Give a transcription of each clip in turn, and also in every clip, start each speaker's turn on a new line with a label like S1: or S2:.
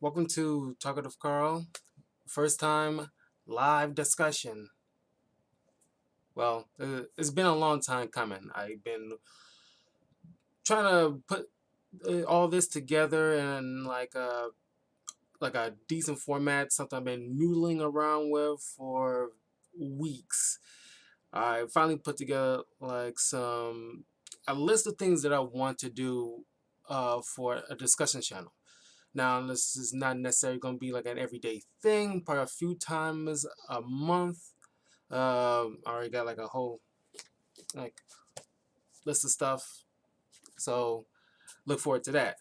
S1: Welcome to Talkative Karl. First time live discussion. It's been a long time coming. I've been trying to put all this together in like a decent format, something I've been noodling around with for weeks. I finally put together like some a list of things that I want to do for a discussion channel. Now, this is not necessarily going to be like an everyday thing, probably a few times a month. I already got like a whole like list of stuff, so look forward to that.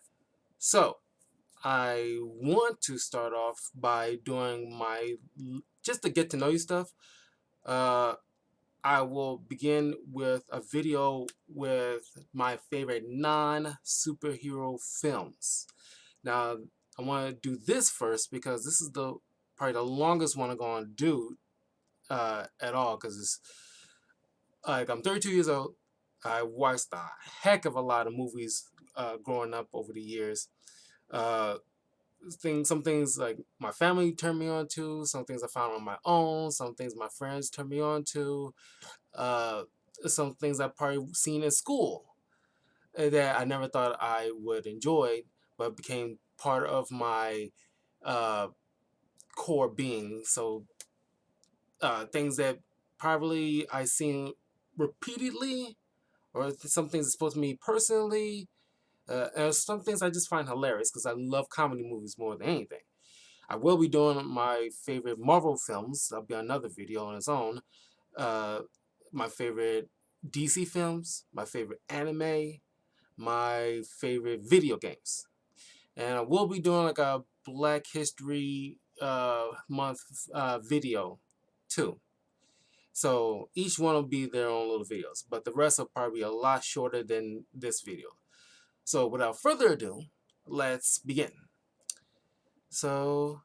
S1: So, I want to start off by doing my just to get to know you stuff. Uh, I will begin with a video with my favorite non-superhero films. Now, I want to do this first because this is the probably the longest one I'm going to do at all because it's like I'm 32 years old. I watched a heck of a lot of movies growing up over the years. Uh, some things like my family turned me on to, some things I found on my own, some things my friends turned me on to, uh, some things I probably seen in school that I never thought I would enjoy, but became part of my uh, core being. So things that probably I seen repeatedly, or some things that spoke to me personally, and some things I just find hilarious because I love comedy movies more than anything. I will be doing my favorite Marvel films. That'll be another video on its own. Uh, my favorite DC films, my favorite anime, my favorite video games. And I will be doing like a Black History Month video too. So each one will be their own little videos, but the rest will probably be a lot shorter than this video. So without further ado, let's begin. So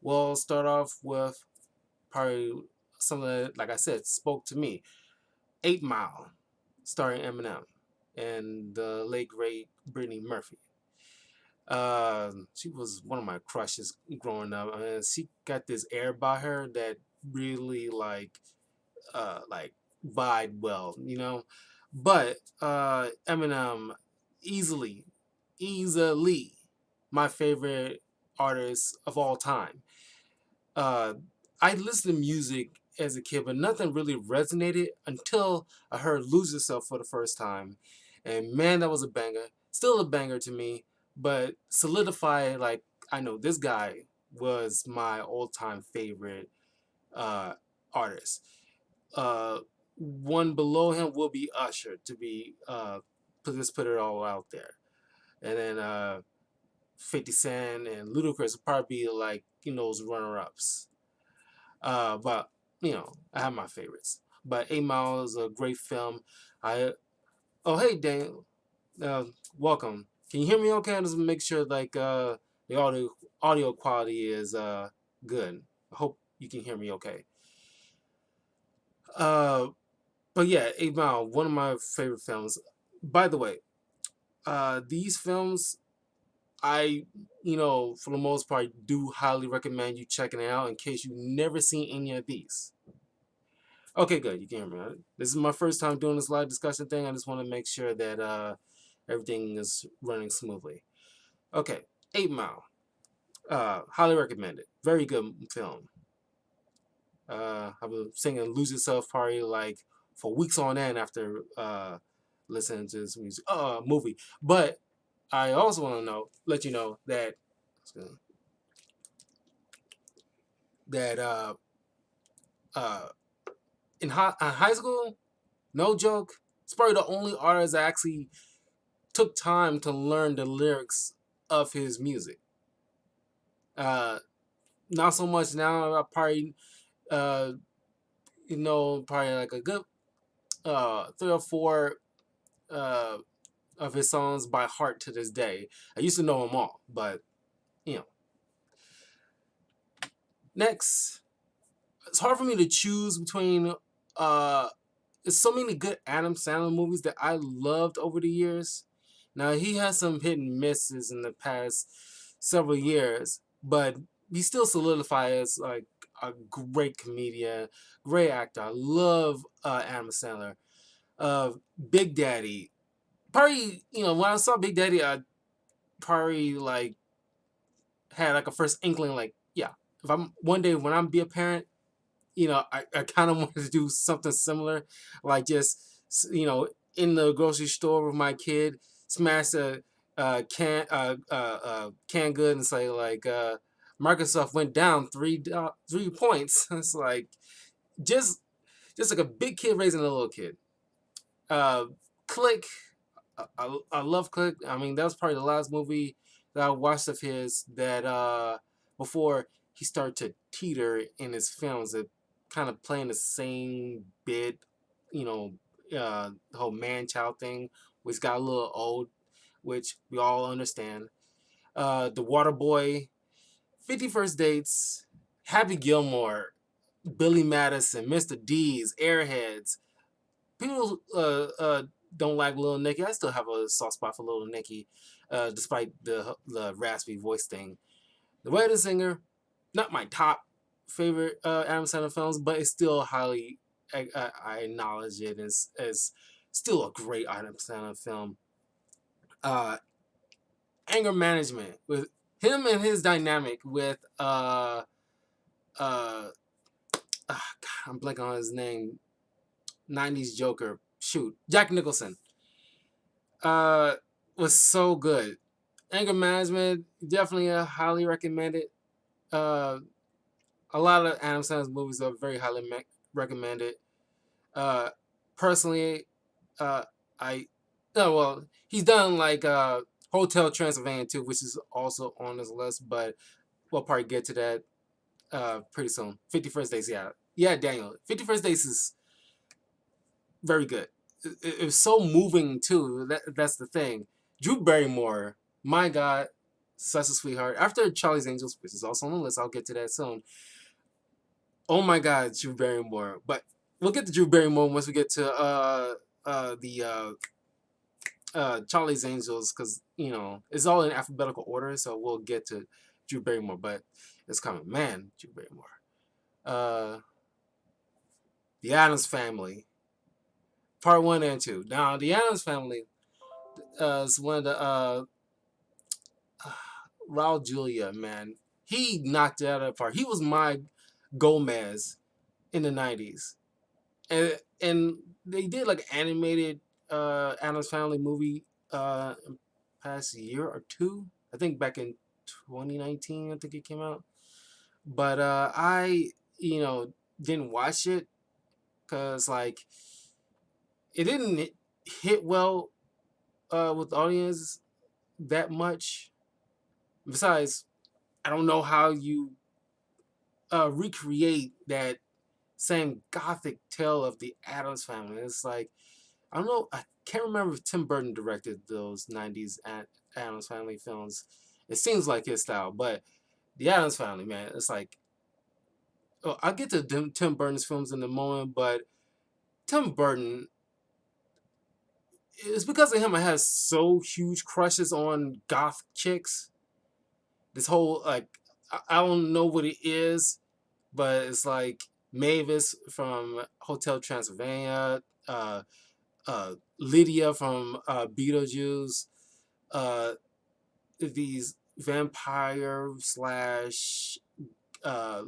S1: we'll start off with probably something that, like I said, spoke to me. 8 Mile, starring Eminem and the late great Brittany Murphy. She was one of my crushes growing up. I mean, she got this air by her that really like vibe well, you know. But Eminem, easily, easily, my favorite artist of all time. Uh, I listened to music as a kid, but nothing really resonated until I heard "Lose Yourself" for the first time, and man, that was a banger. Still a banger to me, but solidified like I know this guy was my all-time favorite uh, artist. Uh, One below him will be Usher to be put it all out there, and then 50 Cent and Ludacris will probably be like those runner-ups. But I have my favorites. But 8 Mile is a great film. I oh hey Dan, uh, welcome. Can you hear me okay? I just make sure like the audio quality is good. I hope you can hear me okay. Uh, but yeah, 8 Mile, one of my favorite films. By the way, these films I for the most part do highly recommend you checking it out in case you've never seen any of these. Okay, good. You can hear me. Right? This is my first time doing this live discussion thing. I just want to make sure that everything is running smoothly. Okay, 8 Mile. Highly recommended. Very good film. I was singing "Lose Yourself" probably like for weeks on end after listening to this music movie. But I also want to let you know that that uh, in high school, no joke, it's probably the only artist I actually took time to learn the lyrics of his music. Uh, Not so much now. I probably, uh, probably like a good 3 or 4 uh, of his songs by heart to this day. I used to know them all, but you know. Next, it's hard for me to choose between. There's so many good Adam Sandler movies that I loved over the years, Now he has some hit and misses in the past several years, but he still solidified as like a great comedian, great actor. I love Adam Sandler. Uh, Big Daddy. Probably, when I saw Big Daddy, I probably like had like a first inkling, like, yeah, if I'm one day when I'm be a parent, I kind of wanted to do something similar, like just in the grocery store with my kid, smash a canned good and say like Microsoft went down 3 points. It's like just just like a big kid raising a little kid. Uh, Click. I love Click. I mean, that was probably the last movie that I watched of his that before he started to teeter in his films, that kind of playing the same bit, the whole man child thing, which got a little old, which we all understand. The Water Boy, 51st Dates, Happy Gilmore, Billy Madison, Mr. D's, Airheads. People don't like Little Nicky. I still have a soft spot for Little Nicky, despite the raspy voice thing. The Wedding Singer, not my top favorite Adam Sandler films, but it's still highly. I acknowledge it as still a great Adam Sandler film. Uh, Anger Management, with him and his dynamic with God, I'm blanking on his name. 90s Joker. Shoot, Jack Nicholson. Uh, was so good. Anger Management, definitely a highly recommended. Uh, a lot of Adam Sandler's movies are very highly recommended. Uh, Personally, I, oh well, he's done like Hotel Transylvania too, which is also on this list, but we'll probably get to that pretty soon. 51st Days, yeah, Daniel. 51st Days is very good. It was so moving too. That's the thing. Drew Barrymore, my God, such a sweetheart. After Charlie's Angels, which is also on the list, I'll get to that soon. Oh my God, Drew Barrymore. But we'll get to Drew Barrymore once we get to the Charlie's Angels, because it's all in alphabetical order. So we'll get to Drew Barrymore, but it's coming, man. Drew Barrymore. Uh, the Addams Family, Part 1 and 2. Now, the Addams Family is one of the Raul Julia, man. He knocked it out of the park. He was my Gomez in the 90s. And they did like animated Addams Family movie past year or two. I think back in 2019, I think it came out. But I, didn't watch it because like it didn't hit well with the audience that much. Besides, I don't know how you recreate that same gothic tale of the Addams Family. It's like, I don't know. I can't remember if Tim Burton directed those 90s Addams Family films. It seems like his style, but the Addams Family, man, it's like, I'll get to Tim Burton's films in a moment, but Tim Burton, it's because of him I have so huge crushes on goth chicks. This whole, like, I don't know what it is, but it's like Mavis from Hotel Transylvania, Lydia from Beetlejuice, uh, these vampire slash uh,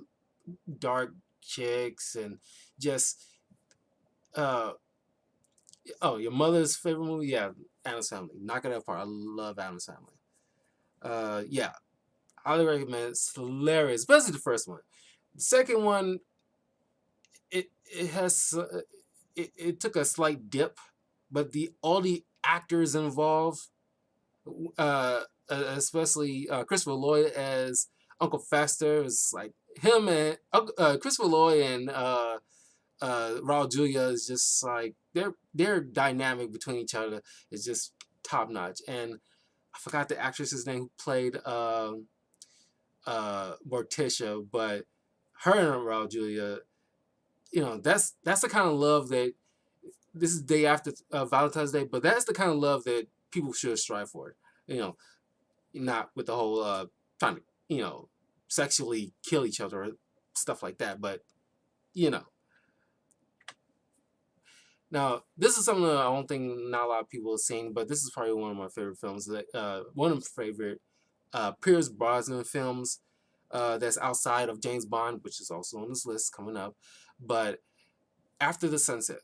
S1: dark chicks, and just uh, your mother's favorite movie, yeah, Addams Family. Knock it apart. I love Addams Family. Yeah, highly recommend. It's hilarious, especially the first one. The second one, it has it took a slight dip, but all the actors involved, especially Christopher Lloyd as Uncle Fester, is like him and Christopher Lloyd and Raul Julia is just like their dynamic between each other is just top notch. And I forgot the actress's name who played Morticia, but her and Raul Julia, that's the kind of love that, this is day after Valentine's Day, but that's the kind of love that people should strive for. You know, not with the whole trying to sexually kill each other or stuff like that, but you know. Now, this is something that I don't think not a lot of people are seeing, but this is probably one of my favorite films. One of my favorite Pierce Brosnan films that's outside of James Bond, which is also on this list coming up. But After the Sunset,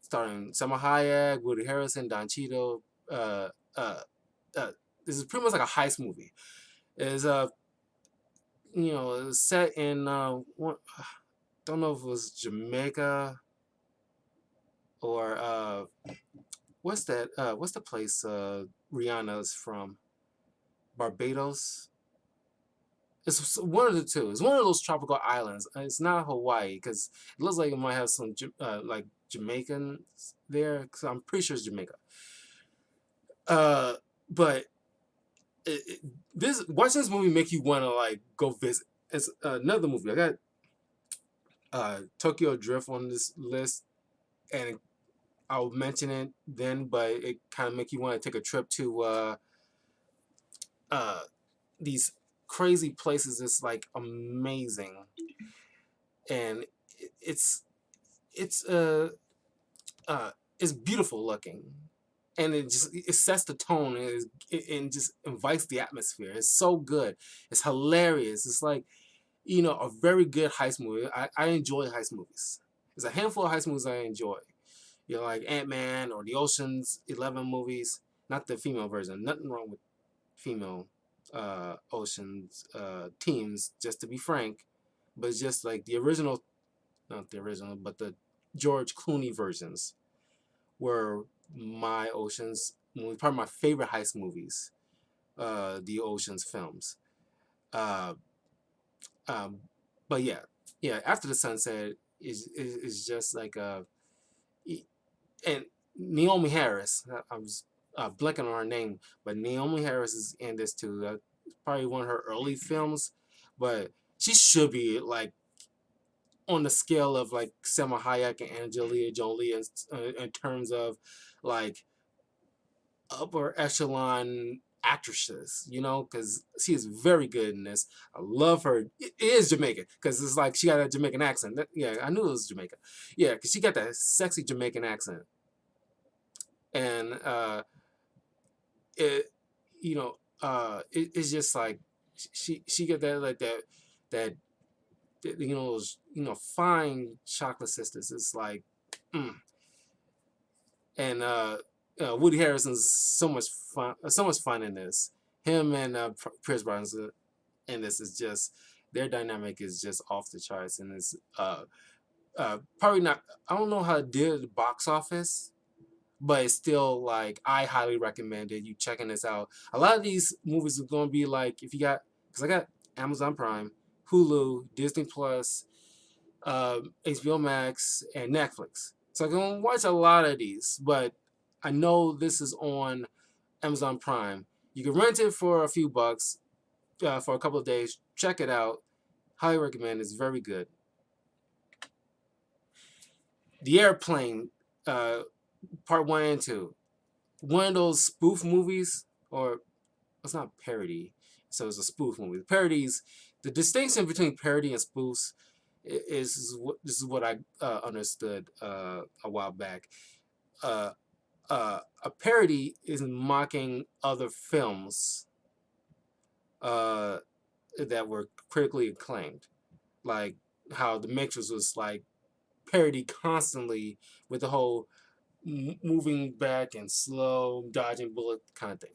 S1: starring Selma Hayek, Woody Harrelson, Don Cheadle. Uh, uh, this is pretty much like a heist movie. It's set in don't know if it was Jamaica or what's that? What's the place Rihanna's from? Barbados. It's one of the two. It's one of those tropical islands. It's not Hawaii because it looks like it might have some like Jamaicans there. Cause I'm pretty sure it's Jamaica. But watching this movie make you want to like go visit. It's another movie. I got Tokyo Drift on this list, and I'll mention it then. But it kind of make you want to take a trip to these crazy places. It's like amazing, and it's it's uh it's beautiful looking, and it sets the tone, and just invites the atmosphere. It's so good. It's hilarious. It's like a very good heist movie. I enjoy heist movies. There's a handful of heist movies I enjoy. Like Ant-Man or the Ocean's 11 movies. Not the female version. Nothing wrong with female Ocean's teams, just to be frank. But it's just like the original, not the original, but the George Clooney versions were my Ocean's movie, probably my favorite heist movies, the Ocean's films. Uh, um, but yeah, After the Sunset is just like and Naomi Harris. I was blanking on her name, but Naomi Harris is in this too. Probably one of her early films, but she should be like on the scale of like Selma Hayek and Angelina Jolie in terms of like upper echelon actresses, because she is very good in this. I love her. It is Jamaican because it's like she got a Jamaican accent. Yeah, I knew it was Jamaica. Yeah, because she got that sexy Jamaican accent, and it, it's just like she got that like that those fine chocolate sisters. It's like, and Woody Harrelson's so much fun in this. Him and Pierce Brosnan in this is just their dynamic is just off the charts, and it's probably not. I don't know how it did at the box office, but it's still like I highly recommend it. You checking this out. A lot of these movies are gonna be like if you got because I got Amazon Prime, Hulu, Disney Plus, HBO Max, and Netflix. So I can watch a lot of these, but I know this is on Amazon Prime. You can rent it for a few bucks for a couple of days. Check it out. Highly recommend. It's very good. The Airplane, part 1 and 2. One of those spoof movies, or it's not parody, so it's a spoof movie. Parodies, the distinction between parody and spoofs this is what I understood a while back. A parody is mocking other films that were critically acclaimed, like how The Matrix was like parodied constantly with the whole moving back and slow dodging bullet kind of thing.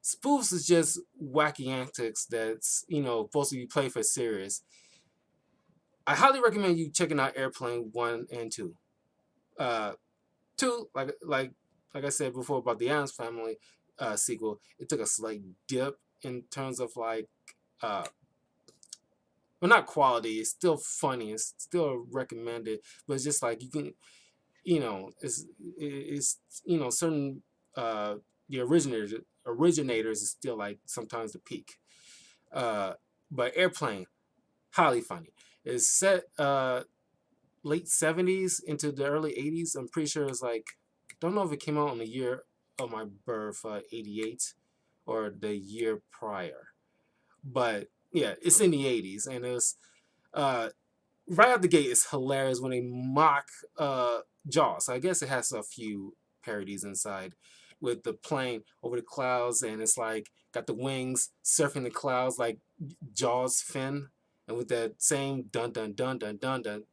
S1: Spoofs is just wacky antics that's supposed to be played for serious. I highly recommend you checking out Airplane 1 and 2. 2, like I said before about the Addams Family sequel, it took a slight dip in terms of like well, not quality. It's still funny. It's still recommended, but it's just like you can, it's certain the originators is still like sometimes the peak. But Airplane, highly funny. It's set late 70s into the early 80s. I'm pretty sure it's like, don't know if it came out in the year of my birth, 88, or the year prior. But yeah, it's in the 80s, and it was uh, right out the gate. It's hilarious when they mock Jaws. I guess it has a few parodies inside with the plane over the clouds, and it's like got the wings surfing the clouds like Jaws fin, and with that same dun dun dun dun dun dun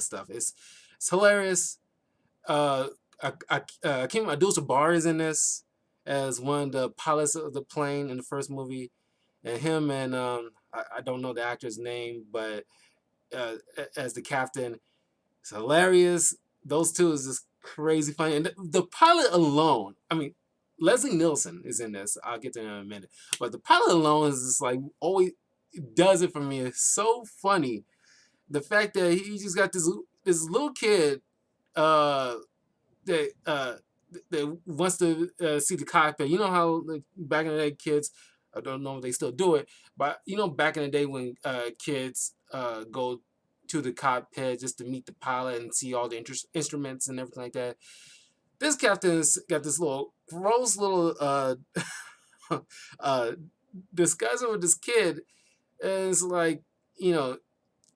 S1: stuff. It's hilarious. Akeem Abdul-Jabbar is in this as one of the pilots of the plane in the first movie, and him and I don't know the actor's name, but as the captain, it's hilarious. Those two is just crazy funny, and the pilot alone. I mean, Leslie Nielsen is in this. I'll get to him in a minute, but the pilot alone is just like always does it for me. It's so funny. The fact that he just got this little kid uh, that that wants to see the cockpit. You know how like, back in the day, kids. I don't know if they still do it, but you know back in the day when kids go to the cockpit just to meet the pilot and see all the instruments and everything like that. This captain's got this little gross little uh, discussion with this kid, and it's like, you know,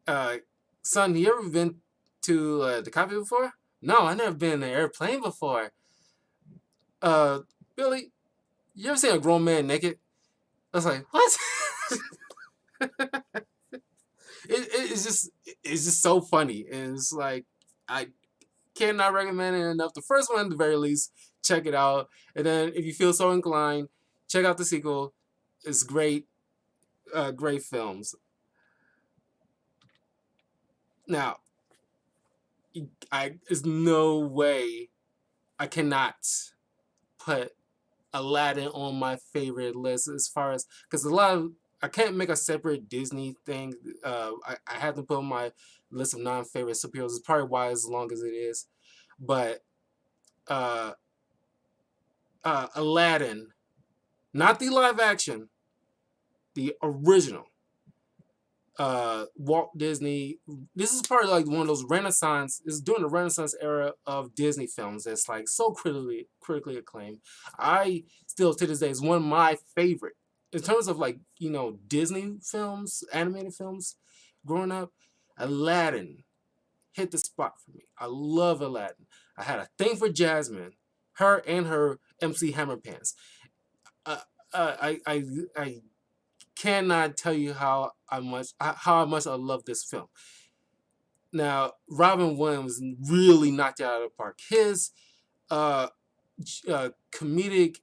S1: uh, son, you ever been to the cockpit before? No, I never been in an airplane before. Uh, Billy, you ever seen a grown man naked? I was like, what? It's just so funny, and it's like I cannot recommend it enough. The first one, at the very least, check it out, and then if you feel so inclined, check out the sequel. It's great, great films. Now, there's no way I cannot put Aladdin on my favorite list as far as because a lot of I can't make a separate Disney thing. I have to put on my list of non-favorite superheroes. It's probably why it's as long as it is. But uh, Aladdin, not the live action, the original. Walt Disney. This is part of like one of those Renaissance. It's during the Renaissance era of Disney films. That's like so critically acclaimed. I still to this day is one of my favorite in terms of like Disney films, animated films. Growing up, Aladdin hit the spot for me. I love Aladdin. I had a thing for Jasmine, her and her MC Hammer pants. Uh, I cannot tell you how much I love this film. Now, Robin Williams really knocked it out of the park. His uh, comedic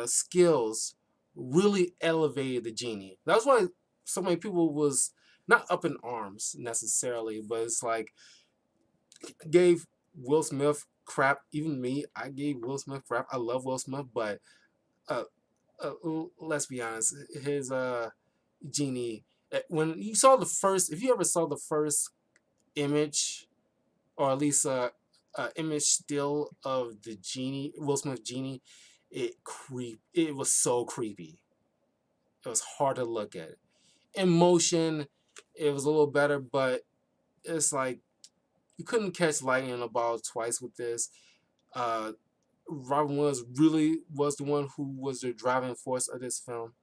S1: skills really elevated the genie. That's why so many people was not up in arms necessarily, but it's like gave Will Smith crap. Even me, I gave Will Smith crap. I love Will Smith, but uh, let's be honest, his genie. When you saw the first, if you ever saw the first image, or at least image still of the genie, Will Smith genie, it was so creepy. It was hard to look at. In motion, it was a little better, but it's like you couldn't catch lightning in a bottle twice with this. Uh, Robin Williams really was the one who was the driving force of this film.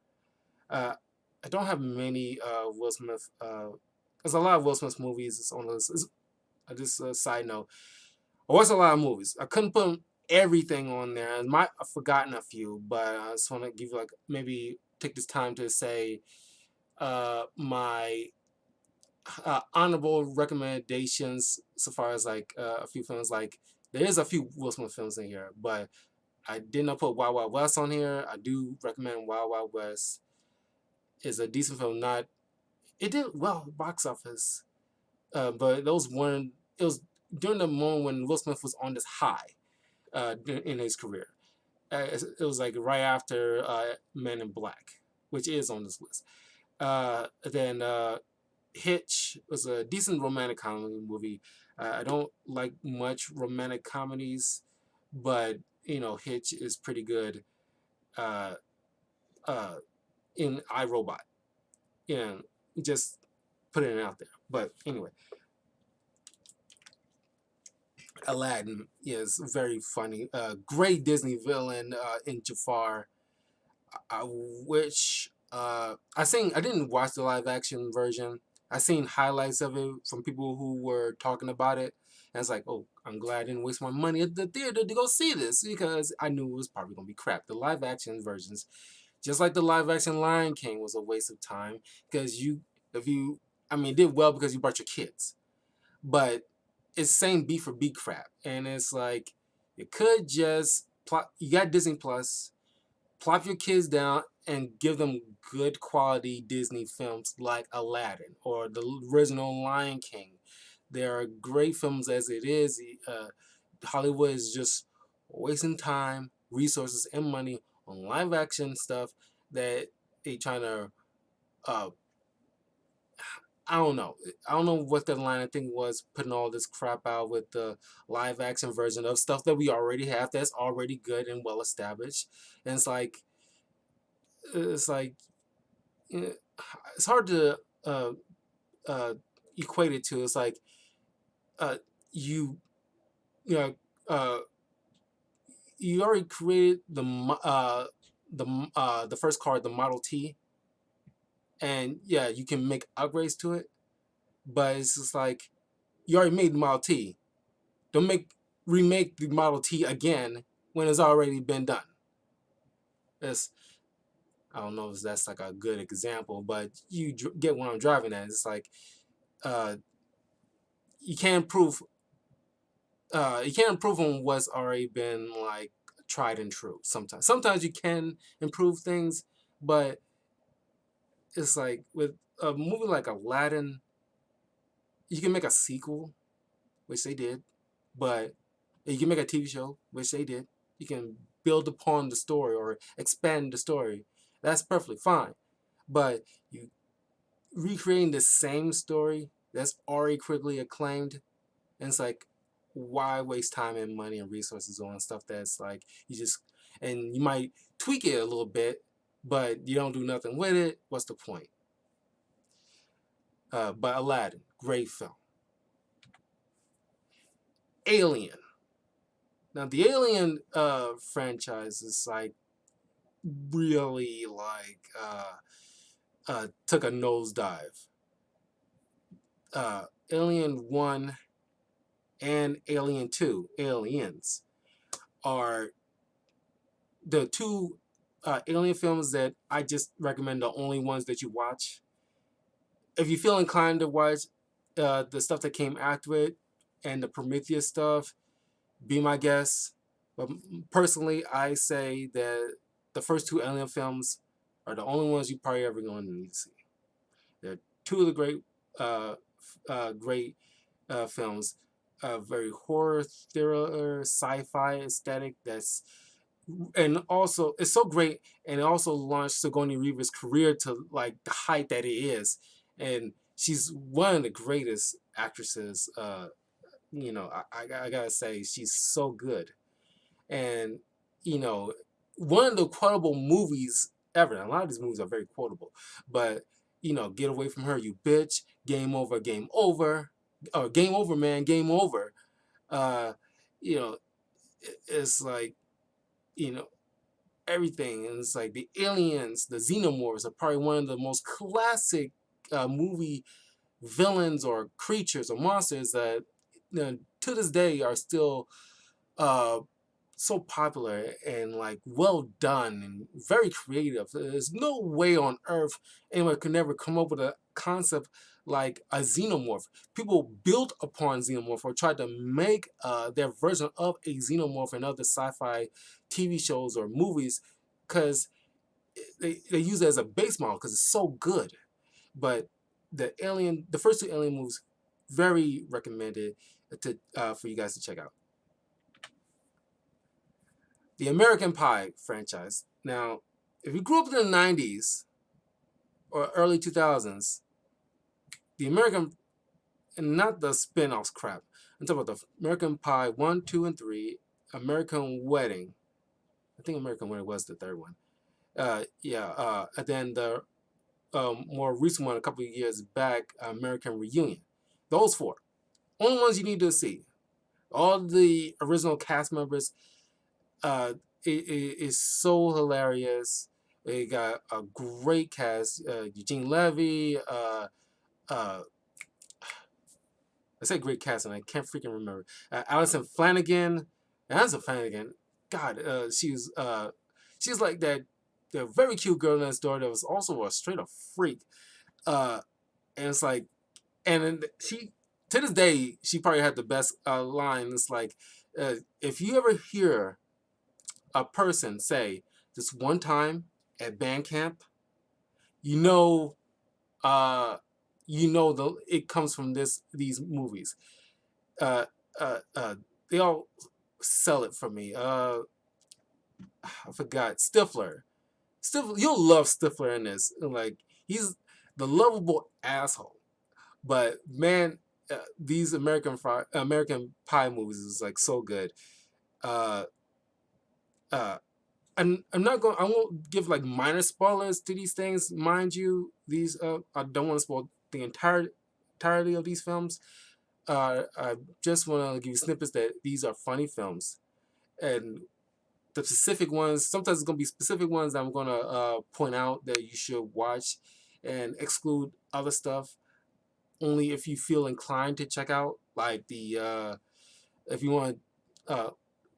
S1: Uh, I don't have many Will Smith. There's a lot of Will Smith movies. It's on this. Just a side note. I watched a lot of movies. I couldn't put everything on there. I've forgotten a few, but I just want to give you like maybe take this time to say my honorable recommendations so far as like a few films. Like there is a few Will Smith films in here, but I did not put Wild Wild West on here. I do recommend Wild Wild West. Is a decent film. Not it did well box office, but it was during the moment when Will Smith was on this high in his career. It was like right after Men in Black, which is on this list. Then Hitch was a decent romantic comedy movie. I don't like much romantic comedies, but Hitch is pretty good. Uh, uh, in iRobot, just putting it out there. But anyway, Aladdin is very funny. Great Disney villain in Jafar, which I seen. I didn't watch the live action version. I seen highlights of it from people who were talking about it, and it's like, oh, I'm glad I didn't waste my money at the theater to go see this because I knew it was probably gonna be crap. The live action versions, just like the live action Lion King, was a waste of time because if you, I mean, it did well because you brought your kids, but it's same beat for beat crap, and it's like you could just plot. You got Disney Plus, plop your kids down and give them good quality Disney films like Aladdin or the original Lion King. There are great films as it is. Hollywood is just wasting time, resources, and money on live action stuff that they trying to uh, I don't know. I don't know what the line I think was putting all this crap out with the live action version of stuff that we already have that's already good and well established. And it's like it's hard to uh, uh, equate it to. It's like uh, you you know uh, you already created the first car, the Model T, and yeah, you can make upgrades to it, but it's just like you already made the Model T. Don't remake the Model T again when it's already been done. It's, I don't know if that's like a good example, but you get what I'm driving at. It's like uh, you can't prove you can't improve on what's already been like tried and true. Sometimes you can improve things, but it's like with a movie like Aladdin, you can make a sequel, which they did, but you can make a TV show, which they did. You can build upon the story or expand the story. That's perfectly fine. But you recreating the same story that's already critically acclaimed, and it's like, why waste time and money and resources on stuff that's like you just and you might tweak it a little bit, but you don't do nothing with it. What's the point? But Aladdin, great film. Alien. Now the Alien franchise is like really like took a nosedive. Alien 1 and Alien 2, Aliens, are the two Alien films that I just recommend the only ones that you watch. If you feel inclined to watch the stuff that came after it and the Prometheus stuff, be my guest. But personally, I say that the first two Alien films are the only ones you probably ever going to need to see. They're two of the great films. A very horror, thriller, sci-fi aesthetic that's and also it's so great, and it also launched Sigourney Weaver's career to like the height that it is, and she's one of the greatest actresses. I gotta say she's so good, and you know, one of the quotable movies ever. And a lot of these movies are very quotable, but Get Away From Her, You Bitch, Game Over, or Game Over, Man, Game Over. Uh, you know, it's like you know everything. And it's like the aliens, the xenomorphs are probably one of the most classic movie villains or creatures or monsters that to this day are still uh, so popular and like well done and very creative. There's no way on earth anyone could never come up with a concept like a xenomorph. People built upon xenomorph or tried to make their version of a xenomorph in other sci-fi TV shows or movies because they use it as a base model because it's so good. But the first two Alien movies, very recommended to for you guys to check out. The American Pie franchise. Now, if you grew up in the 90s or early 2000s, the American, and not the spin offs crap, I'm talking about the American Pie 1, 2, and 3, American Wedding. I think American Wedding was the third one. And then the more recent one, a couple of years back, American Reunion. Those four. Only ones you need to see. All the original cast members, it is so hilarious. They got a great cast. Eugene Levy. Uh, I said great cast, and I can't freaking remember. Allison Flanagan. Allison Flanagan. God, she's like that. The very cute girl next door that was also a straight up freak. Uh, and it's like, and then she, to this day, she probably had the best line. It's like, if you ever hear a person say this one time at band camp, you know, uh, it comes from these movies. Uh, they all sell it for me. I forgot Stifler. Stifler, you'll love Stifler in this. Like he's the lovable asshole. But man, these American Pie movies is like so good. Uh, uh, I'm not going. I won't give like minor spoilers to these things, mind you. These I don't want to spoil the entirety of these films. I just want to give you snippets that these are funny films, and the specific ones. Sometimes it's gonna be specific ones that I'm gonna point out that you should watch, and exclude other stuff only if you feel inclined to check out, like the if you want uh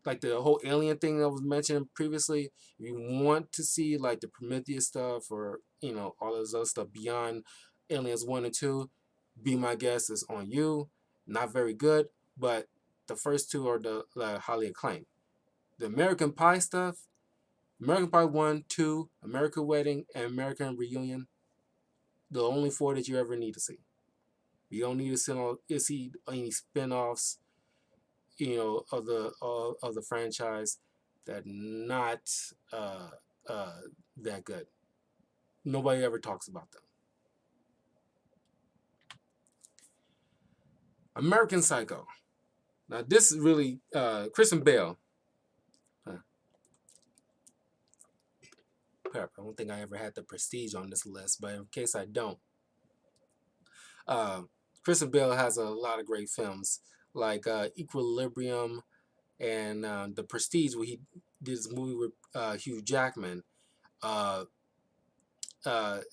S1: like the whole alien thing that was mentioned previously. If you want to see like the Prometheus stuff, or all this other stuff beyond Aliens 1 and 2, be my guest, is on you. Not very good, but the first two are the highly acclaimed. The American Pie stuff, American Pie 1, 2, American Wedding, and American Reunion, the only four that you ever need to see. You don't need to see any spin-offs, of the franchise that not uh, uh, that good. Nobody ever talks about them. American Psycho. Now this is really Christian Bale. Uh, I don't think I ever had the Prestige on this list, but in case I don't, uh, Christian Bale has a lot of great films like Equilibrium and The Prestige, where he did this movie with Hugh Jackman. Uh,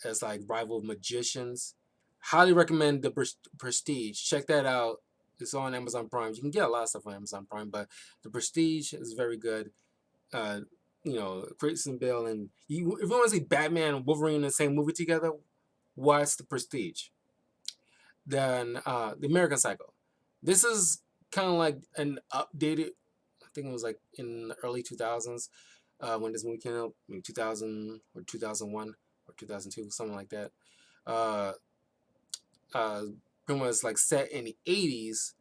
S1: as like rival magicians. Highly recommend the Prestige. Check that out. It's on Amazon Prime. You can get a lot of stuff on Amazon Prime, but the Prestige is very good. Uh, Christian Bale, and if you want to see Batman and Wolverine in the same movie together, watch the Prestige. Then the American Psycho. This is kind of like an updated. I think it was like in the early 2000s when this movie came out, maybe 2000 or 2001 or 2002, something like that. Uh, uh, Pretty much like set in the 80s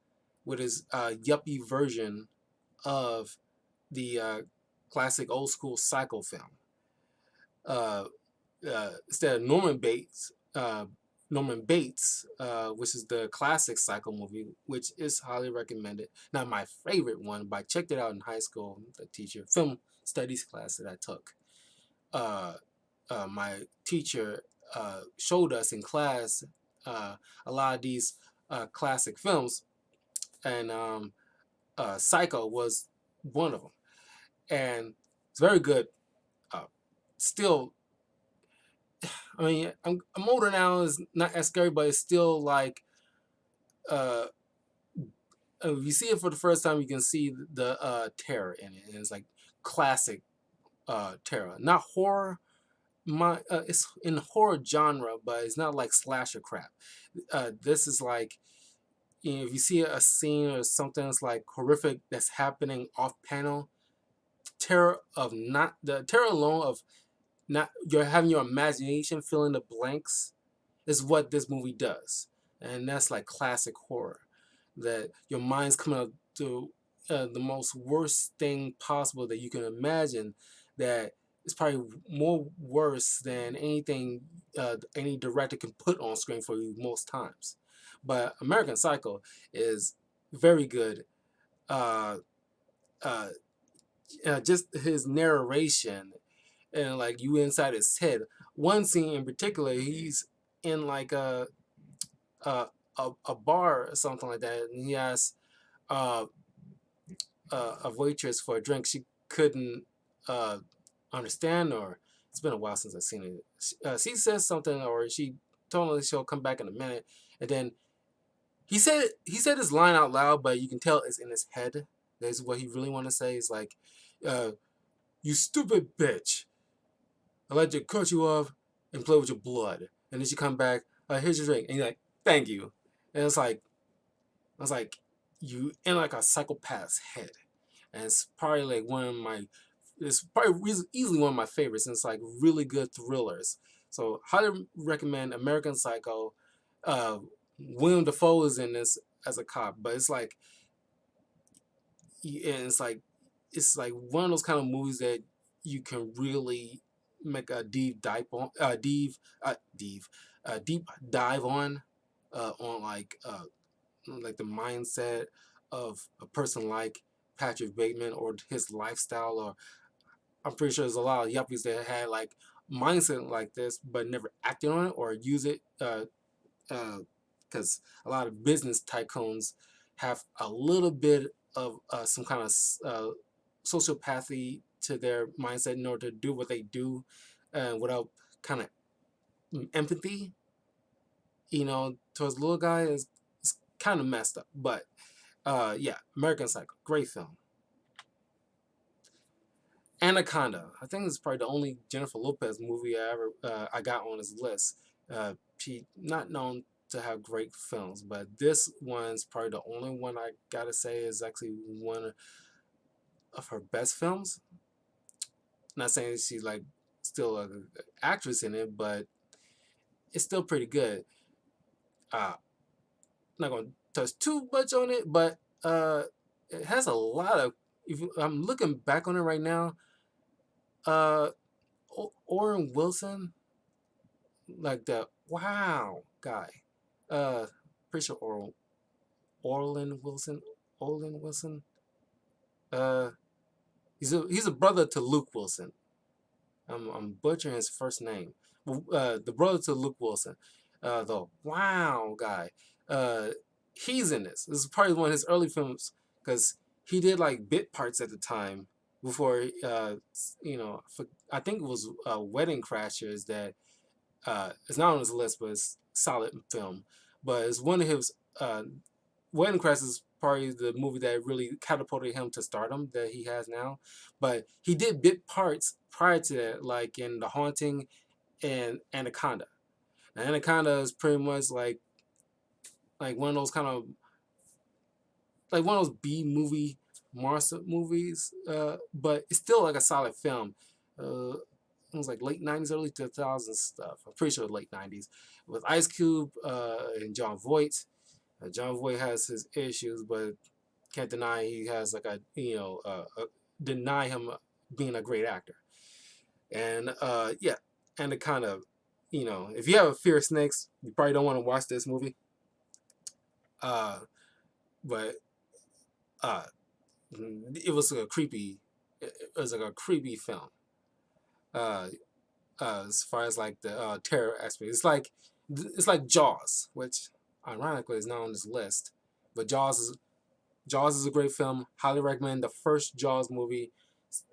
S1: with his yuppie version of the classic old school Psycho film. Uh, Instead of Norman Bates, which is the classic Psycho movie, which is highly recommended. Not my favorite one, but I checked it out in high school. The film studies class that I took. My teacher showed us in class a lot of these classic films, and Psycho was one of them. And it's very good. Still, I mean, I'm older now. It's not as scary, but it's still like, uh, if you see it for the first time, you can see the terror in it, and it's like classic terror, not horror. It's in horror genre, but it's not like slasher crap. This is like, if you see a scene or something that's like horrific that's happening off panel, terror alone of not you're having your imagination fill in the blanks is what this movie does, and that's like classic horror. That your mind's coming up to the most worst thing possible that you can imagine. That is probably more worse than anything any director can put on screen for you most times. But American Psycho is very good. Uh, uh, just his narration and like you inside his head. One scene in particular, he's in like a bar or something like that, and he asks, a waitress for a drink she couldn't uh, understand, or it's been a while since I've seen it. She says something, or she told her she'll come back in a minute, and then he said his line out loud, but you can tell it's in his head. That's what he really want to say. Is like, uh, "You stupid bitch! I let you cut you off and play with your blood." And then she come back, "Here's your drink," and you're like, "Thank you." And it's like, I was like, you in like a psychopath's head, and it's probably like one of my, it's probably easily one of my favorites, and it's like really good thrillers. So highly recommend American Psycho. Uh, William Dafoe is in this as a cop, but it's like, and it's like one of those kind of movies that you can really make a deep dive on, deep dive on like the mindset of a person like Patrick Bateman, or his lifestyle, or I'm pretty sure there's a lot of yuppies that had like mindset like this but never acted on it or use it, because a lot of business tycoons have a little bit of some kind of sociopathy to their mindset in order to do what they do, without kind of empathy, towards the little guy is kind of messed up. But yeah, American Psycho, great film. Anaconda, I think it's probably the only Jennifer Lopez movie I got on this list. She not known to have great films, but this one's probably the only one I gotta say is actually one of her best films. Not saying she's like still an actress in it, but it's still pretty good. Uh, Not gonna touch too much on it, but it has a lot of. I'm looking back on it right now, uh, Oren Wilson, like the wow guy. Uh, Pretty sure Orlin Wilson. Orlin Wilson. Uh, he's a brother to Luke Wilson. I'm butchering his first name. The brother to Luke Wilson. The wow guy. Uh, he's in this. This is probably one of his early films because he did like bit parts at the time before. I think it was Wedding Crashers that it's not on his list, but it's a solid film. But it's one of his Wedding Crashers is probably the movie that really catapulted him to stardom that he has now. But he did bit parts prior to that, like in The Haunting and Anaconda. Now, Anaconda is pretty much like one of those kind of like one of those B movie monster movies, but it's still like a solid film. It was like late '90s, early 2000s stuff. I'm pretty sure late '90s with Ice Cube and John Voight. John Voight has his issues, but can't deny he has like deny him being a great actor. And yeah, and it kind of, if you have a fear of snakes, you probably don't want to watch this movie. Uh, but uh, it was a creepy. It was like a creepy film. Uh, as far as like the terror aspect, it's like Jaws, which ironically is not on this list, but Jaws is a great film. Highly recommend the first Jaws movie.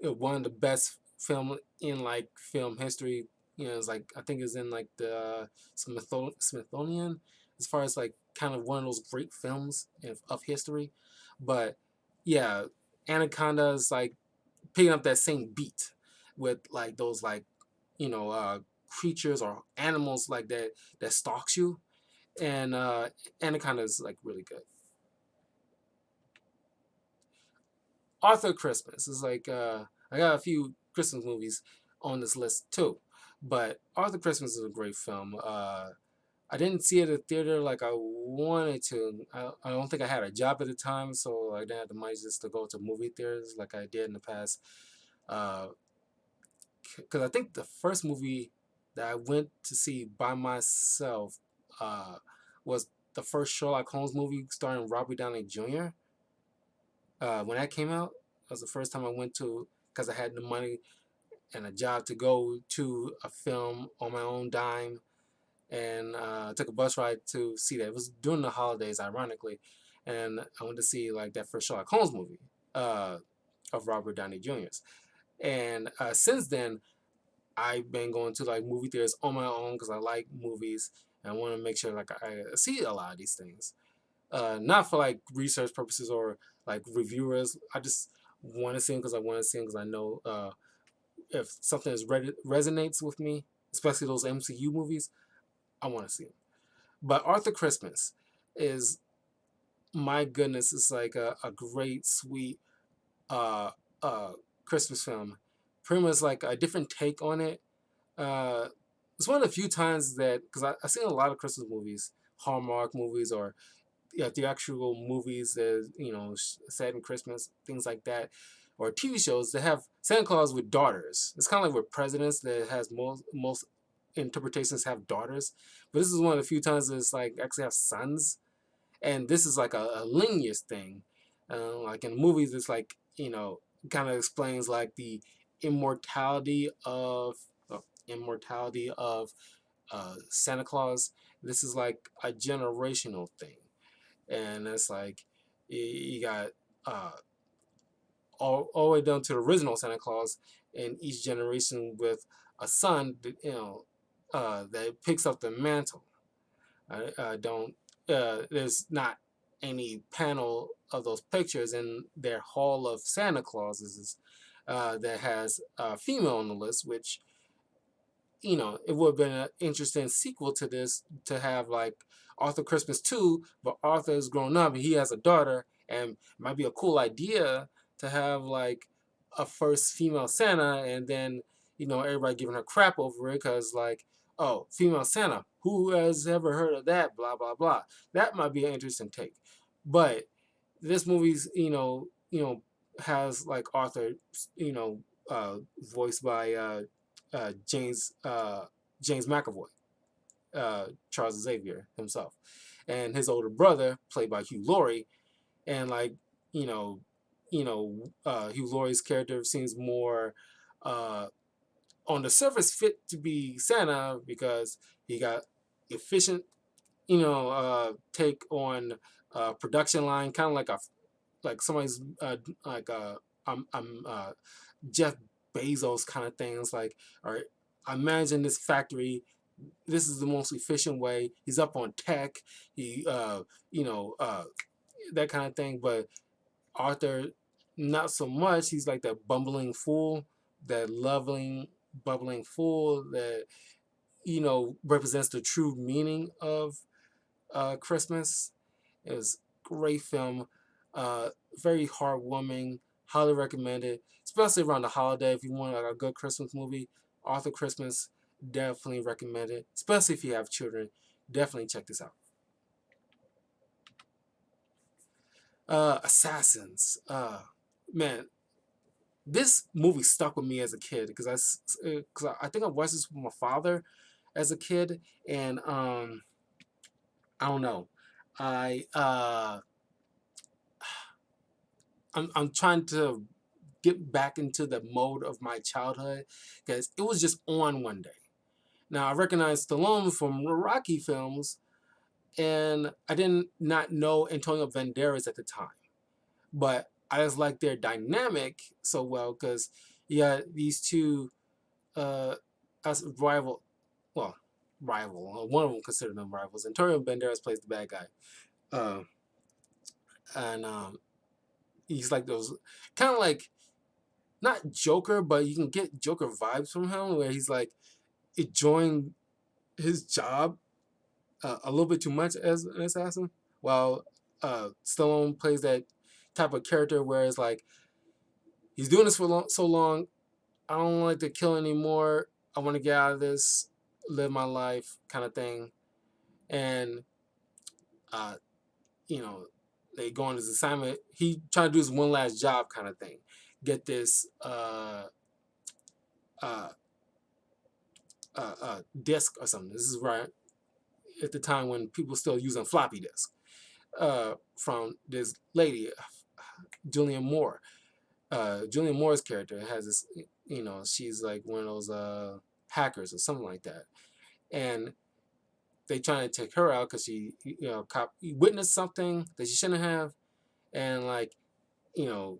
S1: One of the best film in like film history. It's like I think it's in like the Smithsonian as far as like kind of one of those great films of history. But yeah, Anaconda is like picking up that same beat with like those like creatures or animals like that stalks you, and Anaconda is like really good. Arthur Christmas is like I got a few Christmas movies on this list too, but Arthur Christmas is a great film. I didn't see it at the theater like I wanted to. I don't think I had a job at the time, so I didn't have the money just to go to movie theaters like I did in the past. Because I think the first movie that I went to see by myself was the first Sherlock Holmes movie starring Robert Downey Jr. When that came out, that was the first time I went to, because I had the money and a job to go to a film on my own dime, and took a bus ride to see that. It was during the holidays, ironically, and I went to see like that first Sherlock Holmes movie. uh, of Robert Downey Jr.'s. And since then, I've been going to like movie theaters on my own because I like movies and I want to make sure like I see a lot of these things. Not for like research purposes or like reviewers. I just want to see them because I want to see them because I know if something resonates with me, especially those MCU movies, I want to see them. But Arthur Christmas is, my goodness, it's like a great, sweet uh, uh, Christmas film. Pretty much like a different take on it. Uh, it's one of the few times that, because I've seen a lot of Christmas movies, Hallmark movies, or theatrical movies that set in Christmas, things like that, or TV shows that have Santa Claus with daughters. It's kind of like with presidents that has most interpretations have daughters, but this is one of the few times that it's like actually have sons, and this is like a lineage thing. Like in movies, it's like kind of explains like the immortality of immortality of Santa Claus. This is like a generational thing, and it's like you got uh, all the way down to the original Santa Claus, and each generation with a son, that picks up the mantle. I don't. There's not any panel of those pictures in their Hall of Santa Clauses that has a female on the list, which it would have been an interesting sequel to this to have like Arthur Christmas 2, but Arthur is grown up and he has a daughter, and it might be a cool idea to have like a first female Santa, and then everybody giving her crap over it because like, oh, female Santa, who has ever heard of that? Blah blah blah. That might be an interesting take, but this movie's has like Arthur, you know, voiced by James McAvoy, Charles Xavier himself, and his older brother played by Hugh Laurie, and like you know, Hugh Laurie's character seems more uh, on the surface fit to be Santa because he got efficient, take on production line, kind of like a like somebody's like I'm Jeff Bezos kind of things. Like, all right, I imagine this factory. This is the most efficient way. He's up on tech. He, that kind of thing. But Arthur, not so much. He's like that bumbling fool, that loving, bubbling fool that represents the true meaning of Christmas. It was a great film, very heartwarming. Highly recommended, especially around the holiday. If you want like a good Christmas movie, Arthur Christmas, definitely recommend it. Especially if you have children, definitely check this out. Assassins. Man, this movie stuck with me as a kid because I think I watched this with my father as a kid, and I don't know. I I'm trying to get back into the mode of my childhood because it was just on one day. Now I recognize Stallone from Rocky films, and I didn't not know Antonio Banderas at the time, but I just like their dynamic so well because these two as rival, well, rival. One of them considered them rivals. Antonio Banderas plays the bad guy, uh, and he's like those kind of like not Joker, but you can get Joker vibes from him, where he's like enjoying his job a little bit too much as an assassin, while Stallone plays that type of character where it's like he's doing this for so long. I don't like to kill anymore. I want to get out of this, live my life, kind of thing. And uh, you know, they go on his assignment. He trying to do his one last job, kind of thing. Get this uh, disc or something. This is right at the time when people still using floppy disk. From this lady, Julianne Moore. Julianne Moore's character has this, she's like one of those hackers or something like that, and they trying to take her out because she, witnessed something that she shouldn't have, and like, you know,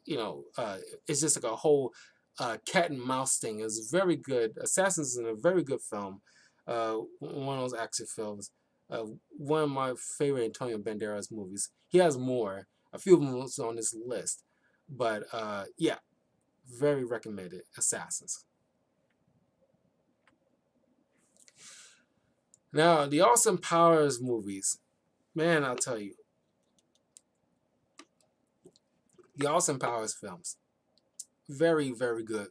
S1: it's just like a whole cat and mouse thing. It's very good. Assassins is a very good film. One of those action films. One of my favorite Antonio Banderas movies. He has more. A few of them was on this list, but yeah, very recommended. Assassins. Now the Austin Powers movies, man, I'll tell you, the Austin Powers films, very very good.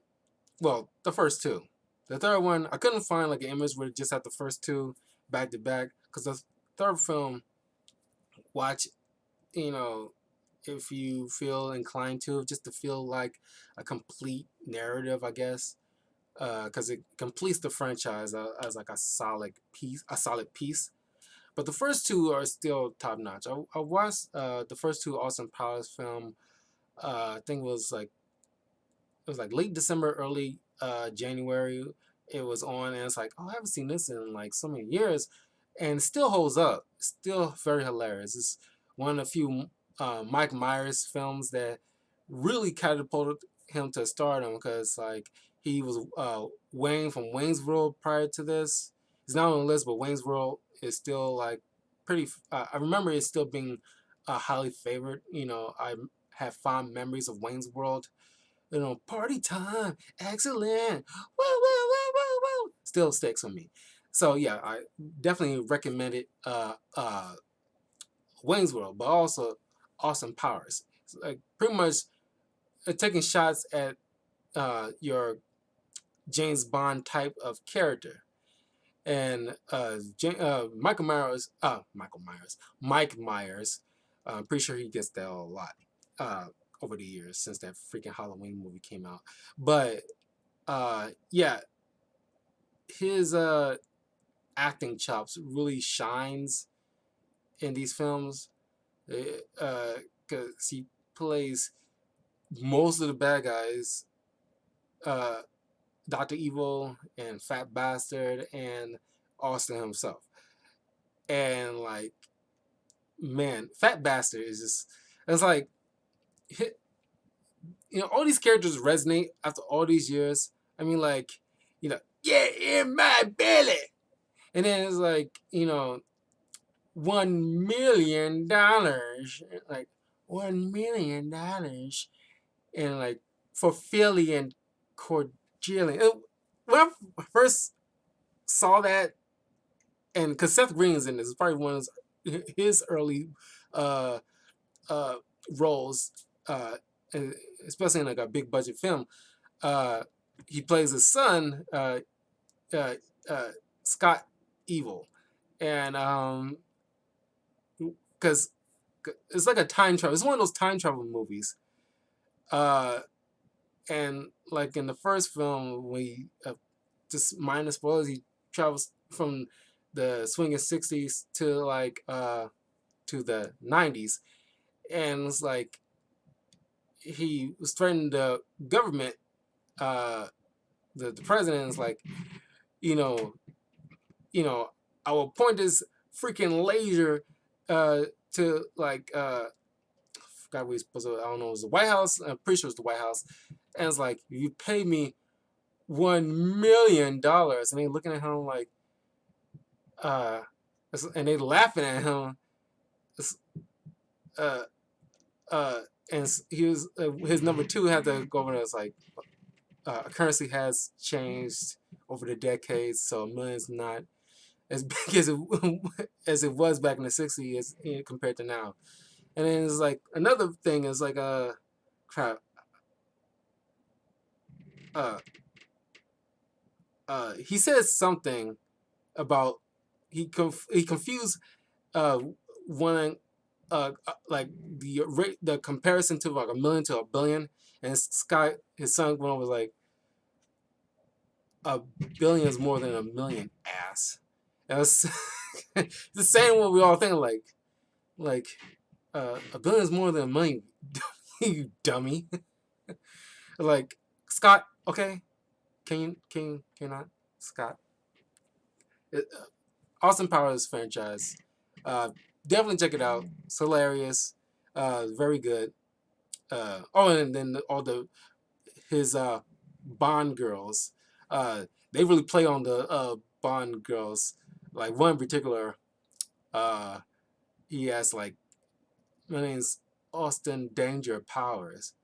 S1: Well, the first two. The third one, I couldn't find like an image where it just had the first two back to back. Because the third film, watch, you know, if you feel inclined to, just to feel like a complete narrative, I guess. Because it completes the franchise as like a solid piece. But the first two are still top notch. I watched the first two Austin Powers film. I think it was like late December, early January. It was on, and it's like, oh, I haven't seen this in like so many years, and it still holds up. Still very hilarious. It's one of the few Mike Myers films that really catapulted him to stardom because like he was Wayne from Wayne's World prior to this. He's not on the list, but Wayne's World is still like pretty. I remember it still being highly favored. I have fond memories of Wayne's World, party time, excellent, woo, woo, woo, woo, woo, still sticks with me. So yeah, I definitely recommend it. Wayne's World, but also Austin Powers. It's like pretty much taking shots at your James Bond type of character. And Mike Myers. I'm pretty sure he gets that a lot uh, over the years since that freaking Halloween movie came out. But yeah, his acting chops really shines in these films because he plays most of the bad guys, uh, Doctor Evil and Fat Bastard and Austin himself. And like, man, Fat Bastard is just, it's like, all these characters resonate after all these years. I mean, like, get in my belly. And then it's like, $1 million, like $1 million, and like for Philly and Cordelia. When I first saw that, and because Seth Green's in this, it's probably one of his early uh, uh, roles, especially in like a big budget film. He plays his son, uh, Scott Evil, and because it's like a time travel. It's one of those time travel movies. And like in the first film, we just minus spoilers, he travels from the swinging '60s to like to the '90s, and it's like he was threatening the government. The president is like, you know, I will point this freaking laser to like forgot what he's supposed to. I don't know. It was the White House. I'm pretty sure it's the White House. And it's like, you pay me $1 million, and they looking at him like, uh, and they laughing at him. Uh, and he was his number two had to go over there. It's like, currency has changed over the decades, so a million's not as big as it was back in the '60s compared to now. And then it's like another thing is like crap. Uh, he says something about he confused one like the comparison to like a million to a billion, and Scott his son one was like, a billion is more than a million, ass. And it's the same what we all think, like a billion is more than a million, you dummy. Like, Scott, okay, can you not, Scott? Austin Powers franchise, uh, definitely check it out. It's hilarious, very good. Oh, and then all his Bond girls. They really play on the Bond girls. Like one in particular, uh, he has like, my name's Austin Danger Powers,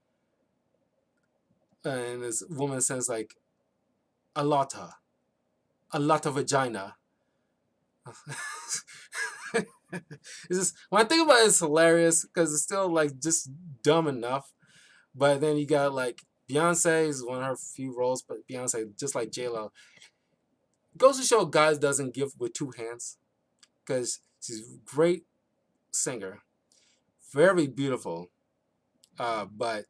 S1: and this woman says like a lot of vagina. It's just, when I think about it, it's hilarious because it's still like just dumb enough. But then you got like Beyonce is one of her few roles, but Beyonce, just like J Lo, goes to show God doesn't give with two hands because she's a great singer, very beautiful. But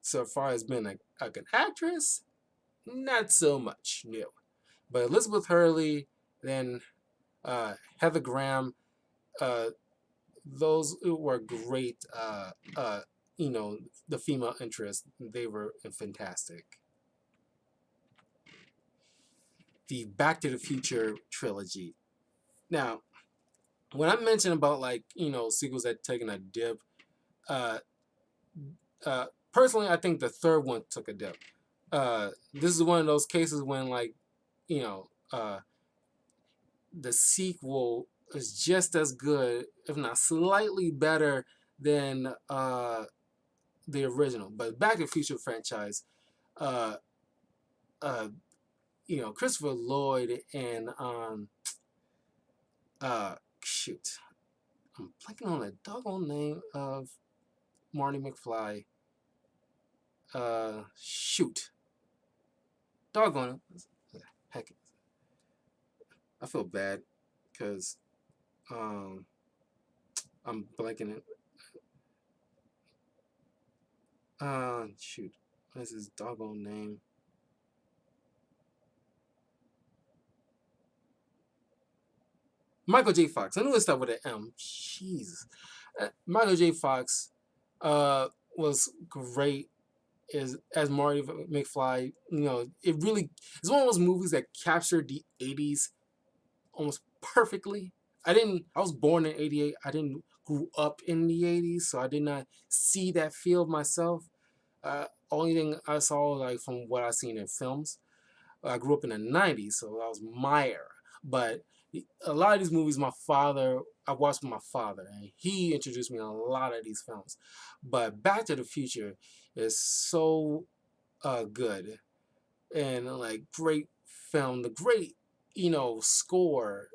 S1: so far as being like an actress, not so much. No. But Elizabeth Hurley, then Heather Graham, uh, those were great. You know, the female interest, they were fantastic. The Back to the Future trilogy. Now, when I mentioned about like sequels that taken a dip, uh, personally, I think the third one took a dip. This is one of those cases when like you know the sequel is just as good, if not slightly better than the original. But Back to the Future franchise, uh, uh, Christopher Lloyd and shoot, I'm blanking on the doggone name of Marty McFly. Shoot, doggone it. Heck, I feel bad because um, I'm blanking it. Shoot, what is his doggone name? Michael J. Fox. I knew it started with an M. Jeez. Michael J. Fox was great as Marty McFly. It really it's one of those movies that captured the 80s almost perfectly. I was born in 88. I didn't grew up in the 80s, so I did not see that feel myself. Only thing I saw like from what I seen in films. I grew up in the 90s, so that was my era. But a lot of these movies, I watched with my father, and he introduced me to a lot of these films. But Back to the Future is so good and like great film, the great score,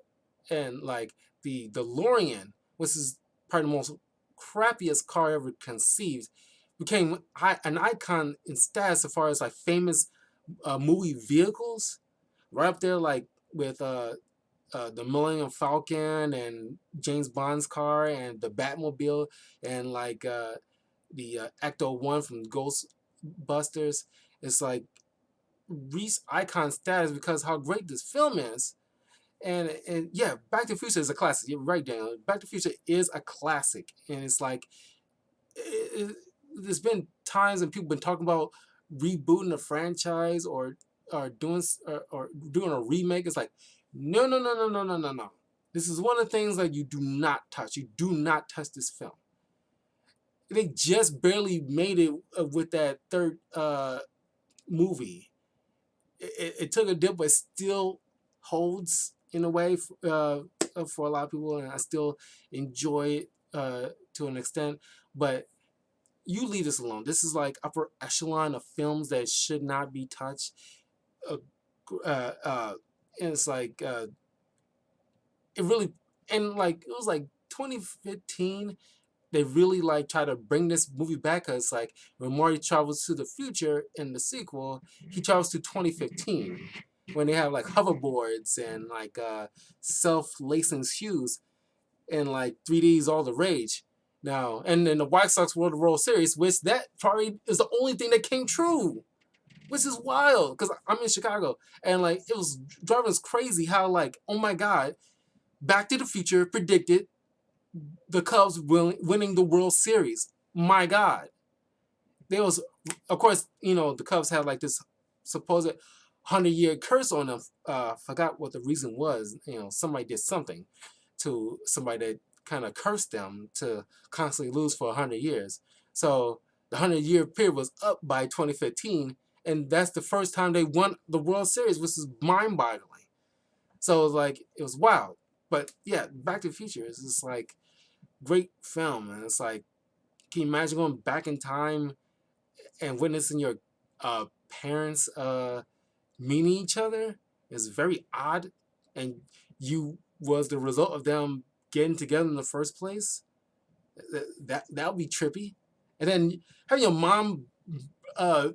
S1: and like the DeLorean, which is probably the most crappiest car ever conceived, became an icon in status as far as like famous movie vehicles, right up there like with the Millennium Falcon and James Bond's car and the Batmobile and like the Ecto One from Ghostbusters. It's like reached icon status because how great this film is. And yeah, Back to the Future is a classic. You're right, Dan. Back to the Future is a classic, and it's like it, there's been times when people been talking about rebooting a franchise or doing a remake. It's like no, no, no, no, no, no, no, no. This is one of the things that you do not touch. You do not touch this film. They just barely made it with that third movie. It took a dip, but still holds in a way for a lot of people, and I still enjoy it to an extent. But you leave this alone. This is like upper echelon of films that should not be touched. Uh, and it's like it really, and like it was like 2015. They really like try to bring this movie back because like when Marty travels to the future in the sequel, he travels to 2015 when they have like hoverboards and like self-lacing shoes and like 3D is all the rage now. And then the White Sox World Series, which that probably is the only thing that came true, which is wild because I'm in Chicago and like it was driving us crazy how like oh my god, Back to the Future predicted the Cubs winning the World Series. My God, there was, of course, the Cubs had like this supposed 100-year curse on them. Forgot what the reason was. Somebody did something to somebody that kind of cursed them to constantly lose for 100 years. So the 100-year period was up by 2015, and that's the first time they won the World Series, which is mind-boggling. So it was like it was wild. But yeah, Back to the Future is just like great film, and it's like, can you imagine going back in time and witnessing your parents meeting each other? It's very odd, and you was the result of them getting together in the first place. That would be trippy. And then having your mom uh,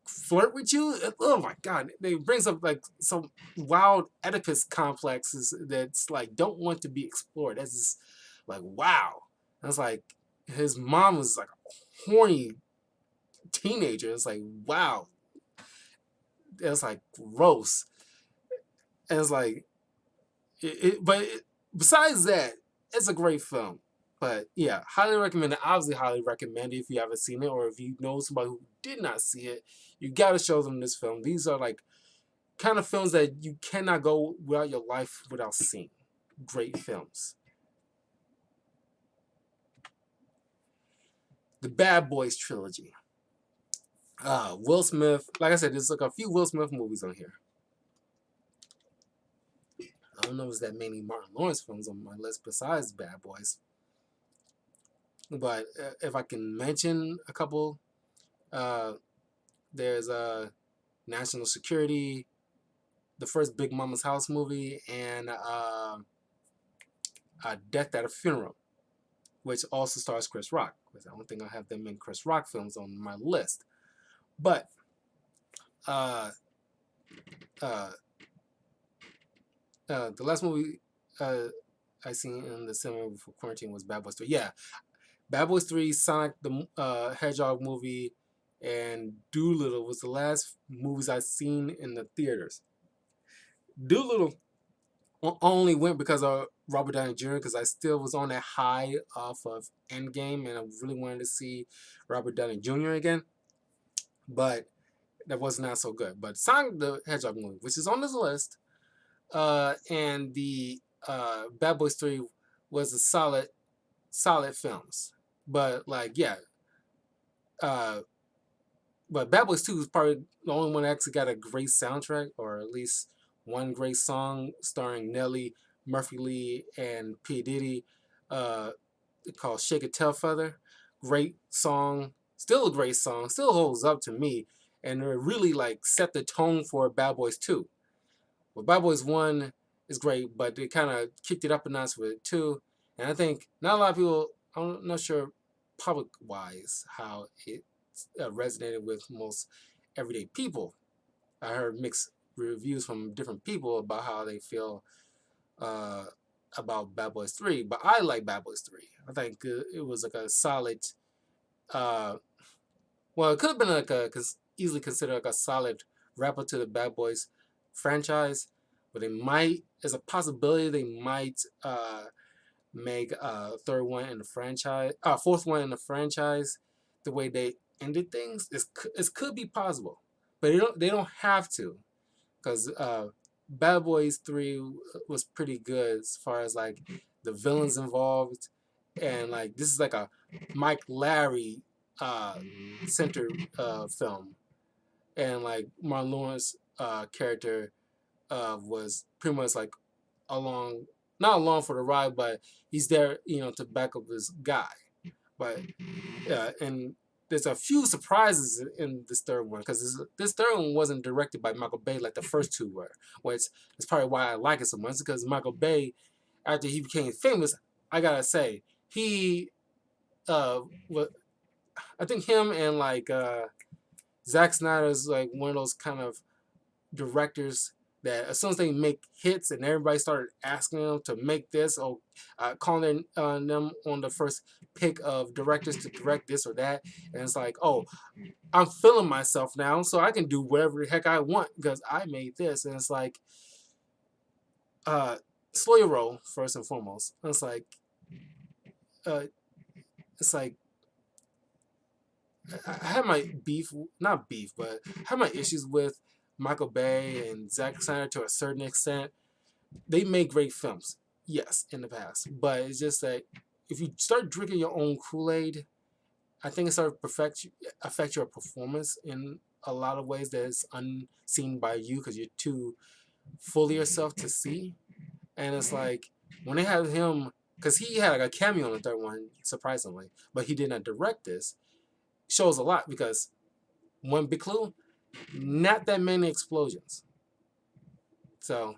S1: flirt with you. Oh my god, it brings up like some wild Oedipus complexes that's like don't want to be explored. That's just like wow. That's like his mom was like a horny teenager. It's like wow. It's like gross. And it's like besides that, it's a great film. But yeah, highly recommend it. Obviously, highly recommend it if you haven't seen it, or if you know somebody who did not see it. You got to show them this film. These are like kind of films that you cannot go without your life without seeing. Great films. The Bad Boys trilogy. Will Smith. Like I said, there's like a few Will Smith movies on here. I don't know if there's that many Martin Lawrence films on my list besides Bad Boys. But if I can mention a couple, there's National Security, the first Big Mama's House movie, and Death at a Funeral, which also stars Chris Rock. Because I don't think I have them in Chris Rock films on my list. But the last movie I seen in the cinema before quarantine was Bad Boys 3. Yeah, Bad Boys 3, Sonic the Hedgehog movie, and Doolittle was the last movies I seen in the theaters. Doolittle only went because of Robert Downey Jr. because I still was on that high off of Endgame, and I really wanted to see Robert Downey Jr. again. But that was not so good. But Sonic the Hedgehog movie, which is on this list, and the Bad Boys 3 was a solid films. But like yeah, but Bad Boys 2 is probably the only one that actually got a great soundtrack, or at least one great song starring Nelly, Murphy Lee, and P. Diddy, called Shake It Tail Feather. Great song, still a great song, still holds up to me, and it really like set the tone for Bad Boys 2. Well, Bad Boys 1 is great, but they kind of kicked it up a notch with 2, and I think not a lot of people, I'm not sure public-wise how it resonated with most everyday people. I heard mixed reviews from different people about how they feel about Bad Boys 3, but I like Bad Boys 3. I think it was like a solid, well, it could have been like easily considered like a solid wrap up to the Bad Boys franchise, but they might, there's a possibility they might make a third one in the franchise, fourth one in the franchise. The way they ended things, it could be possible, but they don't have to, because Bad Boys 3 was pretty good as far as like the villains involved, and like this is like a Mike Larry centered film, and like Martin Lawrence character was pretty much like not along for the ride, but he's there, to back up his guy. But and there's a few surprises in this third one, because this third one wasn't directed by Michael Bay like the first two were, which is probably why I like it so much, because Michael Bay, after he became famous, I gotta say, he, I think him and like Zack Snyder is like one of those kind of directors that as soon as they make hits and everybody started asking them to make this, or calling them on the first pick of directors to direct this or that, and it's like, oh, I'm feeling myself now, so I can do whatever the heck I want because I made this. And it's like, slow your roll first and foremost. And it's like, I had my not beef, but I had my issues with Michael Bay and Zack Snyder to a certain extent. They made great films, yes, in the past, but it's just that if you start drinking your own Kool-Aid, I think it sort of affect your performance in a lot of ways that is unseen by you because you're too full of yourself to see. And it's like when they had him, because he had like a cameo in the third one, surprisingly, but he did not direct this. Shows a lot because one big clue, not that many explosions. So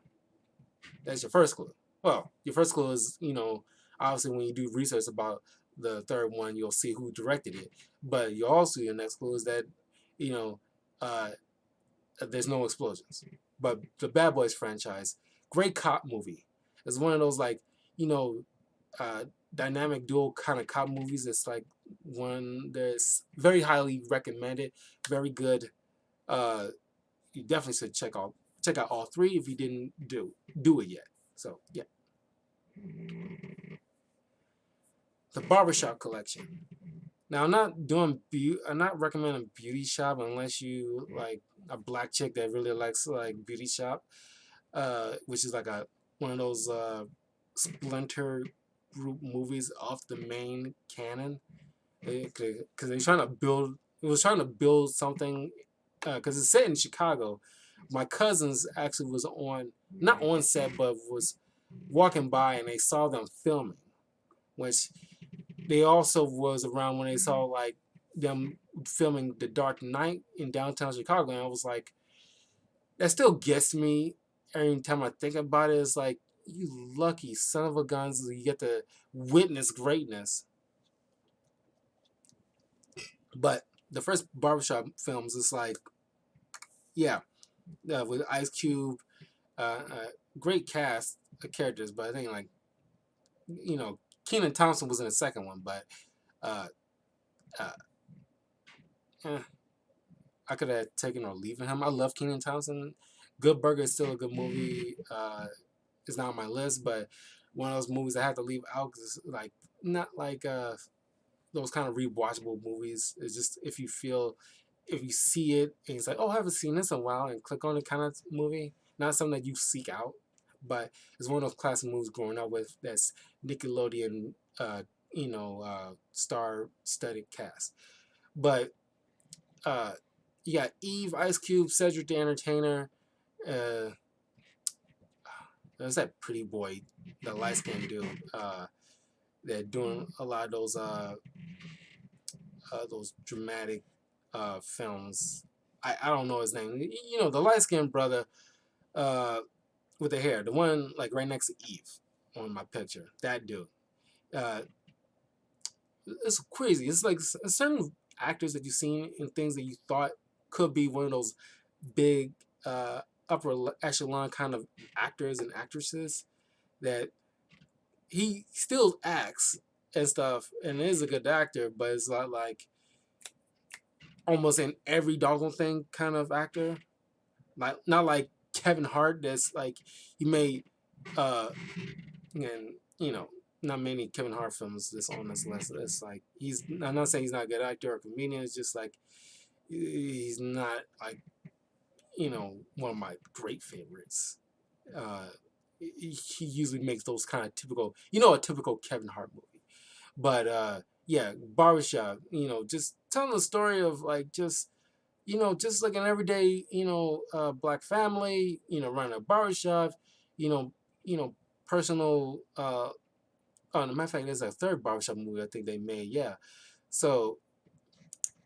S1: that's your first clue. Well, your first clue is, obviously when you do research about the third one, you'll see who directed it. But you also, your next clue is that, you know, uh, there's no explosions. But the Bad Boys franchise, great cop movie. It's one of those like, you know, uh, dynamic dual kind of cop movies. It's like one that's very highly recommended, very good. Uh, you definitely should check out all three if you didn't do it yet. So yeah, the Barbershop collection. Now I'm not recommending Beauty Shop unless you like a black chick that really likes like Beauty Shop, which is like a one of those splinter group movies off the main canon because they're trying to build. It was trying to build something because it's set in Chicago. My cousins actually was not on set, but was walking by and they saw them filming, which they also was around when they saw like them filming The Dark Knight in downtown Chicago, and I was like, that still gets me every time I think about it. It's like you lucky son of a guns, you get to witness greatness. But the first Barbershop films, it's like, yeah, with Ice Cube, great cast of characters, but I think like Kenan Thompson was in the second one, but uh, uh, eh, I could have taken or leaving him. I love Kenan Thompson. Good Burger is still a good movie. It's not on my list, but one of those movies I have to leave out because it's like not like those kind of rewatchable movies. It's just if you see it and it's like, oh, I haven't seen this in a while, and click on it kind of movie. Not something that you seek out, but it's one of those classic movies growing up with that's Nickelodeon, star-studded cast. But uh, you got Eve, Ice Cube, Cedric the Entertainer. Uh, there's that pretty boy, the light skinned dude. They're doing a lot of those dramatic films. I don't know his name. The light skinned brother with the hair, the one like right next to Eve on my picture. That dude. Uh, it's crazy. It's like certain actors that you've seen in things that you thought could be one of those big upper echelon kind of actors and actresses that he still acts and stuff and is a good actor, but it's not like almost in every doggone thing kind of actor. Like not like Kevin Hart that's like he made and not many Kevin Hart films that's on this list. It's like I'm not saying he's not a good actor or comedian, it's just like he's not like one of my great favorites. Uh, he usually makes those kind of typical, a typical Kevin Hart movie. But yeah, Barbershop, just telling the story of like just like an everyday, black family, running a barbershop, you know, personal. Oh, matter of fact, there's a third barbershop movie I think they made. Yeah, so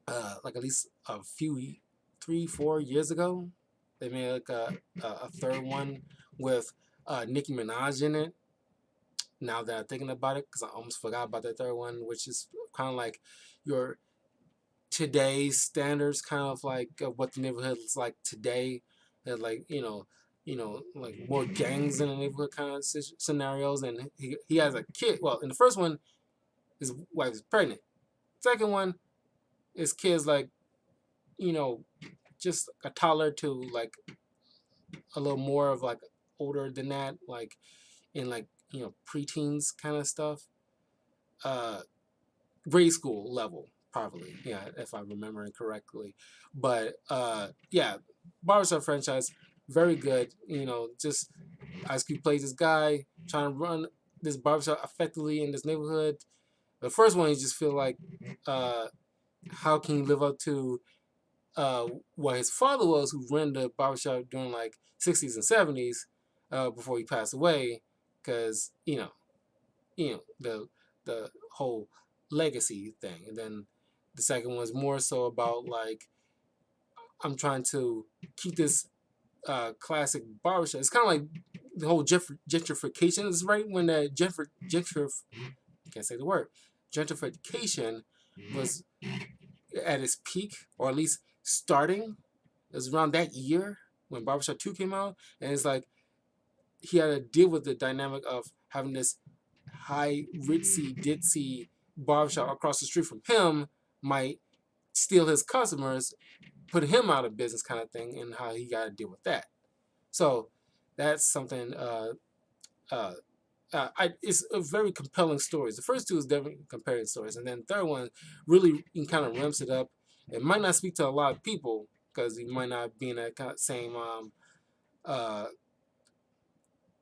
S1: like at least a few 3-4 years ago, they made like a third one with Nicki Minaj in it. Now that I'm thinking about it, because I almost forgot about the third one, which is kind of like your today's standards, kind of like what the neighborhood is like today, and like like more gangs in the neighborhood kind of scenarios. And he has a kid. Well, in the first one, his wife is pregnant. Second one, his kid's like you know just a toddler to like a little more of like older than that, like in like preteens kind of stuff, uh, grade school level probably, yeah, if I'm remembering correctly. But yeah, Barbershop franchise, very good. Just Ice Cube plays this guy trying to run this barbershop effectively in this neighborhood. The first one, you just feel like how can he live up to uh, what his father was, who ran the barbershop during like 60s and 70s before he passed away, because the whole legacy thing. And then the second one's more so about like I'm trying to keep this classic barbershop. It's kind of like the whole gentrification. It's right when the can't say the word gentrification was at its peak, or at least starting. It was around that year when Barbershop 2 came out, and it's like he had to deal with the dynamic of having this high ritzy ditzy barbershop across the street from him might steal his customers, put him out of business, kind of thing, and how he got to deal with that. So that's something. It's a very compelling stories. The first two is definitely compelling stories, and then the third one really kind of ramps it up. It might not speak to a lot of people because you might not be in that kind of same. Uh,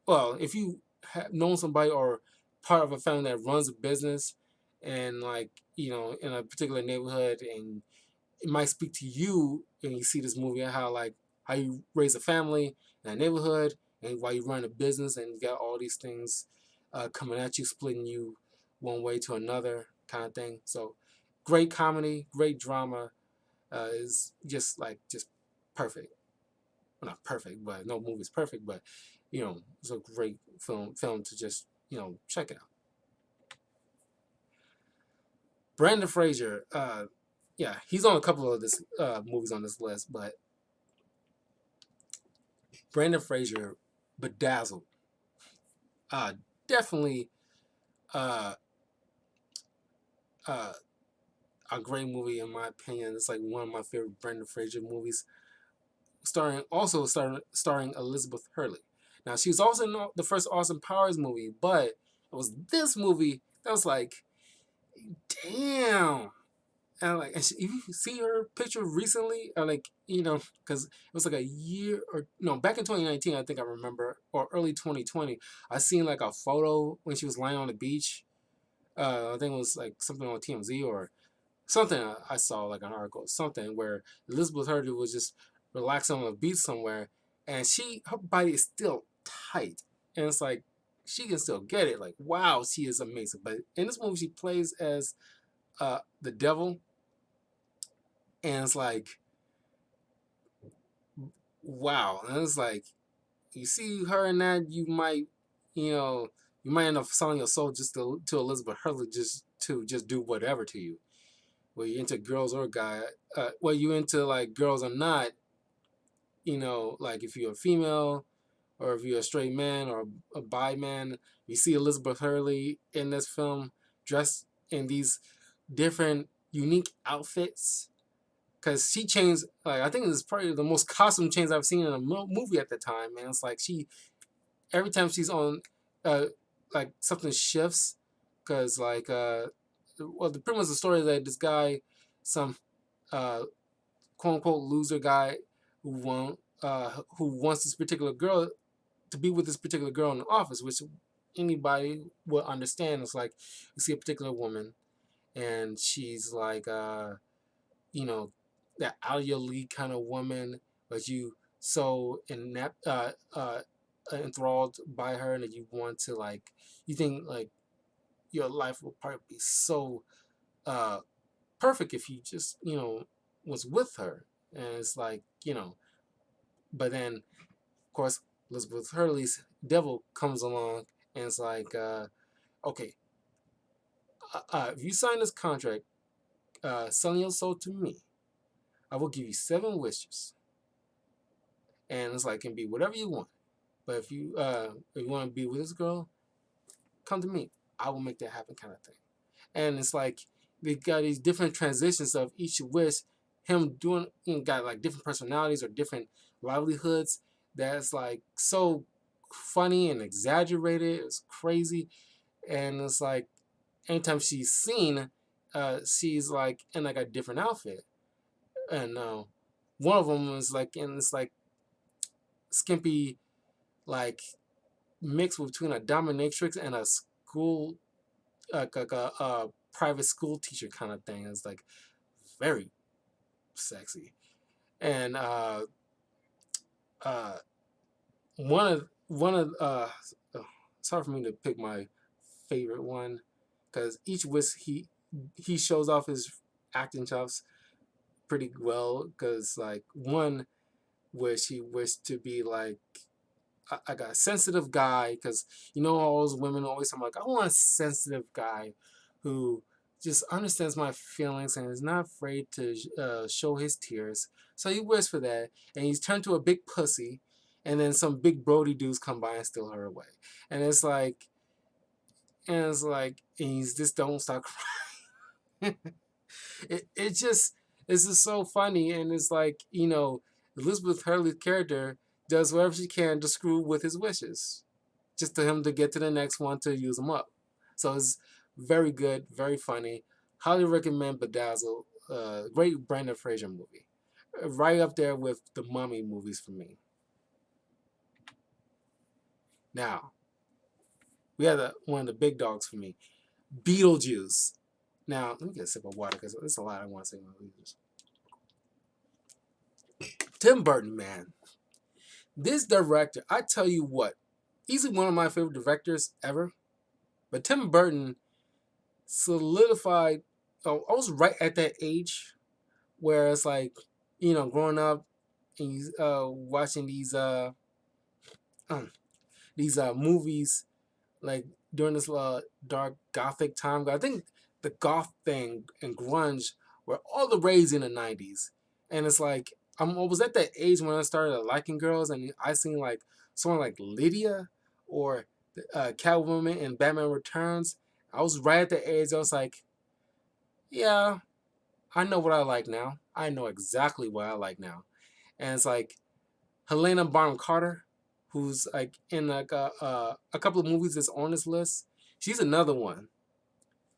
S1: well, if you have known somebody or part of a family that runs a business, and like in a particular neighborhood, and it might speak to you, and you see this movie and how you raise a family in a neighborhood, and why you run a business, and you got all these things coming at you, splitting you one way to another, kind of thing. So, great comedy, great drama is just perfect. Well, not perfect, but no movie's perfect, but it's a great film to just check it out. Brandon Fraser, yeah, he's on a couple of this movies on this list, but Brandon Fraser, Bedazzled, uh, definitely uh, uh, a great movie in my opinion. It's like one of my favorite Brandon Fraser movies, starring Elizabeth Hurley. Now she was also in the first Austin Powers movie, but it was this movie that was like, damn. And like, if you see her picture recently, or like, because it was like a year or no, back in 2019, I think I remember, or early 2020, I seen like a photo when she was lying on the beach. I think it was like something on TMZ or something. I saw like an article, something where Elizabeth Hurley was just relaxing on the beach somewhere, and her body is still tight, and it's like she can still get it. Like, wow, she is amazing. But in this movie, she plays as the devil, and it's like, wow. And it's like, you see her in that, you know, you might end up selling your soul just to Elizabeth Hurley, just to just do whatever to you. Whether you're into girls or guy, whether you into like girls or not, like if you're a female or if you're a straight man or a bi man, you see Elizabeth Hurley in this film dressed in these different unique outfits, because she changed, like, I think this is probably the most costume change I've seen in a movie at the time, man. It's like every time she's on, like, something shifts, because, like, well, the premise of the story is that this guy, some, quote unquote, loser guy who wants this particular girl to be with this particular girl in the office, which anybody will understand. It's like, you see a particular woman, and she's like, you know, that out of your league kind of woman, but you so enthralled by her, and that you want to, like, you think like your life will probably be so uh perfect if you just was with her. And it's like, but then of course Elizabeth Hurley's devil comes along, and it's like, okay, if you sign this contract selling your soul to me, I will give you 7 wishes, and it's like, it can be whatever you want. But if you want to be with this girl, come to me. I will make that happen, kind of thing. And it's like they got these different transitions of each wish. Him doing got like different personalities or different livelihoods. That's like so funny and exaggerated. It's crazy, and it's like anytime she's seen, she's like in like a different outfit, and one of them is like in this like skimpy, like, mix between a dominatrix and a school, like a private school teacher kind of thing. It's like very sexy. And uh, oh, it's hard for me to pick my favorite one because each wish he shows off his acting chops pretty well. Because like one wish he wished to be like a sensitive guy, because all those women always talk like, I want a sensitive guy who just understands my feelings and is not afraid to show his tears. So he wished for that, and he's turned to a big pussy, and then some big Brody dudes come by and steal her away, and and he's just don't stop crying. It's just so funny, and it's like Elizabeth Hurley's character does whatever she can to screw with his wishes, just to him to get to the next one to use them up. So it's very good, very funny. Highly recommend Bedazzled. Great Brendan Fraser movie, right up there with the Mummy movies for me. Now we have one of the big dogs for me, Beetlejuice. Now let me get a sip of water because there's a lot I want to say about Beetlejuice. Tim Burton, man. This director, I tell you what, easily one of my favorite directors ever. But Tim Burton solidified. Oh, I was right at that age where it's like, growing up and watching these movies like during this dark gothic time. I think the goth thing and grunge were all the rage in the '90s, and it's like I was at that age when I started liking girls, and I seen like someone like Lydia or Catwoman in Batman Returns. I was right at the age I was like, yeah, I know what I like now. I know exactly what I like now, and it's like Helena Bonham Carter, who's like in like a couple of movies that's on this list. She's another one.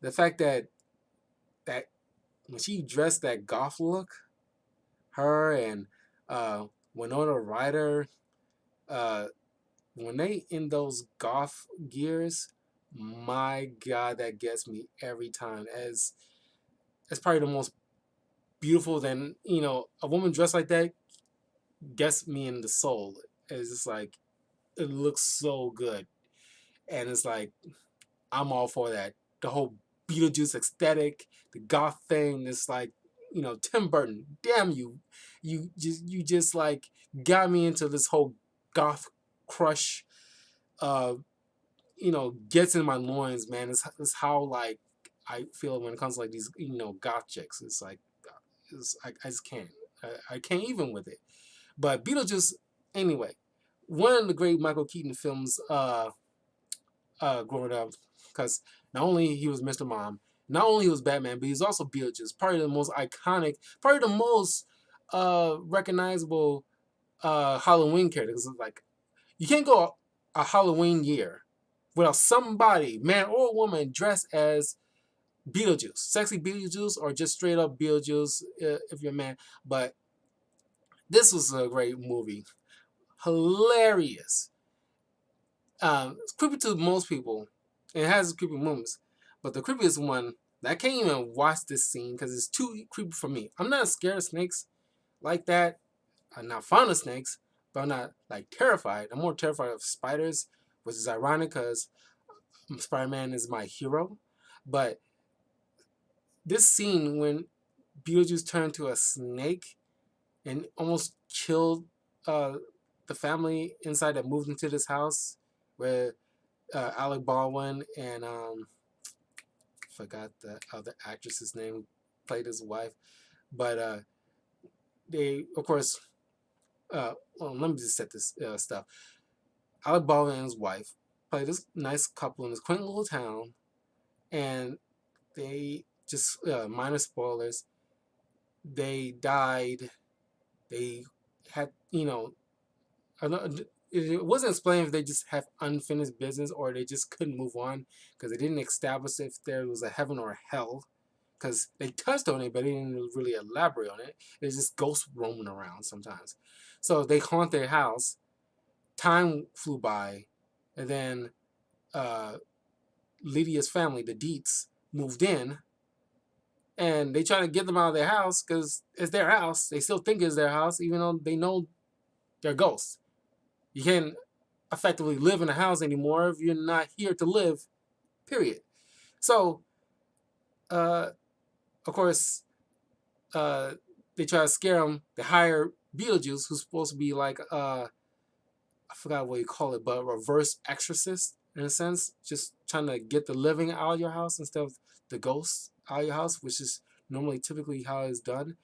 S1: The fact that when she dressed that goth look, her and Winona Ryder, uh, when they in those goth gears, my God, that gets me every time. As it's probably the most beautiful. Than a woman dressed like that gets me in the soul. It's just like it looks so good, and it's like I'm all for that. The whole Beetlejuice aesthetic, the goth thing. It's like Tim Burton. Damn you, you just like got me into this whole goth crush. Uh, gets in my loins, man. It's how like I feel when it comes to like these goth chicks. It's like I just can't. I can't even with it. But Beetlejuice, anyway, one of the great Michael Keaton films growing up, because not only he was Mr. Mom, not only he was Batman, but he's also Beetlejuice, probably the most iconic, probably the most recognizable Halloween character. Because like you can't go a Halloween year without somebody, man or woman, dressed as Beetlejuice, sexy Beetlejuice, or just straight up Beetlejuice if you're a man. But this was a great movie, hilarious. It's creepy to most people. It has creepy moments, but the creepiest one, I can't even watch this scene because it's too creepy for me. I'm not scared of snakes like that. I'm not fond of snakes, but I'm not like terrified. I'm more terrified of spiders, which is ironic because Spider-Man is my hero. But this scene when Beetlejuice turned to a snake and almost killed uh, the family inside that moved into this house, where Alec Baldwin and forgot the other actress's name who played his wife, but they of course well, let me just set this stuff. Alec Baldwin and his wife played this nice couple in this quaint little town, and they just minor spoilers. They died. They had it wasn't explained if they just have unfinished business or they just couldn't move on because they didn't establish if there was a heaven or a hell, because they touched on it but they didn't really elaborate on it. It's just ghosts roaming around sometimes. So they haunt their house. Time flew by, and then Lydia's family, the Dietz, moved in, and they try to get them out of their house because it's their house. They still think it's their house, even though they know they're ghosts. You can't effectively live in a house anymore if you're not here to live. Period. So, uh, of course, uh, they try to scare him. They hire Beetlejuice, who's supposed to be like I forgot what you call it, but reverse exorcist in a sense, just trying to get the living out of your house instead of the ghosts out of your house, which is normally typically how it's done.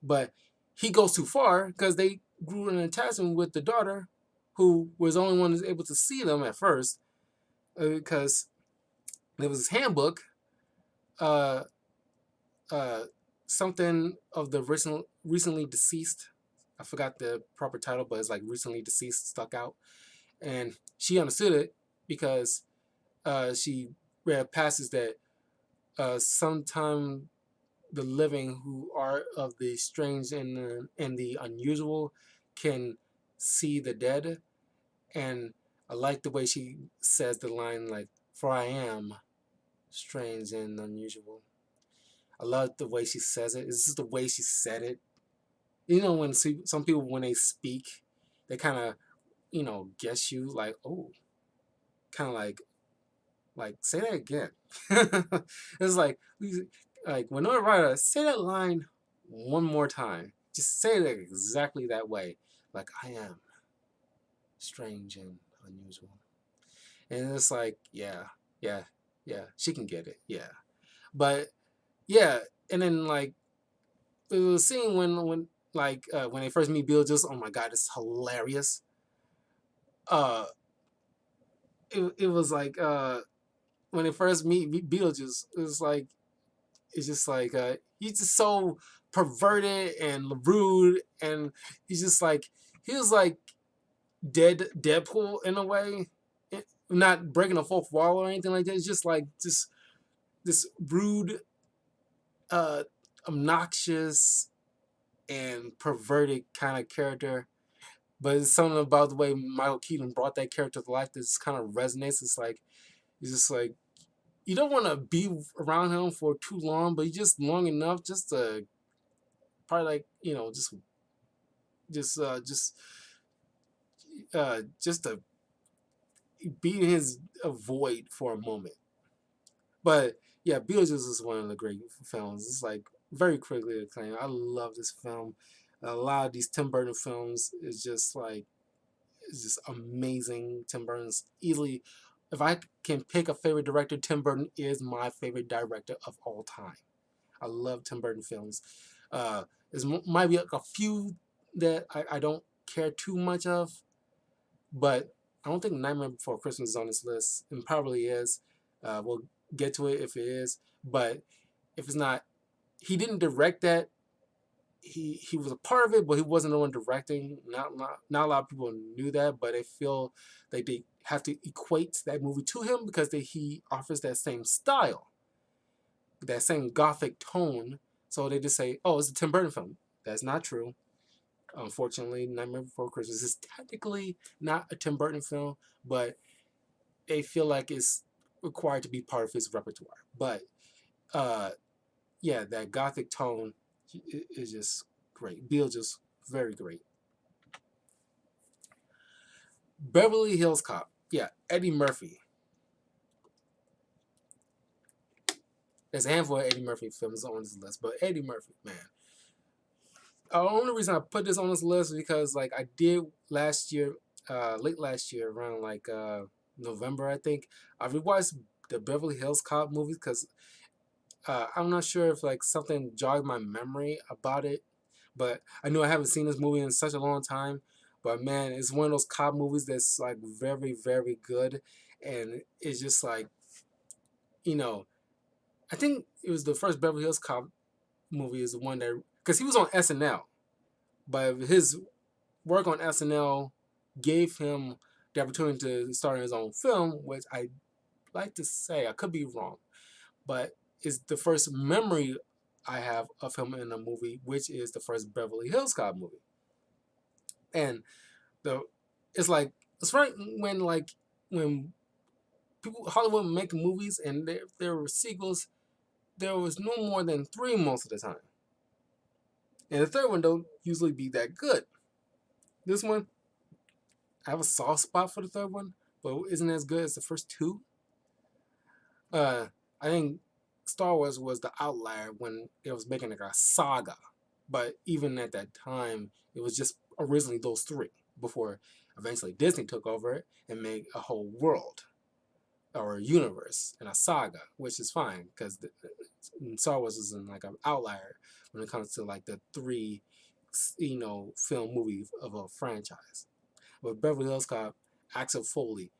S1: But he goes too far because they grew an attachment with the daughter, who was the only one who's able to see them at first, because there was his handbook, uh, uh, something of the recently deceased. I forgot the proper title, but it's like recently deceased stuck out, and she understood it because she read passages that sometime the living who are of the strange and the unusual can see the dead. And I like the way she says the line like, "For I am strange and unusual." I love the way she says it. It's just the way she said it. You know, when some people when they speak, they kind of guess you like, oh, kind of like say that again. It's like when I write say that line one more time. Just say it exactly that way. Like I am strange and unusual. And it's like, yeah, yeah, yeah, she can get it. Yeah. But yeah, and then like the scene when they first meet Bill, just oh my god, it's hilarious. Uh it was like when they first meet Beetlejuice, it's just like he's just so perverted and rude, and he's just like he was like dead Deadpool in a way, not breaking a fourth wall or anything like that. It's just like this rude, uh, obnoxious, and perverted kind of character. But it's something about the way Michael Keaton brought that character to life that just kind of resonates. It's like he's just like you don't want to be around him for too long, but just long enough just to probably like just uh just just to be in his void for a moment. But yeah, Beetlejuice is one of the great films. It's like very critically acclaimed. I love this film. A lot of these Tim Burton films is just like it's just amazing. Tim Burton's easily, if I can pick a favorite director, Tim Burton is my favorite director of all time. I love Tim Burton films. There's might be like a few that I don't care too much of, but I don't think Nightmare Before Christmas is on this list, and probably is. We'll get to it if it is, but if it's not, he didn't direct that. He was a part of it, but he wasn't the one directing. Not a lot of people knew that, but I feel like they have to equate that movie to him because he offers that same style, that same gothic tone. So they just say, "Oh, it's a Tim Burton film." That's not true. Unfortunately, Nightmare Before Christmas is technically not a Tim Burton film, but they feel like it's required to be part of his repertoire. But uh, yeah, that gothic tone is just great. Beetlejuice, very great. Beverly Hills Cop, yeah, Eddie Murphy. There's a handful of Eddie Murphy films on this list, but Eddie Murphy, man. The only reason I put this on this list is because like I did last year, late last year, around like November, I think. I rewatched the Beverly Hills Cop movies because I'm not sure if like something jogged my memory about it, but I knew I haven't seen this movie in such a long time. But man, it's one of those cop movies that's like very, very good, and it's just like you know, I think it was the first Beverly Hills Cop movie is the one that because he was on SNL, but his work on SNL gave him the opportunity to start in his own film, which I like to say I could be wrong, but is the first memory I have of him in a movie, which is the first Beverly Hills Cop movie. And the it's like it's right when people Hollywood make movies and there were sequels, there was no more than three most of the time. And the third one don't usually be that good. This one, I have a soft spot for the third one, but isn't as good as the first two. Uh, I think Star Wars was the outlier when it was making like a saga. But even at that time, it was just originally those three before eventually Disney took over it and made a whole world or a universe and a saga, which is fine because Star Wars is in like an outlier when it comes to like the three, film movie of a franchise. But Beverly Hills Cop, Axel Foley,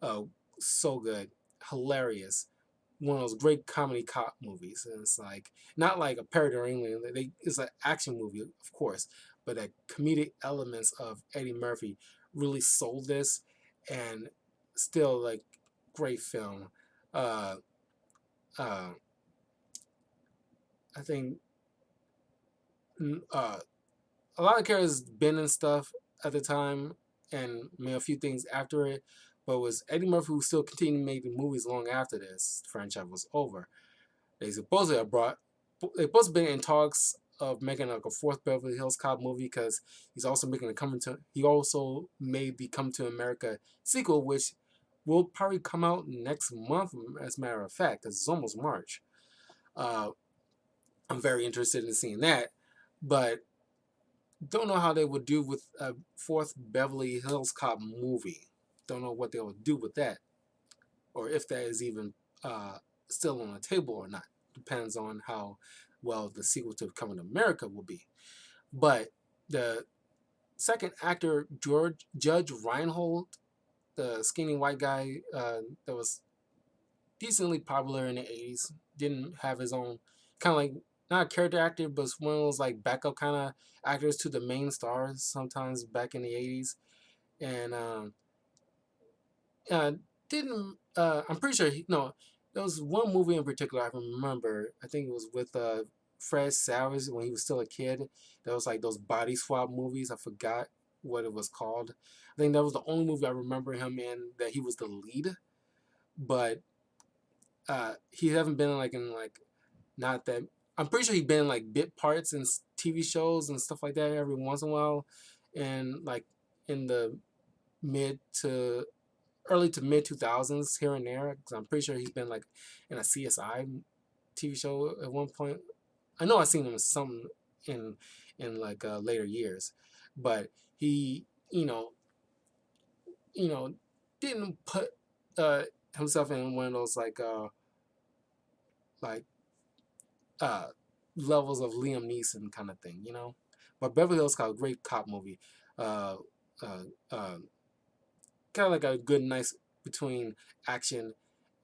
S1: uh, so good, hilarious. One of those great comedy cop movies, and it's like not like a parody or anything. It's an action movie, of course, but the comedic elements of Eddie Murphy really sold this, and still like great film. Uh, uh, I think uh, a lot of characters been in stuff at the time and made a few things after it, but it was Eddie Murphy who still continued making movies long after this franchise was over. They supposedly have brought, they supposed to be in talks of making like a fourth Beverly Hills Cop movie because he's also making a he also made the Come to America sequel, which will probably come out next month, as a matter of fact, because it's almost March. Uh, I'm very interested in seeing that, but don't know how they would do with a fourth Beverly Hills Cop movie. Don't know what they would do with that, or if that is even uh, still on the table or not. Depends on how well the sequel to Coming to America will be. But the second actor, Judge Reinhold, the skinny white guy that was decently popular in the 80s, didn't have his own kind of like not a character actor, but one of those like backup kind of actors to the main stars sometimes back in the 80s. And uh, didn't I'm pretty sure no, there was one movie in particular I remember. I think it was with Fred Savage when he was still a kid. That was like those body swap movies. I forgot what it was called. I think that was the only movie I remember him in that he was the lead. But he hasn't been like in like not that. I'm pretty sure he's been in like bit parts in TV shows and stuff like that every once in a while, and like in the mid to early to mid 2000s here and there. Cause I'm pretty sure he's been like in a CSI TV show at one point. I know I've seen him in some in like later years, but he you know didn't put uh, himself in one of those like uh, levels of Liam Neeson kind of thing, you know. But Beverly Hills Cop, great cop movie. Uh, uh, uh, kind of like a good, nice between action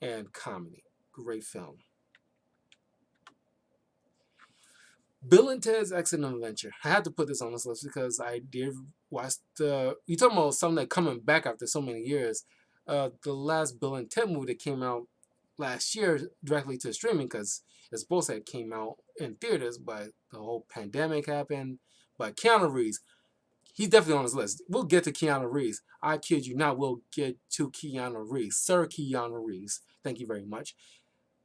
S1: and comedy. Great film. Bill and Ted's Excellent Adventure. I had to put this on this list because I did watch the. You talking about something that coming back after so many years? The last Bill and Ted movie that came out last year directly to streaming because it's supposed to have came out in theaters, but the whole pandemic happened. But Keanu Reeves, he's definitely on his list. We'll get to Keanu Reeves. I kid you not, we'll get to Keanu Reeves. Sir Keanu Reeves. Thank you very much.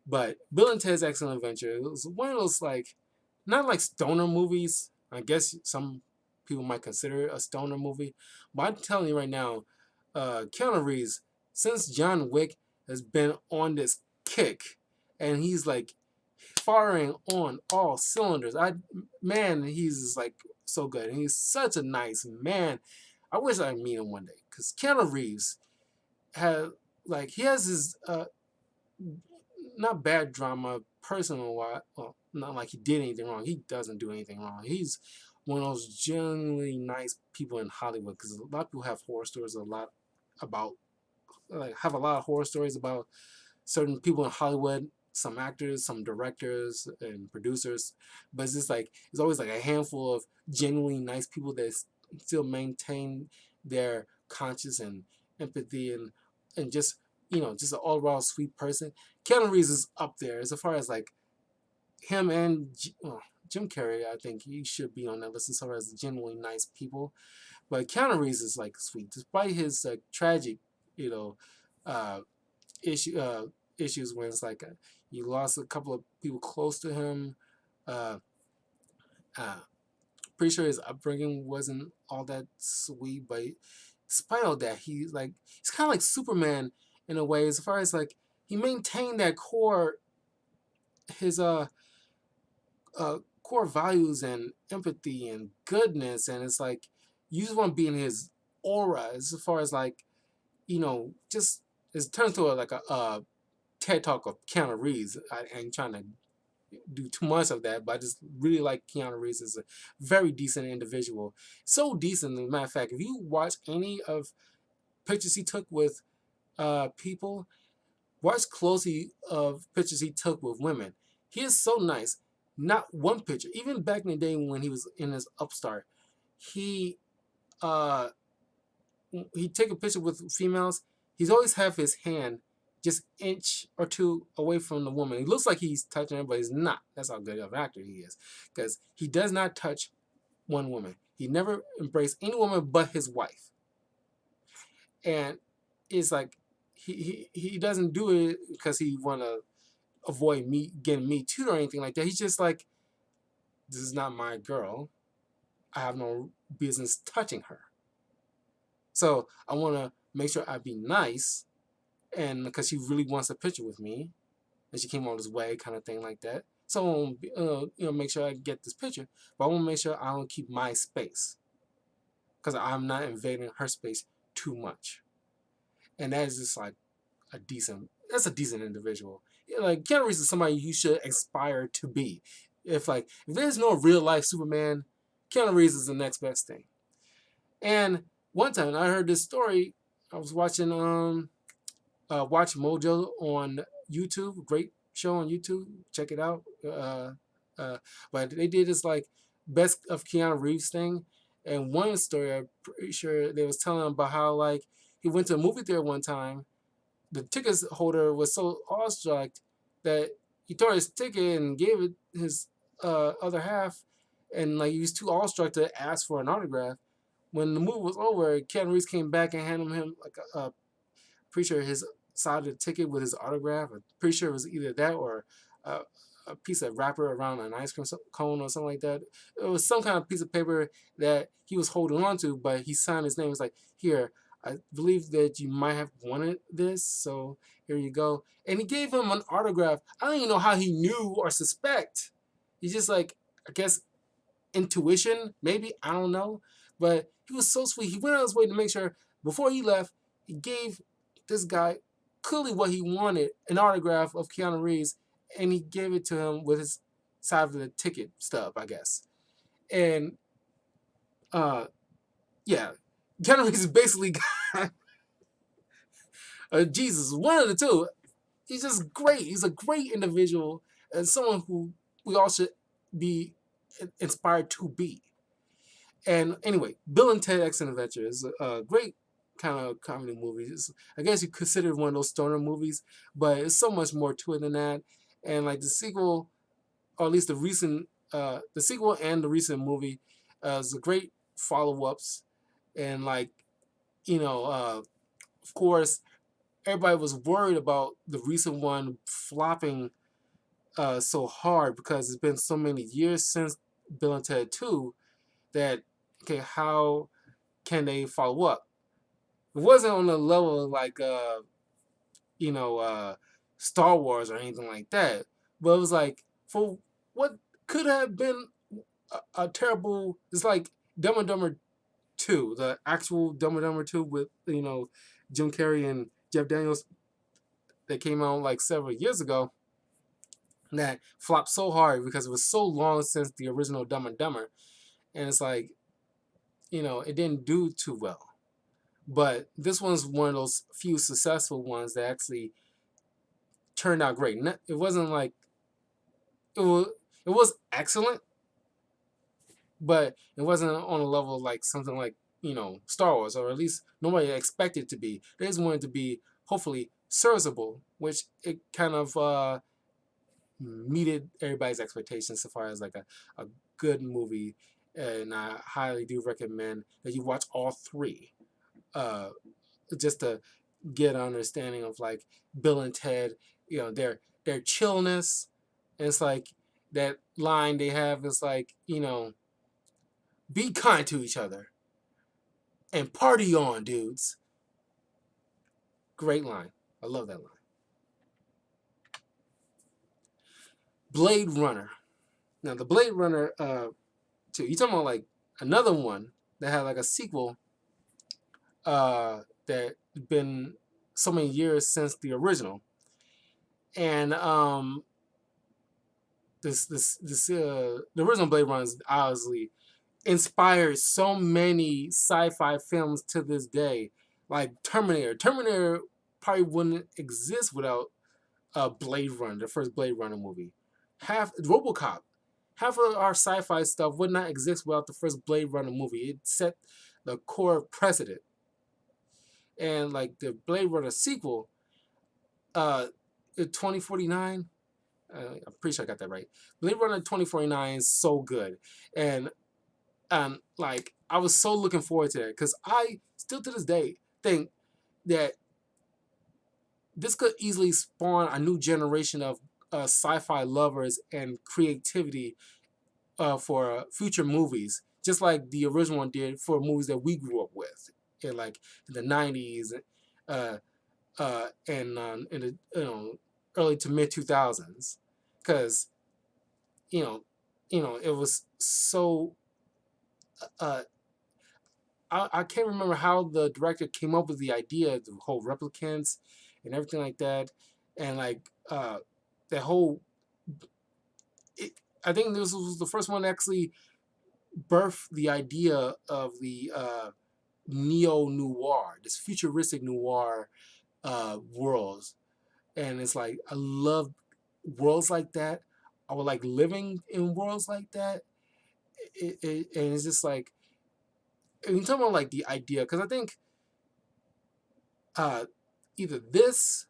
S1: But Bill and Ted's Excellent Adventure, it was one of those like, not like stoner movies. I guess some people might consider it a stoner movie. But I'm telling you right now, Keanu Reeves, since John Wick, has been on this kick. And he's like firing on all cylinders. Man, he's like so good. And he's such a nice man. I wish I could meet him one day. Because Keanu Reeves he has his not bad drama, personal well, not like he did anything wrong. He doesn't do anything wrong. He's one of those genuinely nice people in Hollywood because a lot of people have horror stories about have a lot of horror stories about certain people in Hollywood, some actors, some directors and producers, but it's just like it's always like a handful of genuinely nice people that still maintain their conscience and empathy and just just an all around sweet person. Keanu Reeves is up there as far as like him and Jim Carrey. I think he should be on that list as far as genuinely nice people. But Keanu Reeves is like sweet, despite his tragic, you know, uh, issue issues when it's like he lost a couple of people close to him. Uh, uh, Pretty sure his upbringing wasn't all that sweet, but despite all that, he's kind of like Superman in a way, as far as like he maintained that his core values and empathy and goodness, and it's like you just want to be in his aura, as far as like just it turns to a TED talk of Keanu Reeves. I ain't trying to do too much of that, but I just really like Keanu Reeves as a very decent individual. So decent, as a matter of fact, if you watch any of pictures he took with people, watch closely of pictures he took with women. He is so nice. Not one picture, even back in the day when he was in his upstart, he uh he'd take a picture with females. He's always have his hand just inch or two away from the woman. He looks like he's touching her, but he's not. That's how good of an actor he is, because he does not touch one woman. He never embraced any woman but his wife, and it's like he doesn't do it because he want to avoid me getting me too or anything like that. He's just like, this is not my girl. I have no business touching her. So I want to make sure I be nice, and because she really wants a picture with me, and she came all this way, kind of thing like that. So I want to, make sure I get this picture, but I want to make sure I don't keep my space, because I'm not invading her space too much. And that is just like that's a decent individual. Like Keanu Reeves is somebody you should aspire to be. If there's no real life Superman, Keanu Reeves is the next best thing. And one time I heard this story. I was watching Watch Mojo on YouTube. Great show on YouTube. Check it out. But they did this like best of Keanu Reeves thing. And one story, I'm pretty sure they was telling about how like he went to a movie theater one time. The ticket holder was so awestruck that he tore his ticket and gave it his other half, and like he was too awestruck to ask for an autograph. When the movie was over, Keanu Reeves came back and handed him like pretty sure his side of the ticket with his autograph. I'm pretty sure it was either that or a, a piece of wrapper around an ice cream cone or something like that. It was some kind of piece of paper that he was holding on to, but he signed his name. It was like, here, I believe that you might have wanted this, so here you go. And he gave him an autograph. I don't even know how he knew or suspect. He's just like, I guess, intuition, maybe. I don't know. But he was so sweet. He went out his way to make sure before he left, he gave this guy clearly what he wanted, an autograph of Keanu Reeves, and he gave it to him with his side of the ticket stub, I guess. And yeah, Keanu Reeves basically got Jesus, one of the two. He's just great. He's a great individual and someone who we all should be inspired to be. And anyway, Bill and Ted Excellent Adventure is a great kind of comedy movie. I guess you consider it one of those stoner movies, but it's so much more to it than that. And like the sequel, or at least the sequel and the recent movie, is a great follow-ups. And like, of course, everybody was worried about the recent one flopping so hard because it's been so many years since Bill and Ted 2 that, okay, how can they follow up? It wasn't on the level of like, Star Wars or anything like that, but it was like, for what could have been a terrible, it's like Dumb and Dumber 2, the actual Dumb and Dumber 2 with, Jim Carrey and Jeff Daniels that came out like several years ago, that flopped so hard because it was so long since the original Dumb and Dumber. And it's like, it didn't do too well. But this one's one of those few successful ones that actually turned out great. It wasn't like, it was excellent, but it wasn't on a level like something like, Star Wars, or at least nobody expected it to be. They just wanted it to be hopefully serviceable, which it kind of meted everybody's expectations so far as like a good movie. And I highly do recommend that you watch all three, just to get an understanding of like Bill and Ted, their chillness. And it's like that line they have is like, be kind to each other and party on, dudes. Great line. I love that line. Blade Runner. Now the Blade Runner, too. You talking about like another one that had like a sequel, that been so many years since the original, and the original Blade Runner is obviously inspired so many sci-fi films to this day, like Terminator. Terminator probably wouldn't exist without Blade Runner, the first Blade Runner movie. Half RoboCop, half of our sci-fi stuff would not exist without the first Blade Runner movie. It set the core precedent. And like the Blade Runner sequel, uh, 2049. I'm pretty sure I got that right. Blade Runner 2049 is so good, and like I was so looking forward to that because I still to this day think that this could easily spawn a new generation of sci-fi lovers and creativity for future movies, just like the original one did for movies that we grew up with, in like in the '90s, uh, and in the early to mid 2000s, because you know, it was so. Uh, I can't remember how the director came up with the idea, the whole replicants and everything like that, and like that whole. It, I think this was the first one that actually birthed the idea of the neo noir, this futuristic noir worlds, and it's like I love worlds like that. I would like living in worlds like that. And it's just like, and you talk about like the idea, because I think uh, either this,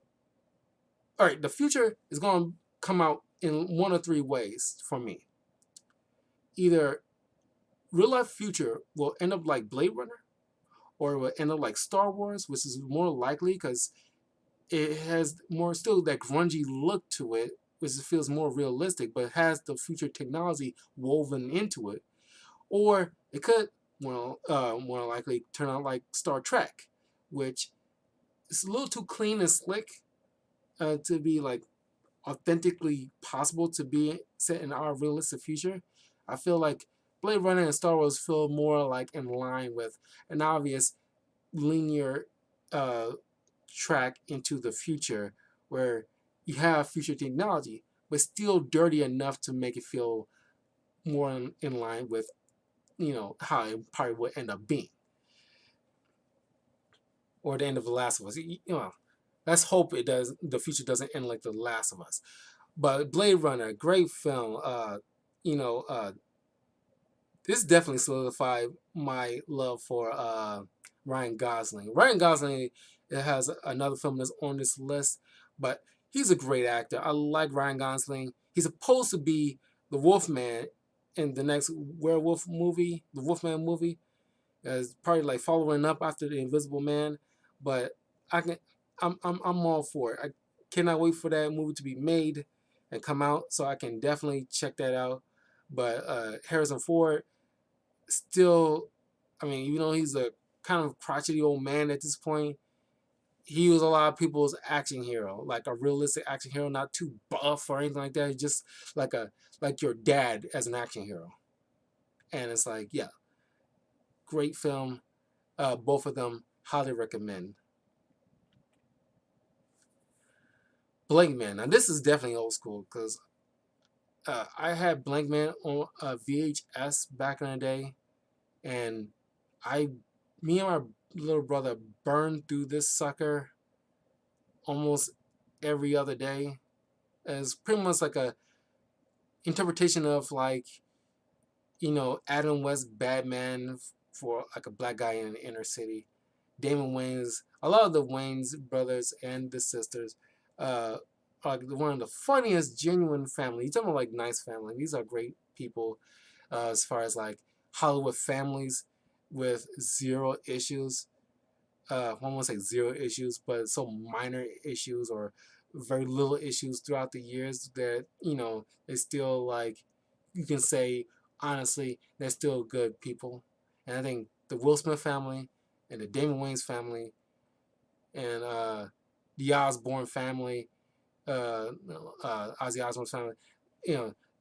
S1: all right, the future is going to come out in one of three ways for me. Either real life future will end up like Blade Runner, or it will end up like Star Wars, which is more likely because it has more still that grungy look to it, which feels more realistic, but has the future technology woven into it. Or it could, more likely turn out like Star Trek, which is a little too clean and slick to be like authentically possible to be set in our realistic future. I feel like Blade Runner and Star Wars feel more like in line with an obvious linear uh, track into the future where you have future technology, but still dirty enough to make it feel more in line with how it probably would end up being, or the end of The Last of Us. Let's hope it does. The future doesn't end like The Last of Us. But Blade Runner, great film. You know, this definitely solidified my love for Ryan Gosling. Ryan Gosling has another film that's on this list, but he's a great actor. I like Ryan Gosling. He's supposed to be the Wolfman in the next werewolf movie, the Wolfman movie. It's probably like following up after the Invisible Man, but I can, I'm all for it. I cannot wait for that movie to be made and come out, so I can definitely check that out. But Harrison Ford still, I mean, he's a kind of crotchety old man at this point. He was a lot of people's action hero, like a realistic action hero, not too buff or anything like that. He's just like your dad as an action hero. And it's like, yeah, great film. Both of them, highly recommend. Blank Man. Now this is definitely old school because I had Blank Man on a VHS back in the day, and me and my little brother burned through this sucker almost every other day. And it's pretty much like a interpretation of like Adam West Batman for like a black guy in the inner city. Damon Wayans, a lot of the Wayans brothers and the sisters, uh, are one of the funniest, genuine family. You're talking about like nice family. These are great people, as far as like Hollywood families with zero issues. I won't say zero issues, but so minor issues or very little issues throughout the years that it's still like you can say honestly they're still good people. And I think the Will Smith family and the Damon Wayans family and the Osborne family, Ozzy Osbourne's family,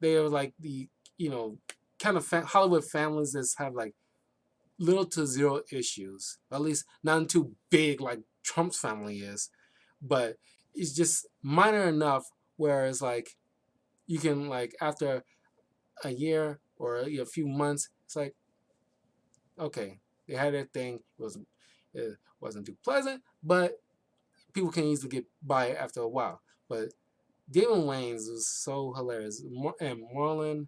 S1: they are like the you know kind of Hollywood families that have like little to zero issues. At least not too big like Trump's family is, but it's just minor enough where it's like you can like after a year or a few months, it's like okay, they had their thing. It wasn't too pleasant, but people can easily get by it after a while. But Damon Wayans was so hilarious, and Marlon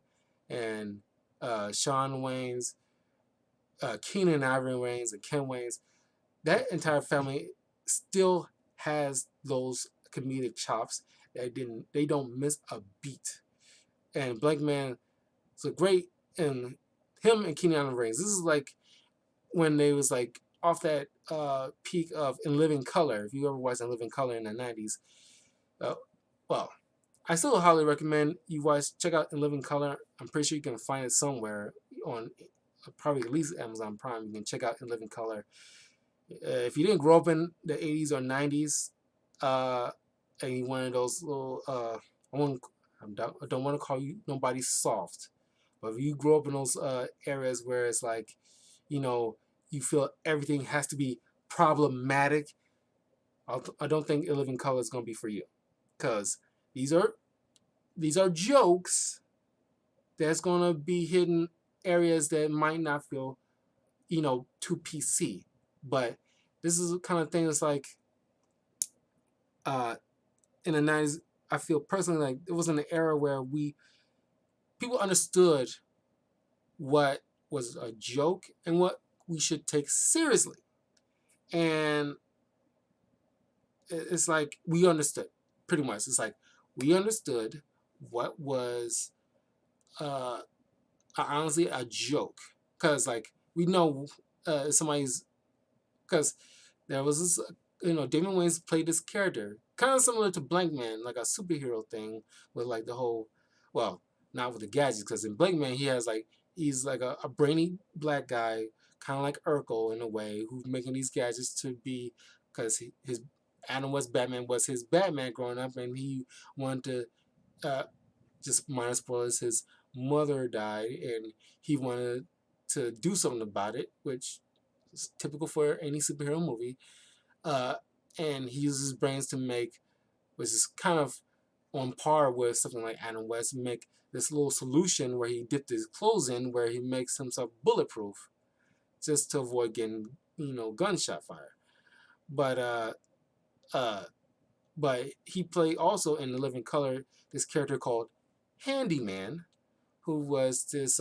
S1: and Sean Wayans, Keenan Ivory Wayans, and Ken Wayans. That entire family still has those comedic chops. They don't miss a beat. And Blank Man is a great, and him and Keenan Ivory Wayans. This is like when they was like off that peak of In Living Color. If you ever watched In Living Color in the 90s, uh, well, I still highly recommend you guys check out In Living Color. I'm pretty sure you can find it somewhere on probably at least Amazon Prime. You can check out In Living Color. If you didn't grow up in the 80s or 90s, and you one of those little, I don't want to call you nobody soft, but if you grow up in those areas where it's like, you know, you feel everything has to be problematic, I don't think In Living Color is going to be for you, because these are jokes that's going to be hidden areas that might not feel, too PC. But this is the kind of thing that's like, uh, in the 90s, I feel personally like it was in an era where people understood what was a joke and what we should take seriously. And it's like we understood pretty much. It's like we understood what was uh, honestly a joke, because like we know somebody's, because there was this, Damon Wayans played this character, kind of similar to Blank Man, like a superhero thing with like the whole, well, not with the gadgets, because in Blank Man he's like a brainy black guy, kind of like Urkel in a way, who's making these gadgets to be, because his Adam West Batman was his Batman growing up, and he wanted to, just minor spoilers, his mother died, and he wanted to do something about it, which is typical for any superhero movie. Uh, and he uses his brains to make, which is kind of on par with something like Adam West, make this little solution where he dipped his clothes in, where he makes himself bulletproof, just to avoid getting, gunshot fire. But uh, but he played also in The Living Color this character called Handyman, who was this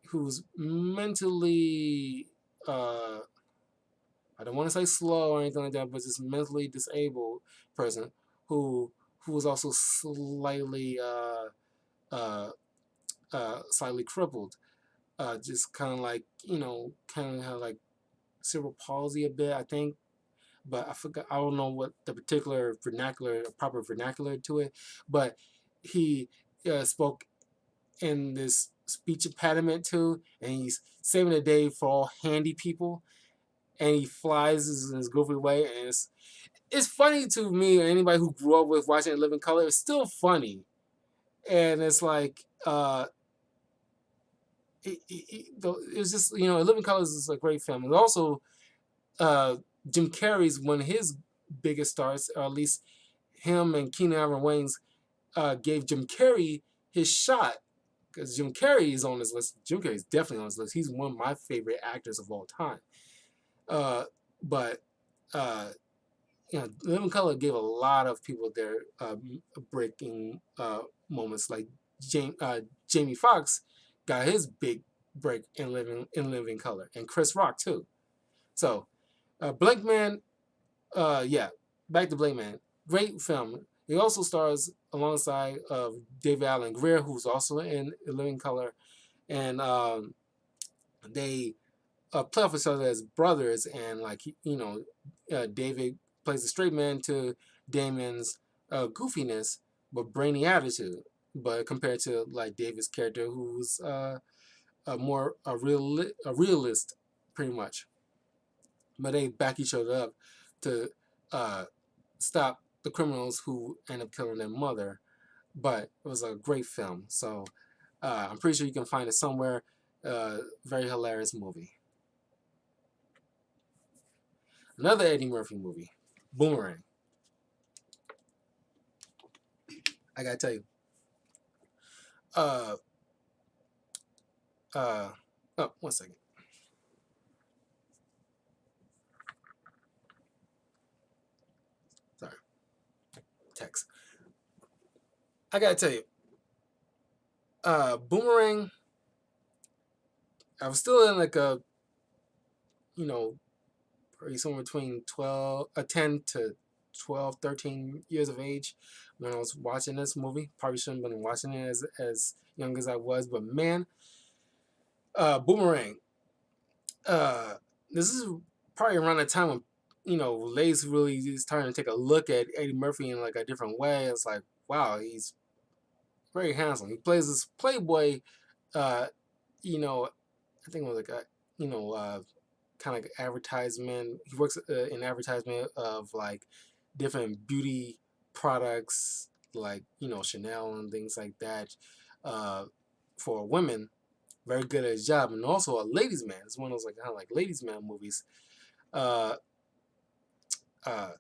S1: who's mentally, I don't want to say slow or anything like that, but just mentally disabled person who was also uh, slightly crippled, just kind of like, kind of have like cerebral palsy a bit, I think. But I forgot. I don't know what the particular proper vernacular to it. But he spoke in this speech impediment too, and he's saving the day for all handy people. And he flies in his goofy way, and it's funny to me. Anybody who grew up with watching Living Color, it's still funny, and it's like it's just, Living Colors is a great film. And also, uh, Jim Carrey's one of his biggest stars, or at least him and Keenan Ivory Wayans gave Jim Carrey his shot, because Jim Carrey is on his list. Jim Carrey is definitely on his list. He's one of my favorite actors of all time. But Living Color gave a lot of people their breaking moments. Like Jamie Foxx got his big break in Living Color, and Chris Rock too. So, Blank Man, yeah, back to Blank Man. Great film. It also stars alongside of David Allen Greer, who's also in Living Color, and they play off each other as brothers. And like David plays the straight man to Damon's goofiness but brainy attitude. But compared to like David's character, who's a realist, pretty much. But they back each other up to uh, stop the criminals who end up killing their mother. But it was a great film, so I'm pretty sure you can find it somewhere. Very hilarious movie. Another Eddie Murphy movie, Boomerang. I gotta tell you. Uh, uh, oh, one second. Sorry, text. I gotta tell you. Boomerang. I was still in like a, you know, probably somewhere between 10 to 12, 13 years of age when I was watching this movie. Probably shouldn't have been watching it as young as I was, but man, Boomerang. Uh, this is probably around the time when Lace really is starting to take a look at Eddie Murphy in like a different way. It's like, wow, he's very handsome. He plays this playboy. Uh, I think it was like a kind of like advertisement. He works in advertisement of like different beauty products, like Chanel and things like that, uh, for women. Very good at his job, and also a ladies' man. It's one of those like kind of like ladies' man movies. Uh, uh,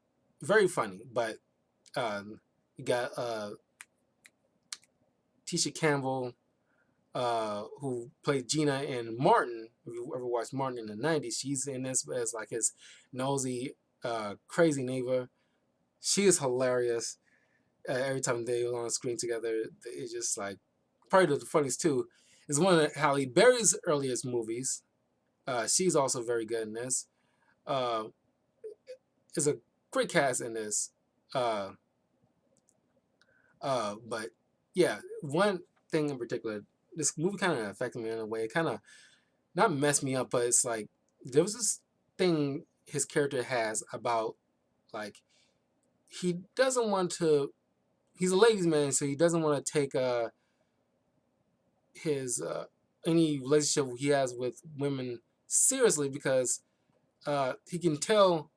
S1: Very funny, but you got Tisha Campbell, who played Gina in Martin. If you ever watched Martin in the '90s, she's in this as like his nosy, crazy neighbor. She is hilarious. Every time they are on screen together, it's just like probably the funniest too. Is one of Halle Berry's earliest movies. She's also very good in this. Uh, is a great cast in this. Uh, but yeah, one thing in particular, this movie kind of affected me in a way. It kind of not messed me up, but it's like there was this thing his character has about like he doesn't want to. He's a ladies' man, so he doesn't want to take his any relationship he has with women seriously because he can tell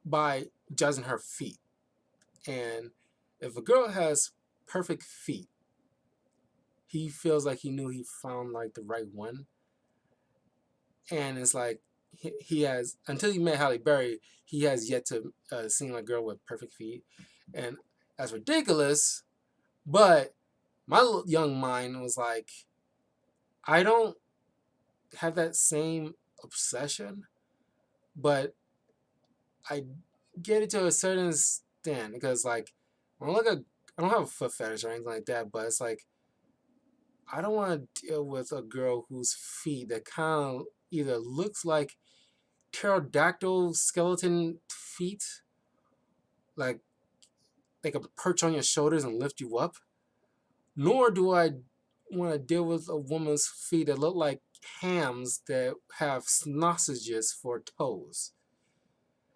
S1: by judging her feet. And if a girl has perfect feet, he feels like he knew he found like the right one. And it's like he has until he met Halle Berry, he has yet to see a girl with perfect feet, and that's ridiculous. But my young mind was like, I don't have that same obsession, but I get it to a certain extent because like when I look at, I don't have a foot fetish or anything like that, but it's like I don't want to deal with a girl whose feet that kind of either looks like pterodactyl skeleton feet, like they can perch on your shoulders and lift you up, nor do I want to deal with a woman's feet that look like hams that have sausages for toes.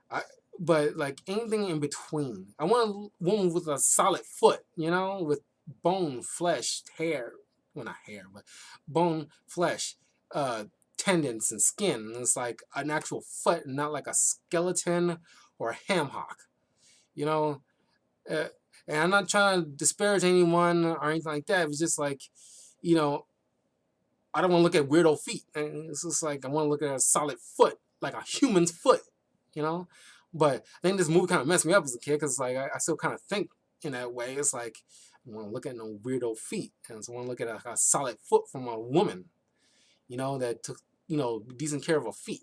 S1: I, but like anything in between. I want a woman with a solid foot, with bone, flesh, hair. Well, not hair, but bone, flesh, uh, tendons, and skin. And it's like an actual foot, and not like a skeleton or a ham hock. You know, uh, and I'm not trying to disparage anyone or anything like that. It was just like, you know, I don't want to look at weirdo feet. And it's just like I want to look at a solid foot, like a human's foot, you know. But I think this movie kind of messed me up as a kid because like I still kind of think in that way. It's like I want to look at no weirdo feet, and so I want to look at a solid foot from a woman, that took decent care of her feet,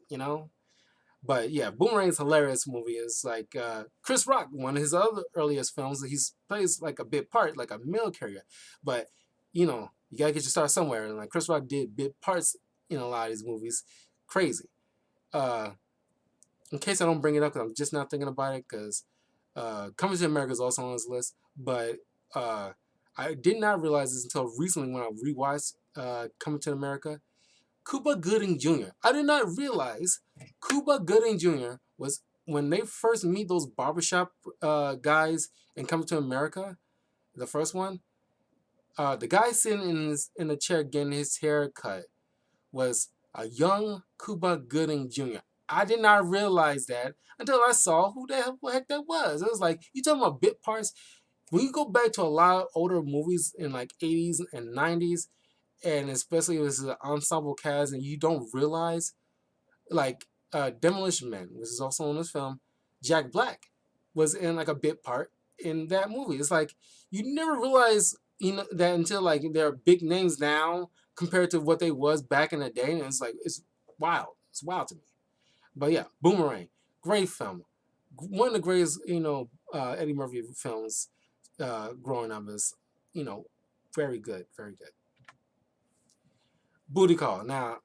S1: But yeah, Boomerang's hilarious movie is like Chris Rock, one of his other earliest films. He plays like a bit part, like a mail carrier. But you gotta get your start somewhere. And like Chris Rock did bit parts in a lot of these movies. Crazy. Uh, in case I don't bring it up, because I'm just not thinking about it, because Coming to America is also on this list. But I did not realize this until recently when I rewatched Coming to America. Cuba Gooding Jr. I did not realize Cuba Gooding Jr. was when they first meet those barbershop guys and Come to America, the first one, the guy sitting in the chair getting his hair cut was a young Cuba Gooding Jr. I did not realize that until I saw who the heck that was. It was like, you talking about bit parts? When you go back to a lot of older movies in like 80s and 90s, and especially if it's an ensemble cast and you don't realize, like Demolition Man, which is also in this film, Jack Black was in like a bit part in that movie. It's like you never realize that until like they're big names now compared to what they was back in the day, and it's like it's wild. It's wild to me. But yeah, Boomerang, great film, one of the greatest Eddie Murphy films growing up is very good, very good. Booty Call. Now,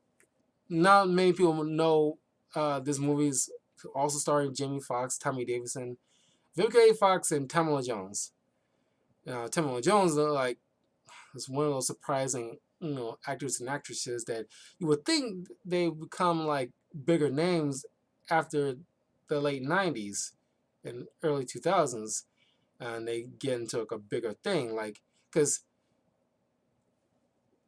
S1: not many people know this movie's also starring Jamie Foxx, Tommy Davidson, Vivica A. Fox, and Tamala Jones. Tamala Jones, like, is one of those surprising, actors and actresses that you would think they become like bigger names after the late '90s and early 2000s, and they get into like a bigger thing, like because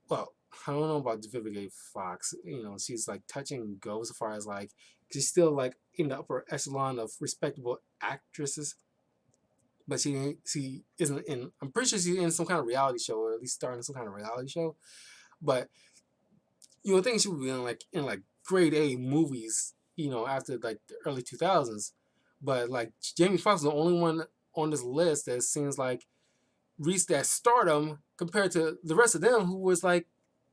S1: well, I don't know about Vivica Fox. She's like touch and go as far as like she's still like in the upper echelon of respectable actresses, but she isn't in. I'm pretty sure she's in some kind of reality show, or at least starring some kind of reality show. But you would think she would be in like grade A movies, after like the early 2000s. But like Jamie Foxx is the only one on this list that seems like reached that stardom compared to the rest of them who was like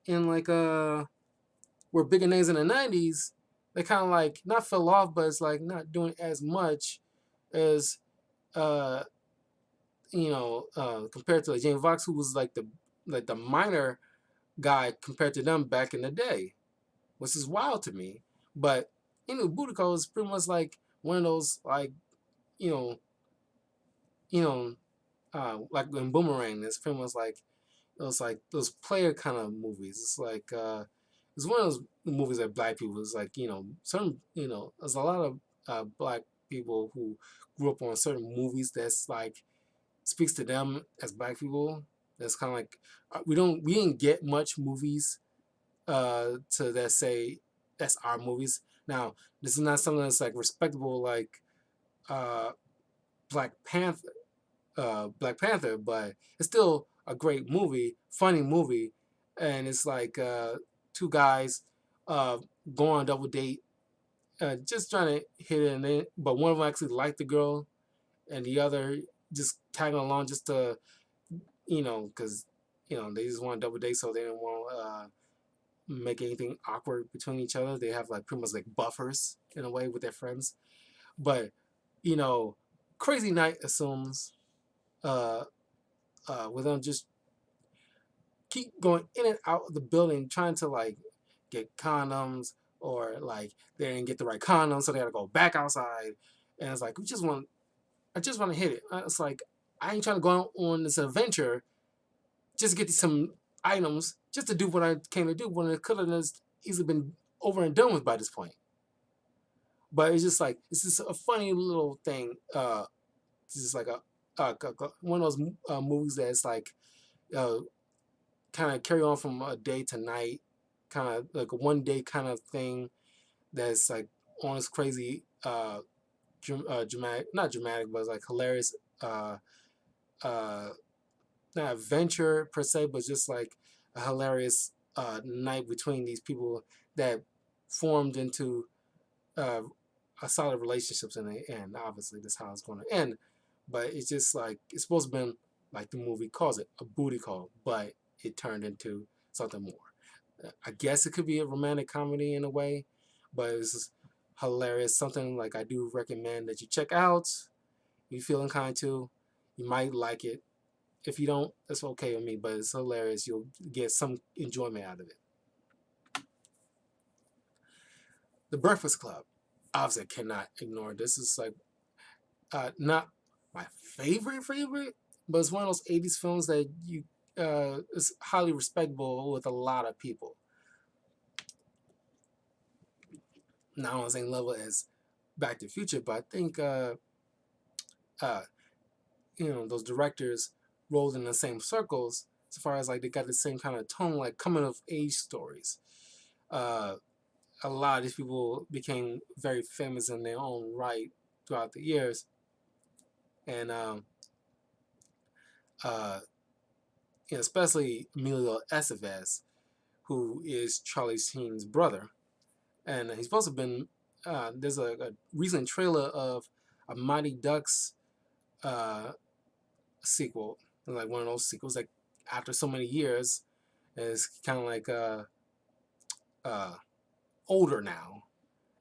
S1: in like were bigger names in the '90s. They kind of like not fell off, but it's like not doing as much as uh compared to like Jamie Foxx, who was like the minor guy compared to them back in the day, which is wild to me. But Booty Call is pretty much like one of those like you know you know like in Boomerang. It's pretty much like those player kind of movies. It's like it's one of those movies that black people is like certain there's a lot of black people who grew up on certain movies that's like speaks to them as black people. That's kind of like we didn't get much movies to that say that's our movies. Now this is not something that's like respectable like uh, Black Panther Black Panther, but it's still a great movie, funny movie, and it's like two guys uh, go on a double date, just trying to hit it, but one of them actually liked the girl, and the other just tagging along just to, because they just want to double date, so they don't want to make anything awkward between each other. They have like pretty much like buffers in a way with their friends, but you know, Crazy Night assumes uh, with them just keep going in and out of the building trying to like get condoms or like they didn't get the right condoms, so they gotta go back outside. And it's like I just want to hit it. It's like I ain't trying to go on this adventure just to get some items just to do what I came to do when it could have just easily been over and done with by this point. But it's just like it's just a funny little thing. It's just like one of those movies that's like uh, kind of carry on from a day to night, kind of like a 1 day kind of thing that's like on this crazy dramatic, not dramatic, but it's like hilarious, uh, not adventure per se, but just like a hilarious night between these people that formed into uh, a solid relationships in the end. Obviously, that's how it's going to end. But it's just like it's supposed to be like the movie calls it a booty call, but it turned into something more. I guess it could be a romantic comedy in a way, but it's just hilarious. Something like I do recommend that you check out. If you feel inclined to, you might like it. If you don't, that's okay with me, but it's hilarious. You'll get some enjoyment out of it. The Breakfast Club. Obviously, I cannot ignore. This is like not my favorite, but it's one of those '80s films that you is highly respectable with a lot of people. Not on the same level as Back to the Future, but I think uh, those directors rolled in the same circles as far as like they got the same kind of tone, like coming of age stories. Uh, a lot of these people became very famous in their own right throughout the years, and uh, especially Emilio Estevez, who is Charlie Sheen's brother, and he's supposed to have been. There's a recent trailer of a Mighty Ducks uh, sequel, like one of those sequels, like after so many years, and it's kind of like uh, older now,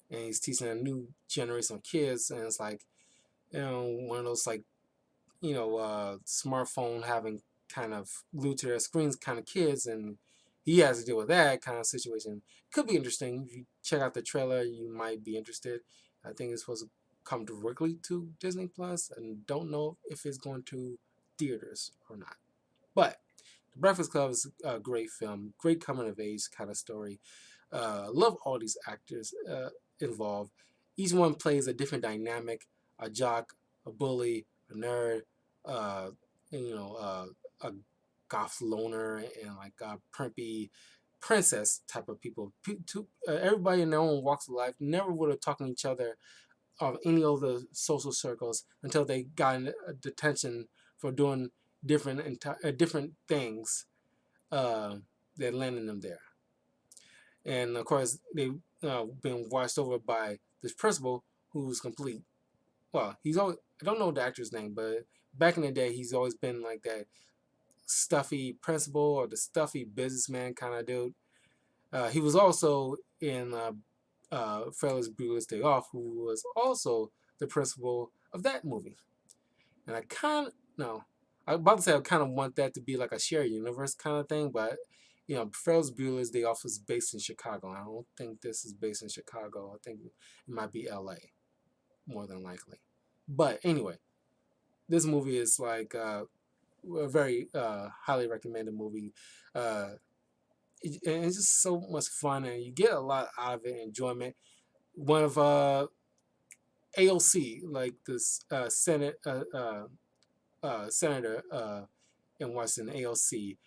S1: and he's teaching a new generation of kids, and it's like one of those like smartphone having kind of glued to their screens kind of kids, and he has to deal with that kind of situation. Could be interesting. If you check out the trailer, you might be interested. I think it's supposed to come directly to Disney Plus, and don't know if it's going to theaters or not. But The Breakfast Club is a great film, great coming of age kind of story. Love all these actors involved. Each one plays a different dynamic: a jock, a bully, a nerd, uh, a goth loner, and like a permpy princess type of people. Everybody in their own walks of life never would have talked to each other of any other social circles until they got detention for doing different things that landed them there. And of course, they've been watched over by this principal who's complete. Well, he's always, I don't know the actor's name, but back in the day, he's always been like that stuffy principal or the stuffy businessman kind of dude. He was also in Ferris Bueller's Day Off, who was also the principal of that movie. And I kind of, no, I was about to say I kind of want that to be like a shared universe kind of thing, but Ferris Bueller's Day Off is based in Chicago. I don't think this is based in Chicago. I think it might be LA, more than likely. But anyway, this movie is like a very highly recommended movie. And it's just so much fun, and you get a lot out of it, enjoyment. One of AOC, like this senator in Washington, AOC,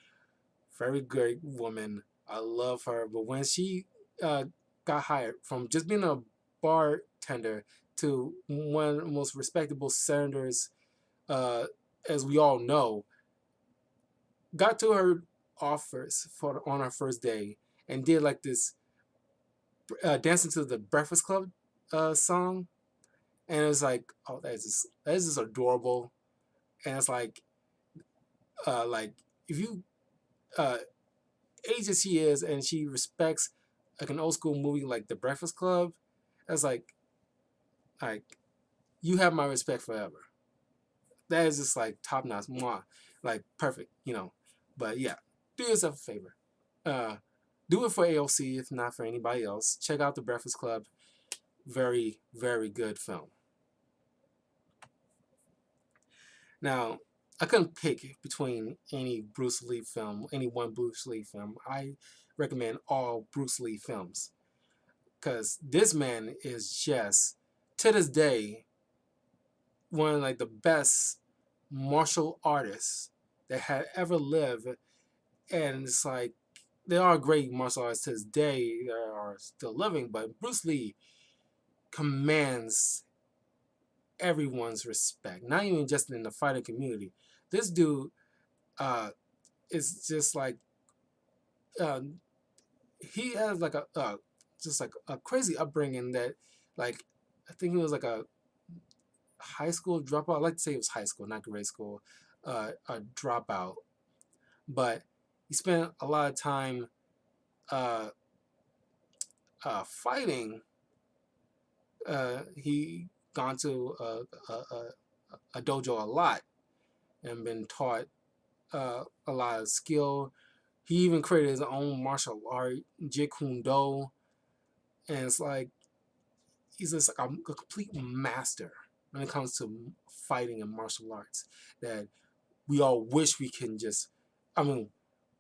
S1: very great woman. I love her. But when she got hired from just being a bartender to one of the most respectable senators, uh, as we all know, got to her office on her first day and did like this dancing to the Breakfast Club song, and it was like, oh, that is just adorable, and it's like if you uh, age as she is, and she respects like an old school movie like The Breakfast Club, that's like you have my respect forever. That is just like top notch, mwah, like perfect. But yeah, do yourself a favor. Uh, do it for AOC, if not for anybody else. Check out The Breakfast Club. Very, very good film. Now, I couldn't pick between any Bruce Lee film, any one Bruce Lee film. I recommend all Bruce Lee films because this man is just, to this day, one of like the best martial artists that had ever lived. And it's like there are great martial artists to this day that are still living, but Bruce Lee commands everyone's respect, not even just in the fighting community. This dude is just like uh, he has like a just like a crazy upbringing that like I think he was like a high school dropout. I like to say it was high school, not grade school, a dropout. But he spent a lot of time uh, fighting. He gone to a dojo a lot and been taught a lot of skill. He even created his own martial art, Jeet Kune Do, and it's like he's just like a complete master when it comes to fighting and martial arts. That we all wish we can just. I mean,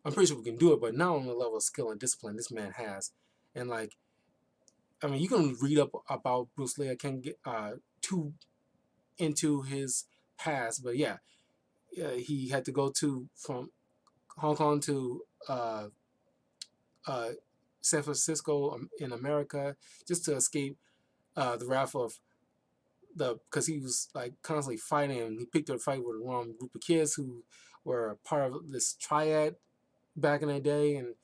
S1: I'm pretty sure we can do it, but not on the level of skill and discipline this man has, and like I mean, you can read up about Bruce Lee. I can't get too into his past, but yeah, he had to go to from Hong Kong to uh, San Francisco in America just to escape the wrath of because he was like constantly fighting, and he picked a fight with the wrong group of kids who were part of this triad back in the day, and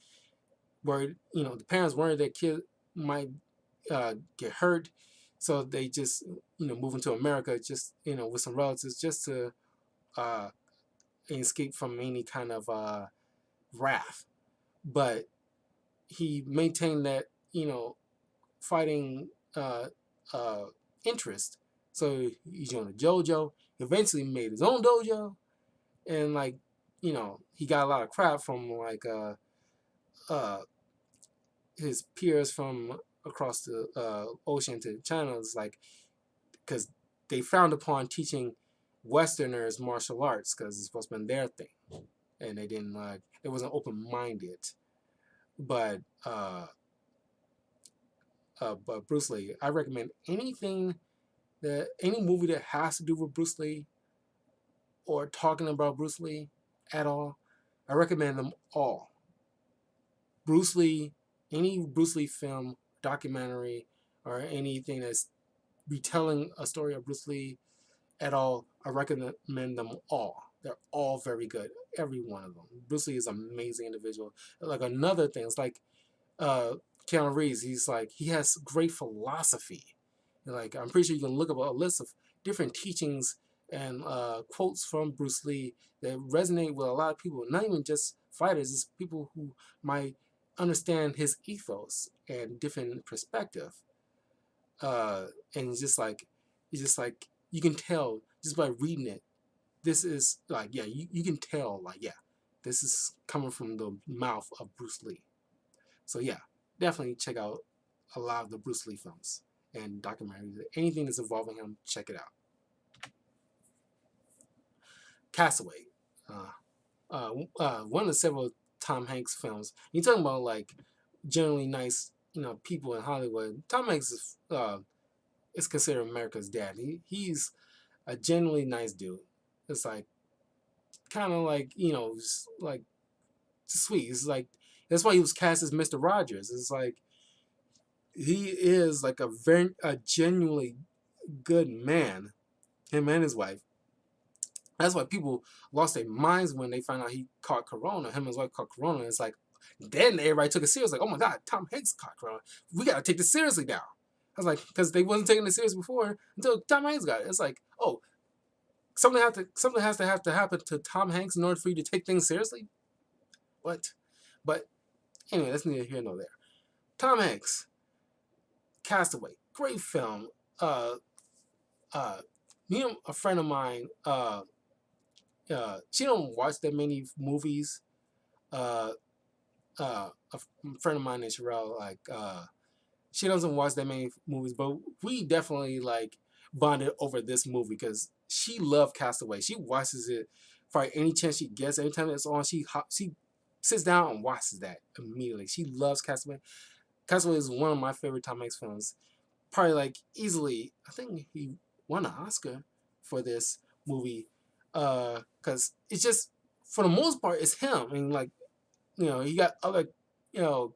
S1: where the parents worried their kid might get hurt, so they just move into America just with some relatives just to uh, escape from any kind of wrath. But he maintained that fighting uh, uh, interest. So he joined a dojo. Eventually made his own dojo, and like he got a lot of crap from like uh, his peers from across the ocean to China. It's like because they frowned upon teaching Westerners martial arts because it's supposed to be their thing, and they didn't it wasn't open minded. But Bruce Lee, I recommend any movie that has to do with Bruce Lee or talking about Bruce Lee at all. I recommend them all. Bruce Lee, any Bruce Lee film, documentary, or anything that's retelling a story of Bruce Lee at all, I recommend them all. They're all very good, every one of them. Bruce Lee is an amazing individual. Like another thing, it's like Keanu Reeves. He has great philosophy. Like I'm pretty sure you can look up a list of different teachings and quotes from Bruce Lee that resonate with a lot of people. Not even just fighters, it's people who might understand his ethos and different perspective. And it's just like you can tell just by reading it. This is like you can tell this is coming from the mouth of Bruce Lee. So yeah, definitely check out a lot of the Bruce Lee films and documentaries. Anything that's involving him, check it out. Castaway, one of the several Tom Hanks films. You're talking about like generally nice, people in Hollywood. Tom Hanks is considered America's dad. He's a genuinely nice dude. It's like kind of like like sweet. It's like that's why he was cast as Mr. Rogers. It's like he is like a genuinely good man. Him and his wife. That's why people lost their minds when they found out he caught corona. Him and his wife caught corona. It's like then everybody took it serious. Like, oh my God, Tom Hanks caught corona. We gotta take this seriously now. I was like, because they wasn't taking it serious before until Tom Hanks got it. It's like, oh, something has to happen to Tom Hanks in order for you to take things seriously. What? But anyway, that's neither here nor there. Tom Hanks, Castaway, great film. Me and a friend of mine, she don't watch that many movies. Uh, a friend of mine named Sherelle, she doesn't watch that many movies, but we definitely like bonded over this movie because she loved Castaway. She watches it for any chance she gets. Every time it's on, she sits down and watches that immediately. She loves Castaway. Castaway is one of my favorite Tom Hanks films. Probably like easily, I think he won an Oscar for this movie because it's just for the most part it's him. I mean, like he got other you know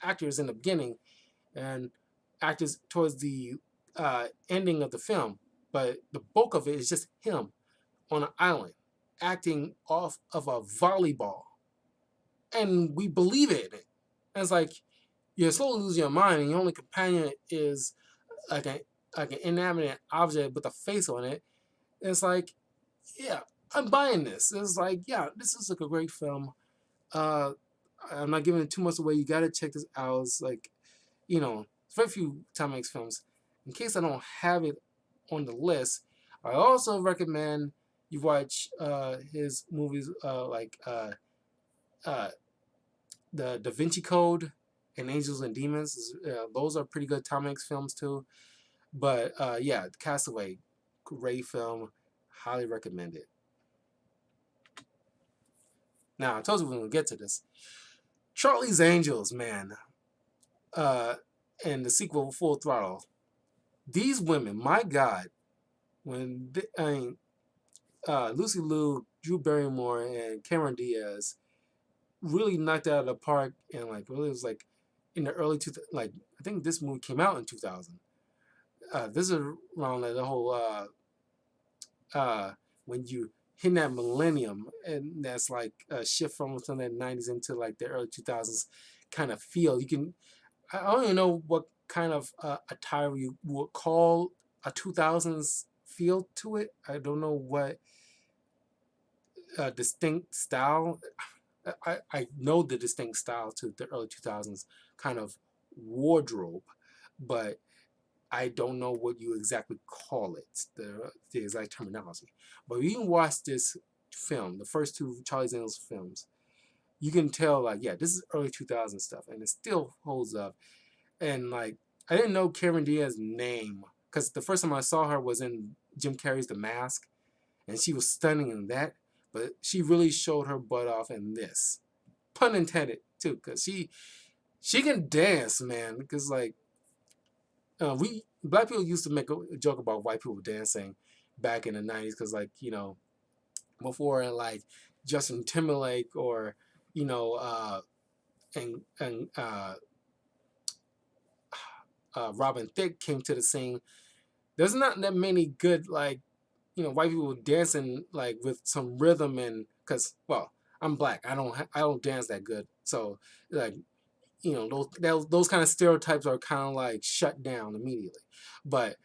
S1: actors in the beginning and actors towards the ending of the film, but the bulk of it is just him on an island acting off of a volleyball, and we believe it. And it's like you're slowly losing your mind, and your only companion is like an inanimate object with a face on it. And it's like, yeah, I'm buying this. It's like, yeah, this is like a great film. Uh, I'm not giving it too much away. You gotta check this out. It's like, very few Tom Hanks films. In case I don't have it on the list, I also recommend you watch his movies uh, the Da Vinci Code and Angels and Demons. Those are pretty good Tom Hanks films too. But yeah, Castaway, great film, highly recommend it. Now I told you we are gonna get to this. Charlie's Angels, man. and the sequel Full Throttle. These women, my God, Lucy Liu, Drew Barrymore, and Cameron Diaz really knocked it out of the park, and like really it was like in the early like I think this movie came out in 2000. This is around like the whole when you hit that millennium, and that's like a shift from some of the 90s into like the early 2000s kind of feel. You can I don't even know what kind of attire you would call a 2000s feel to it. I don't know what distinct style. I know the distinct style to the early 2000s kind of wardrobe, but I don't know what you exactly call it, the exact terminology. But you can watch this film, the first two Charlie's Angels films, you can tell like, yeah, this is early 2000s stuff, and it still holds up. And like, I didn't know Cameron Diaz's name because the first time I saw her was in Jim Carrey's The Mask, and she was stunning in that. But she really showed her butt off in this, pun intended too, because she can dance, man. Because like we black people used to make a joke about white people dancing back in the 90s, because like before like Justin Timberlake or you know and Robin Thicke came to the scene. There's not that many good like white people dancing like with some rhythm, and because well I'm black, I don't dance that good, so like those kind of stereotypes are kind of like shut down immediately. But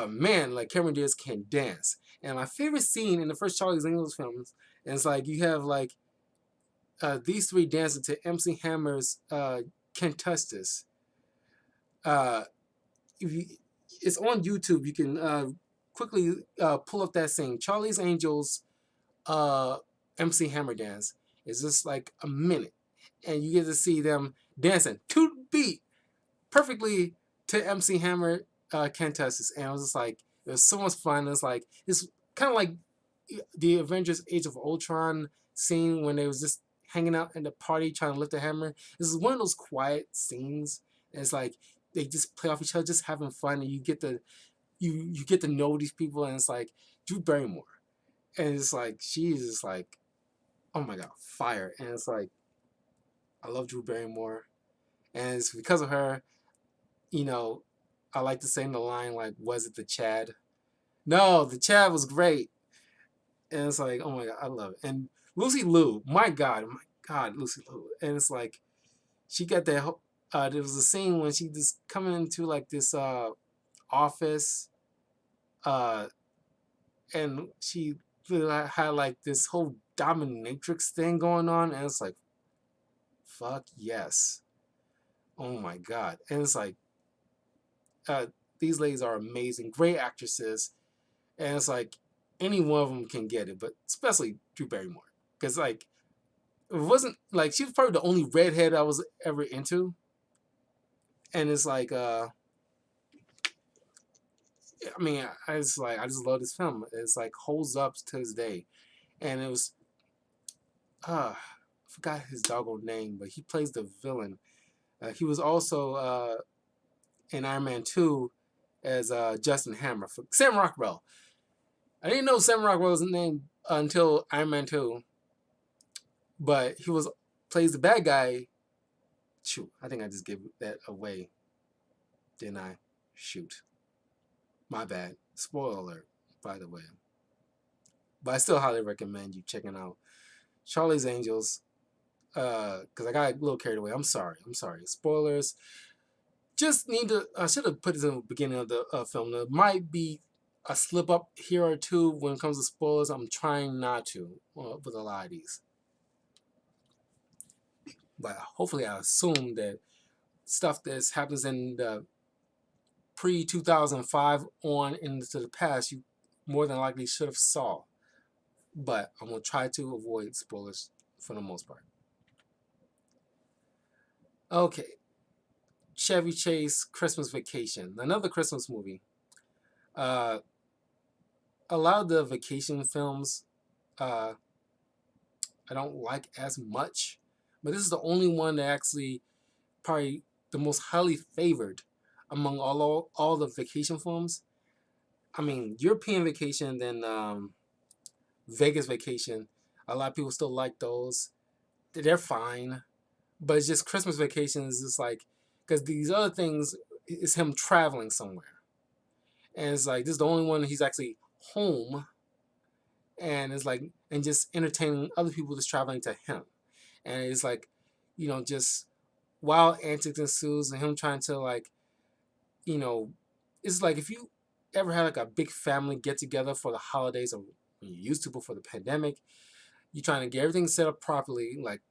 S1: man, like Cameron Diaz can dance, and my favorite scene in the first Charlie's Angels films is like you have like these three dancing to MC Hammer's Can't Touch This. Uh, if you, it's on YouTube. You can quickly pull up that scene. Charlie's Angels MC Hammer dance is just like a minute, and you get to see them dancing to the beat perfectly to MC Hammer Can't Touch This, and I was just like, it was so much fun. It's kind of like the Avengers Age of Ultron scene when they was just hanging out in the party trying to lift the hammer. This is one of those quiet scenes. It's like they just play off each other, just having fun, and you get to know these people, and it's like Drew Barrymore, and it's like she's just like, oh my god, fire, and it's like I love Drew Barrymore, and it's because of her, you know, I like to say in the line like, was it the Chad? No, the Chad was great, and it's like, oh my god, I love it. And Lucy Liu, my god, Lucy Liu, and it's like she got that. There was a scene when she just coming into like this office, uh, and she had like this whole dominatrix thing going on, and it's like, fuck yes, oh my god, and it's like, uh, these ladies are amazing, great actresses, and it's like any one of them can get it, but especially Drew Barrymore, because like it wasn't like she was probably the only redhead I was ever into, and it's like I mean I just love this film. It's like holds up to this day, and it was I forgot his doggone name, but he plays the villain. He was also in Iron Man 2 as Justin Hammer for Sam Rockwell. I didn't know Sam Rockwell's name until Iron Man 2, but he was plays the bad guy. Shoot, I think I just gave that away, didn't I? Shoot, my bad. Spoiler alert, by the way. But I still highly recommend you checking out Charlie's Angels. Because I got a little carried away. I'm sorry. Spoilers. Just need to. I should have put this in the beginning of the film. There might be a slip up here or two when it comes to spoilers. I'm trying not to with a lot of these. But hopefully, I assume that stuff that happens in the pre 2005 on into the past, you more than likely should have saw. But I'm gonna try to avoid spoilers for the most part. Okay, Chevy Chase Christmas Vacation, another Christmas movie. Uh, a lot of the vacation films, uh, I don't like as much, but this is the only one that actually probably the most highly favored among all the vacation films. I mean, European Vacation, then Vegas Vacation. A lot of people still like those. They're fine, but it's just Christmas Vacation is just like because these other things is him traveling somewhere, and it's like this is the only one he's actually home, and it's like and just entertaining other people that's traveling to him, and it's like, just wild antics ensues and him trying to like, you know, it's like if you ever had like a big family get together for the holidays or when you used to before the pandemic, you're trying to get everything set up properly. Like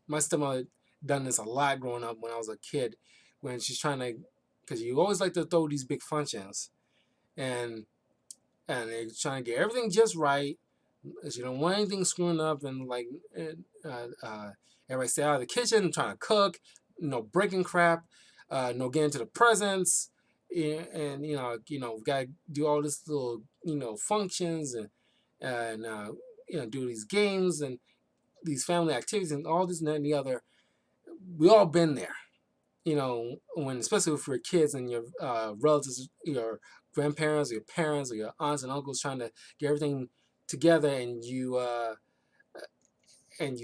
S1: my stepmother done this a lot growing up when I was a kid, when she's trying to, because you always like to throw these big functions, and they're trying to get everything just right. She don't want anything screwing up, and like everybody stay out of the kitchen trying to cook, no breaking crap, no getting to the presents, and we gotta do all this little functions and do these games and these family activities and all this and that and the other. We all been there, when especially if you're kids and your relatives, your grandparents, or your parents, or your aunts and uncles trying to get everything together, and you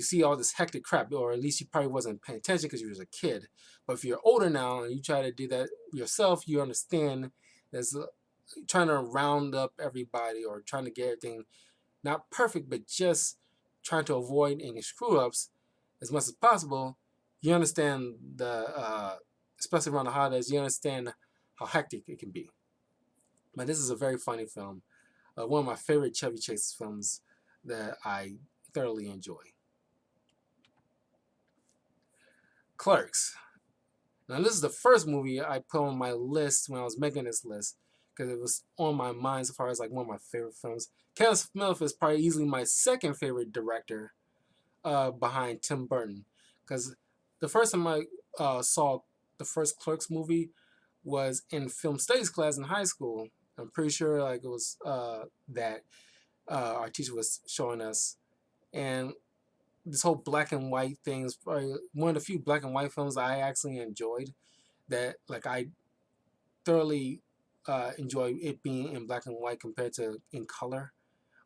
S1: see all this hectic crap, or at least you probably wasn't paying attention because you was a kid. But if you're older now and you try to do that yourself, you understand there's trying to round up everybody or trying to get everything not perfect, but just trying to avoid any screw ups as much as possible. You understand especially around the holidays, you understand how hectic it can be. But this is a very funny film. One of my favorite Chevy Chase films that I thoroughly enjoy. Clerks. Now, this is the first movie I put on my list when I was making this list because it was on my mind so far as like one of my favorite films. Kevin Smith is probably easily my second favorite director behind Tim Burton, because the first time I saw the first Clerks movie was in film studies class in high school. I'm pretty sure like it was that our teacher was showing us, and this whole black and white thing is probably one of the few black and white films I actually enjoyed. That like I thoroughly enjoy it being in black and white compared to in color.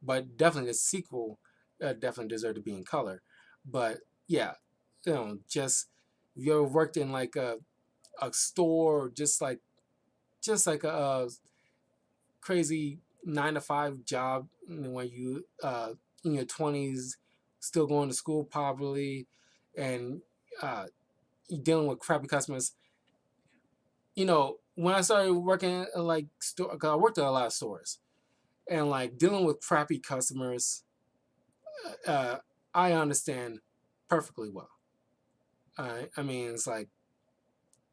S1: But definitely the sequel definitely deserved to be in color. But yeah, just if you ever worked in like a store, just like a crazy 9 to 5 job when you in your 20s, still going to school probably, and you're dealing with crappy customers. When I started working at like store, cause I worked at a lot of stores, and like dealing with crappy customers, uh, I understand perfectly well. I mean, it's like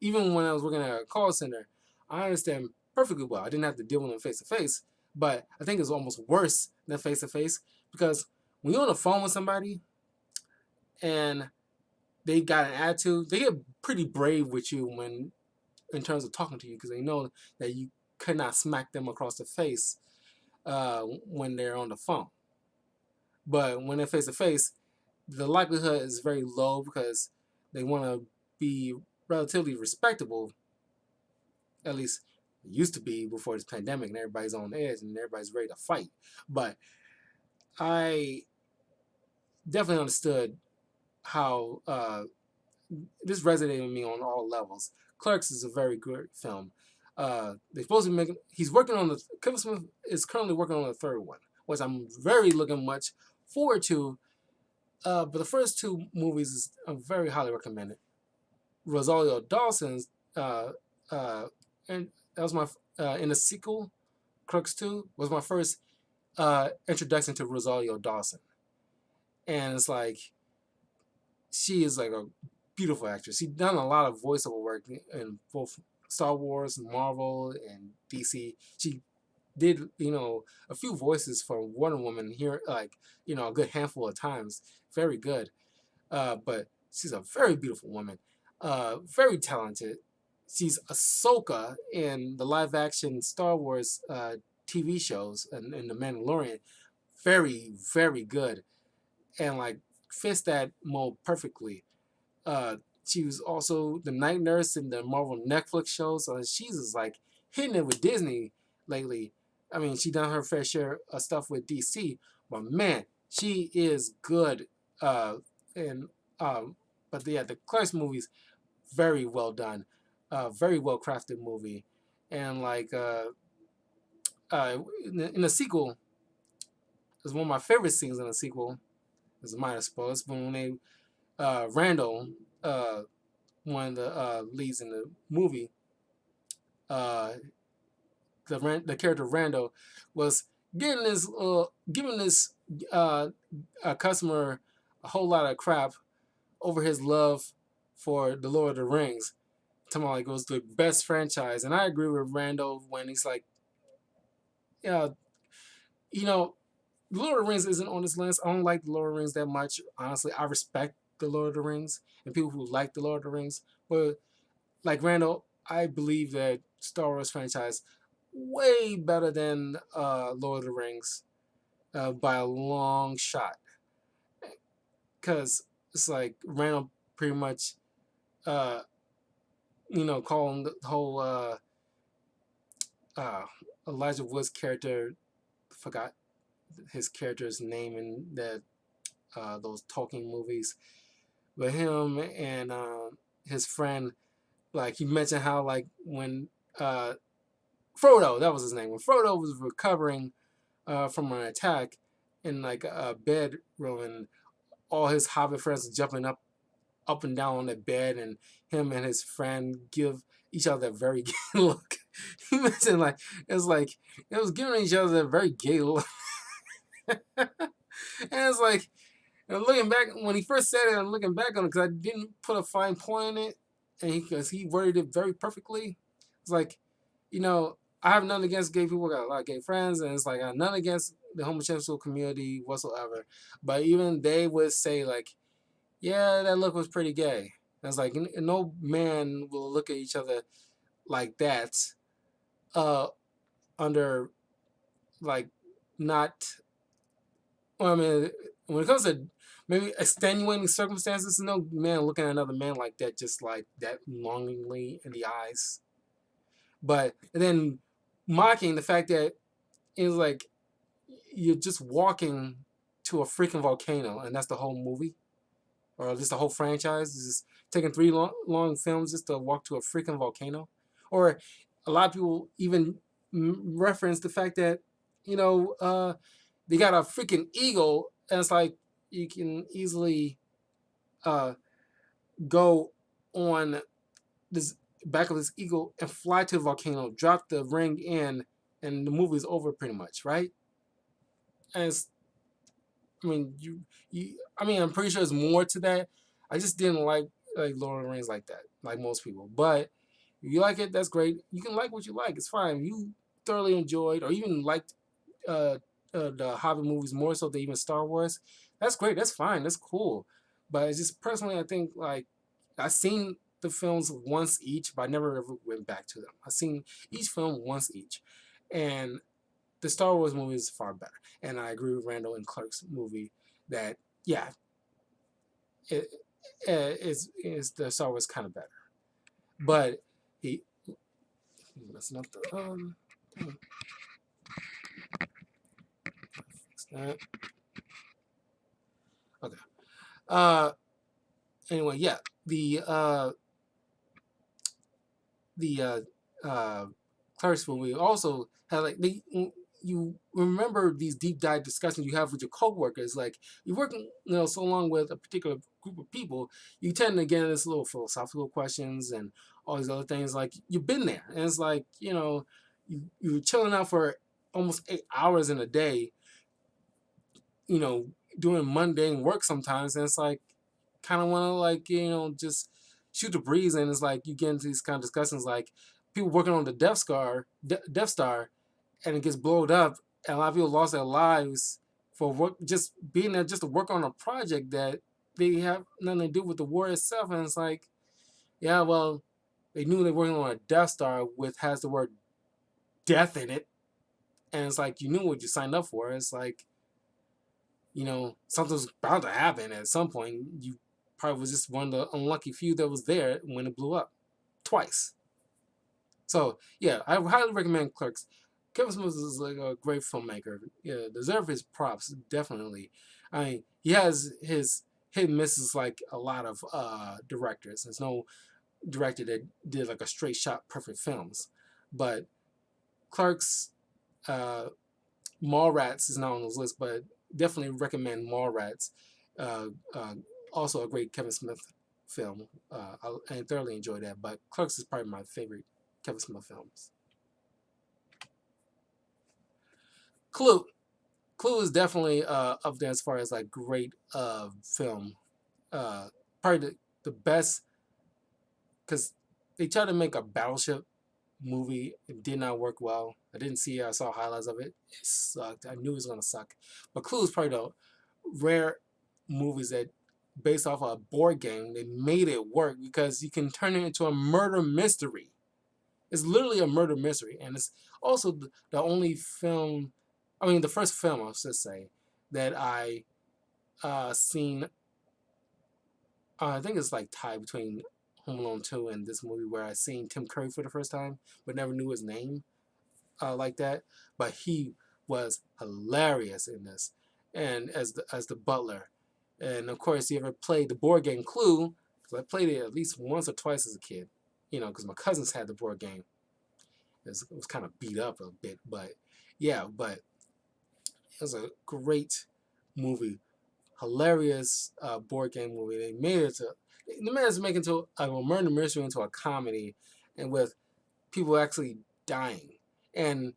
S1: even when I was working at a call center, I understand perfectly well. I didn't have to deal with them face to face, but I think it's almost worse than face to face because when you're on the phone with somebody and they got an attitude, they get pretty brave with you when in terms of talking to you because they know that you could not smack them across the face when they're on the phone. But when they're face to face, the likelihood is very low because they want to be relatively respectable. At least it used to be before this pandemic, and everybody's on edge and everybody's ready to fight. But I definitely understood how this resonated with me on all levels. Clerks is a very good film. They're supposed to be making. He's working on the. Kevin Smith is currently working on the third one, which I'm very looking much forward to. But the first two movies is very highly recommended. Rosario Dawson's, uh, and that was my in the sequel, Clerks 2 was my first introduction to Rosario Dawson, and it's like she is like a beautiful actress. She's done a lot of voiceover work in both Star Wars, Marvel, and DC. She did a few voices for Wonder Woman here, like a good handful of times. Very good. But she's a very beautiful woman, very talented. She's Ahsoka in the live action Star Wars TV shows and The Mandalorian. Very, very good. And like fits that mold perfectly. She was also the night nurse in the Marvel Netflix shows. So she's just like hitting it with Disney lately. I mean, she done her fair share of stuff with DC, but man, she is good. And but yeah, the Clerks movies very well done, very well crafted movie, and like in the sequel, is one of my favorite scenes in the sequel. Is a minor spoiler, but when they Randall, one of the leads in the movie, uh, the character Randall was giving this a customer a whole lot of crap over his love for the Lord of the Rings. Talking about like it was the best franchise, and I agree with Randall when he's like, yeah, you know, the Lord of the Rings isn't on this list. I don't like the Lord of the Rings that much. Honestly, I respect the Lord of the Rings and people who like the Lord of the Rings, but like Randall, I believe that Star Wars franchise way better than Lord of the Rings by a long shot. Because it's like Randall pretty much, uh, calling the whole uh, Elijah Wood's character, forgot his character's name in that those talking movies, but him and his friend, like he mentioned how like when Frodo, that was his name, when Frodo was recovering from an attack in like a bedroom, and all his Hobbit friends jumping up and down on the bed, and him and his friend give each other a very gay look. He mentioned like it was giving each other a very gay look, and it's like and looking back when he first said it, I'm looking back on it because I didn't put a fine point in it, and because he worded it very perfectly. It's like, I have nothing against gay people. I got a lot of gay friends, and it's like I have nothing against the homosexual community whatsoever. But even they would say like, yeah, that look was pretty gay. And it's like no man will look at each other like that, uh, under like not. Well, I mean, when it comes to maybe extenuating circumstances, no man looking at another man like that, just like that longingly in the eyes. But then mocking the fact that it's like you're just walking to a freaking volcano, and that's the whole movie, or just the whole franchise. It's just taking three long films just to walk to a freaking volcano. Or a lot of people even reference the fact that, you know, uh, they got a freaking eagle, and it's like you can easily uh, go on this back of this eagle and fly to the volcano, drop the ring in, and the movie's over pretty much, right? And it's, I mean, I mean, I'm pretty sure there's more to that. I just didn't like Lord of the Rings like that, like most people. But if you like it, that's great. You can like what you like. It's fine. If you thoroughly enjoyed or even liked uh, the Hobbit movies more so than even Star Wars, that's great. That's fine. That's cool. But it's just personally, I think like I've seen the films once each, but I never ever went back to them. I've seen each film once each, and the Star Wars movie is far better. And I agree with Randall in Clerks movie that yeah, it is the Star Wars kind of better. But he that's not the fix that. Okay. Uh anyway, yeah. The Clerks movie also had like you remember these deep dive discussions you have with your coworkers. Like you're working, so long with a particular group of people, you tend to get into this little philosophical questions and all these other things. Like you've been there, and it's like you're chilling out for almost 8 hours in a day, you know, doing mundane work sometimes, and it's like kind of want to like just shoot the breeze, and it's like you get into these kind of discussions like people working on the Death Star, and it gets blowed up, and a lot of people lost their lives for work, just being there just to work on a project that they have nothing to do with the war itself, and it's like, yeah, well, they knew they were working on a Death Star with has the word death in it, and it's like you knew what you signed up for. It's like something's bound to happen at some point. You probably was just one of the unlucky few that was there when it blew up twice. So yeah, I highly recommend Clerks. Kevin Smith is like a great filmmaker. Yeah, deserve his props definitely. I mean, he has his hit and misses like a lot of directors. There's no director that did like a straight shot perfect films, but Clerks, uh, Mallrats is not on this list, but definitely recommend Mallrats. Uh, uh, Also a great Kevin Smith film. I thoroughly enjoyed that, but Clerks is probably my favorite Kevin Smith films. Clue. Clue is definitely up there as far as like great film. Probably the best because they tried to make a battleship movie. It did not work well. I didn't see it. I saw highlights of it. It sucked. I knew it was gonna suck. But Clue is probably the rare movies that based off of a board game, they made it work because you can turn it into a murder mystery. It's literally a murder mystery, and it's also the only film. I mean, the first film I should say that I seen. I think it's like tied between Home Alone 2 and this movie where I seen Tim Curry for the first time, but never knew his name like that. But he was hilarious in this, and as the butler, and of course, you ever played the board game Clue? Because I played it at least once or twice as a kid. You know, because my cousins had the board game. It was kind of beat up a bit, but yeah, but it was a great movie, hilarious board game movie. They made it make into a murder mystery into a comedy, and with people actually dying. And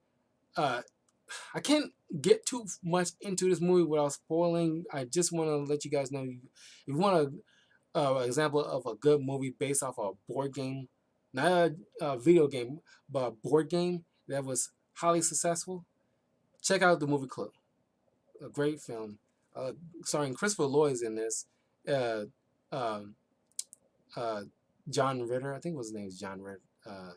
S1: uh, I can't get too much into this movie without spoiling. I just want to let you guys know if you want an example of a good movie based off of a board game, not a video game, but a board game that was highly successful. Check out the movie Clue, a great film. Starring Christopher Lloyd's in this. Uh, um, uh, John Ritter, I think his name is John Ritter. Uh,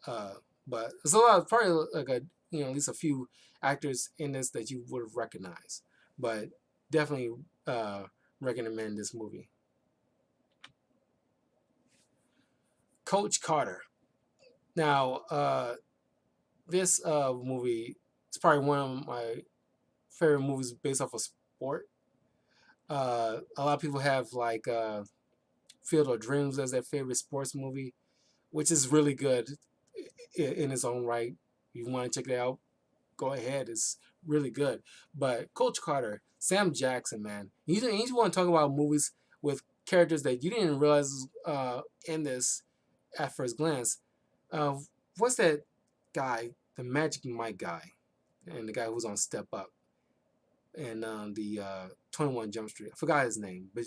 S1: uh, but there's a lot, probably like at least a few actors in this that you would have recognized. But definitely recommend this movie. Coach Carter. Now, this movie is probably one of my favorite movies based off of sport. A lot of people have like Field of Dreams as their favorite sports movie, which is really good in its own right. If you want to check it out, go ahead. It's really good. But Coach Carter, Sam Jackson, man, you want to talk about movies with characters that you didn't realize in this at first glance. Uh, what's that guy, the Magic Mike guy, and the guy who's on Step Up and the 21 Jump Street? I forgot his name, but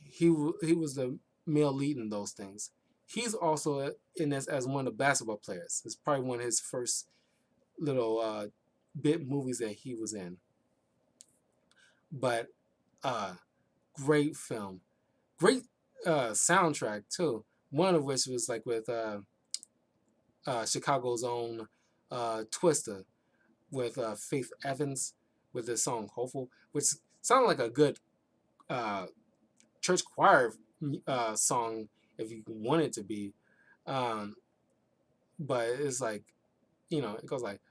S1: he was the male lead in those things. He's also in this as one of the basketball players. It's probably one of his first little bit movies that he was in. But great film, great soundtrack too. One of which was like with Chicago's own Twister with Faith Evans with the song "Hopeful," which sounded like a good church choir song if you want it to be. Um, but it's like, it goes like,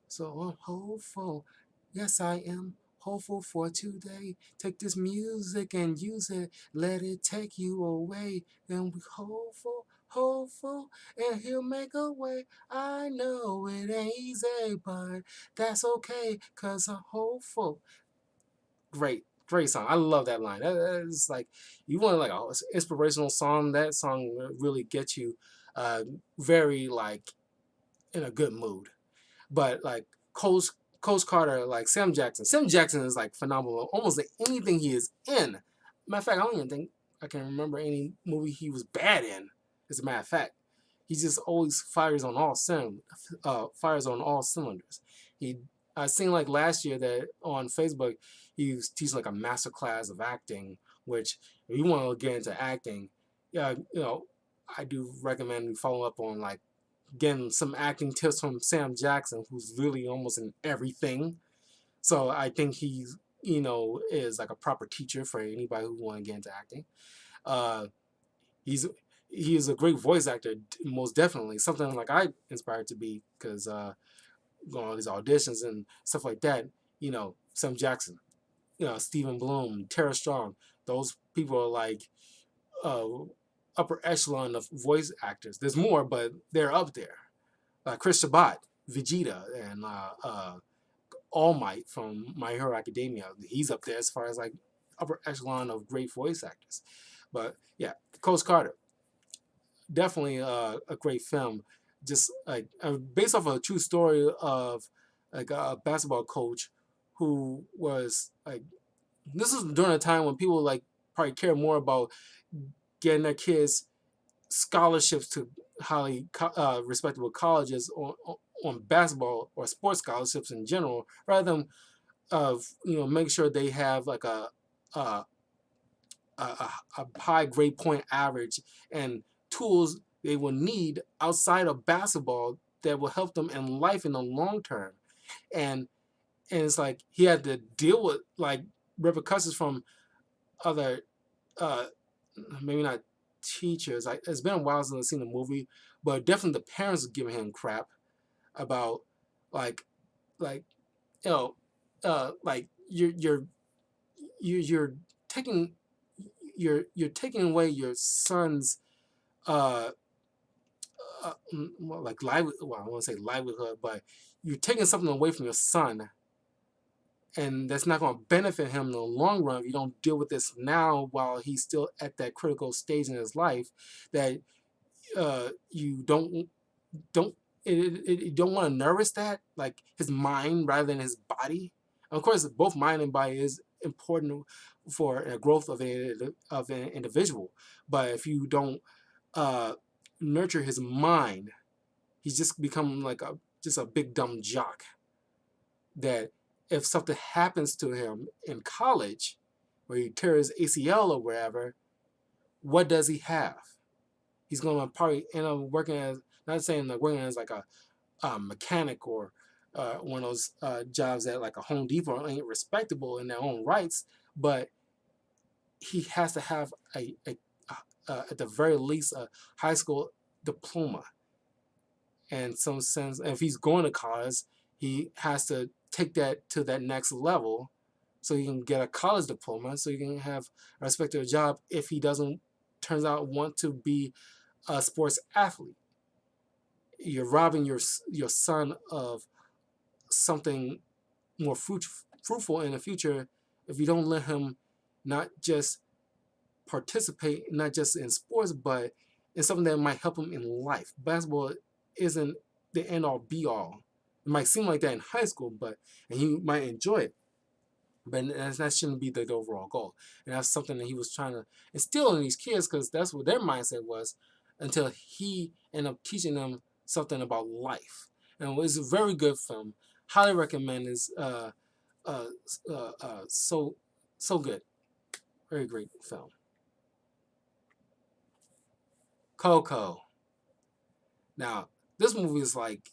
S1: so I'm hopeful. Yes, I am hopeful for today. Take this music and use it. Let it take you away. Then we hopeful, hopeful, and he'll make a way. I know it ain't easy, but that's okay, cause I'm hopeful. Great song. I love that line. It's like you want like an inspirational song. That song really gets you very like in a good mood. But like Coach Carter, like Sam Jackson. Sam Jackson is like phenomenal. Almost like anything he is in. Matter of fact, I don't even think I can remember any movie he was bad in. As a matter of fact, he just always fires on all cylinders. He I seen like last year that on Facebook he was teaching like a master class of acting. Which if you want to get into acting, yeah, I do recommend you follow up on like getting some acting tips from Sam Jackson, who's really almost in everything. So I think he's is like a proper teacher for anybody who want to get into acting. Uh, he's he is a great voice actor, most definitely. Something like I inspired to be because going on these auditions and stuff like that. Sam Jackson, Stephen Bloom, Tara Strong. Those people are like uh, upper echelon of voice actors. There's more, but they're up there. Chris Sabat, Vegeta, and All Might from My Hero Academia. He's up there as far as like upper echelon of great voice actors. But yeah, Coach Carter, definitely a great film. Just like based off of a true story of like a basketball coach who was like, this is during a time when people like probably care more about getting their kids scholarships to highly respectable colleges on basketball or sports scholarships in general, rather than make sure they have like a, a high grade point average and tools they will need outside of basketball that will help them in life in the long term. And and it's like he had to deal with like repercussions from other uh maybe not teachers. It's been a while since I've seen the movie, but definitely the parents are giving him crap about like like you know like you're taking you're taking away your son's uh, like well, I won't say livelihood, but you're taking something away from your son, and that's not going to benefit him in the long run if you don't deal with this now while he's still at that critical stage in his life that you don't you don't want to nourish that like his mind rather than his body. Of course, both mind and body is important for the growth of an individual, but if you don't uh, nurture his mind, he's just become like a big dumb jock that if something happens to him in college where he tears ACL or wherever, what does he have? He's going to probably end up working as, not saying like working as like a mechanic or one of those jobs at like a Home Depot ain't respectable in their own rights, but he has to have at the very least a high school diploma. And some sense, if he's going to college, he has to take that to that next level so he can get a college diploma so he can have a respectable job if he doesn't turns out want to be a sports athlete. You're robbing your son of something more fruitful in the future if you don't let him not just participate, not just in sports, but in something that might help him in life. Basketball isn't the end all be all. It might seem like that in high school, and he might enjoy it, but that shouldn't be the overall goal. And that's something that he was trying to instill in these kids because that's what their mindset was until he ended up teaching them something about life. And it's a very good film. Highly recommend. Is uh, so good. Very great film. Coco. Now, this movie is like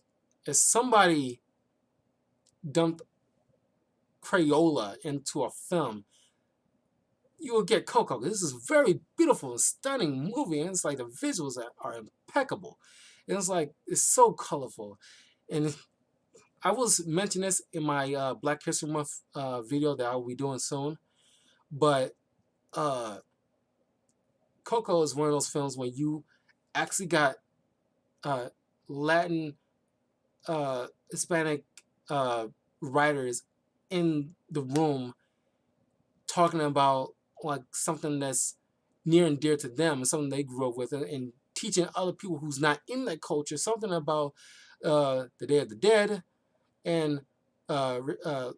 S1: if somebody dumped Crayola into a film, you will get Coco. This is a very beautiful and stunning movie, and it's like the visuals are impeccable. And it's like it's so colorful. And I will mention this in my Black History Month video that I will be doing soon. But Coco is one of those films where you actually got uh, Latin, Hispanic writers in the room talking about like something that's near and dear to them and something they grew up with, and teaching other people who's not in that culture something about the Day of the Dead and uh, uh,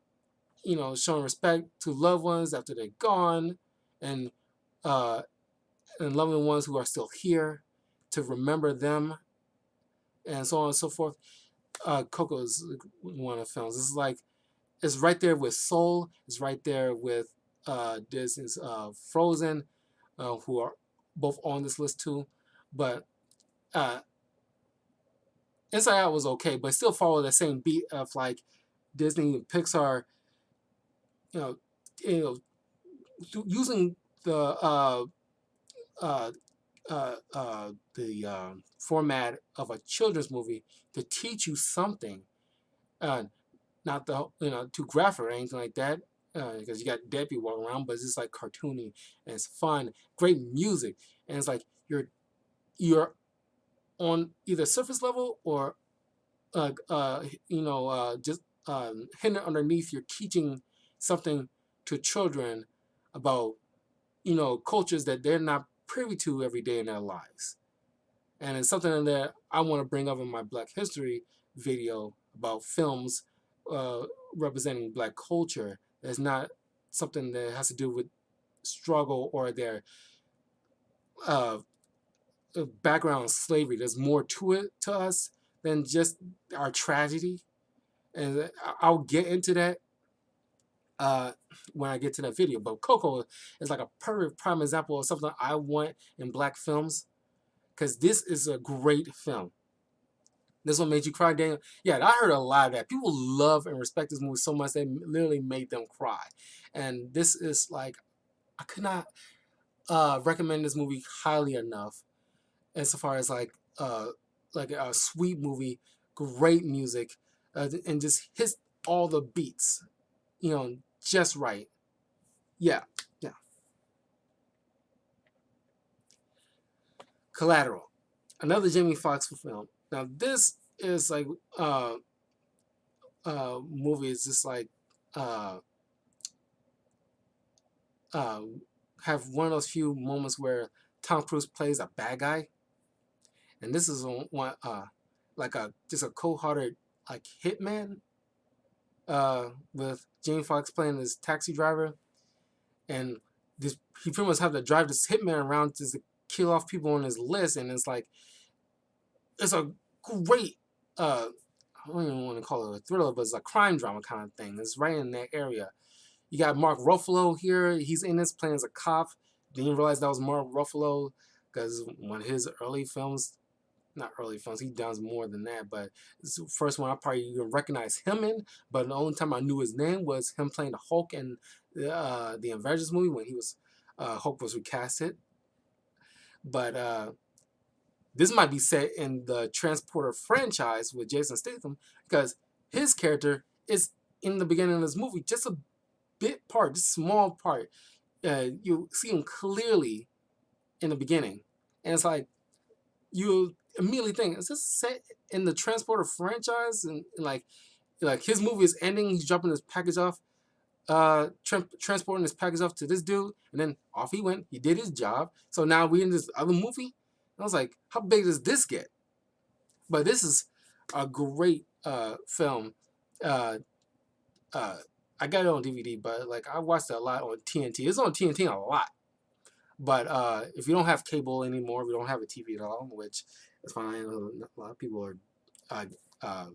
S1: showing respect to loved ones after they're gone, and uh, and loving ones who are still here to remember them, and so on and so forth. Coco is one of the films. It's like it's right there with Soul. It's right there with Disney's Frozen, who are both on this list too. But uh, Inside Out was okay, but still followed the same beat of like Disney and Pixar, you know, you know, using uh, the format of a children's movie to teach you something, uh, not the too graphic or anything like that, because you got dead people walking around, but it's just like cartoony and it's fun, great music, and it's like you're on either surface level or just hidden underneath. You're teaching something to children about cultures that they're not privy to every day in their lives. And it's something that I want to bring up in my Black History video about films uh, representing Black culture. That's not something that has to do with struggle or their uh, background in slavery. There's more to it to us than just our tragedy. And I'll get into that uh, when I get to that video. But Coco is like a perfect prime example of something I want in Black films, because this is a great film. This one made you cry, Daniel. Yeah, I heard a lot of that. People love and respect this movie so much they literally made them cry. And this is like, I could not recommend this movie highly enough. Insofar as like a sweet movie, great music, and just hits all the beats, just right. Yeah, yeah. Collateral, another Jamie Foxx film. Now this is like movie is just like uh uh have one of those few moments where Tom Cruise plays a bad guy, and this is one like a just a cold-hearted like hitman with Jamie Foxx playing this taxi driver, and this he pretty much have to drive this hitman around just to kill off people on his list, and it's a great I don't even want to call it a thriller, but it's a crime drama kind of thing. It's right in that area. You got Mark Ruffalo here. He's in this playing as a cop. Didn't realize that was Mark Ruffalo because one of his early films, not early films, he does more than that, but it's the first one I probably even recognize him in. But the only time I knew his name was him playing the Hulk in the Avengers movie when he was Hulk was recasted. But this might be set in the Transporter franchise with Jason Statham, because his character is in the beginning of this movie, just a bit part, just a small part. You see him clearly in the beginning, and it's like you immediately think, is this set in the Transporter franchise? And like his movie is ending, he's dropping his package off, transporting his package off to this dude, and then off he went. He did his job. So now we in this other movie. And I was like, how big does this get? But this is a great film. Uh, uh, I got it on DVD, but like I watched it a lot on TNT. It's on TNT a lot. But if you don't have cable anymore, if you don't have a TV at all, which is fine. A lot of people are uh, uh,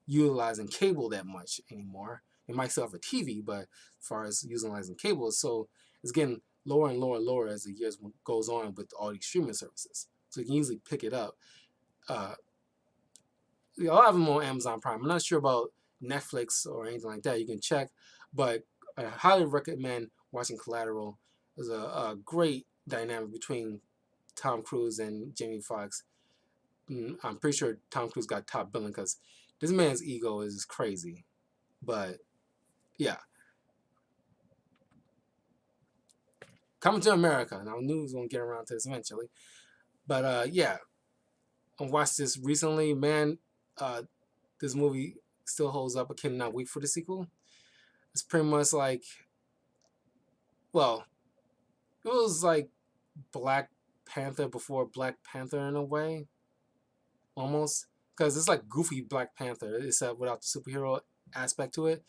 S1: utilizing cable that much anymore. It might still have a TV, but as far as utilizing cable, so it's getting lower and lower and lower as the years goes on with all these streaming services. So you can easily pick it up. Uh, a lot of them on Amazon Prime. I'm not sure about Netflix or anything like that. You can check, but I highly recommend watching Collateral. There's a great dynamic between Tom Cruise and Jamie Foxx. I'm pretty sure Tom Cruise got top billing because this man's ego is crazy. But yeah, Coming to America. Now I knew I was gonna get around to this eventually, but yeah, I watched this recently. Man, this movie still holds up. I cannot wait for the sequel. It's pretty much like, well, it was like Black Panther before Black Panther in a way, almost, because it's like goofy Black Panther. It's without the superhero aspect to it.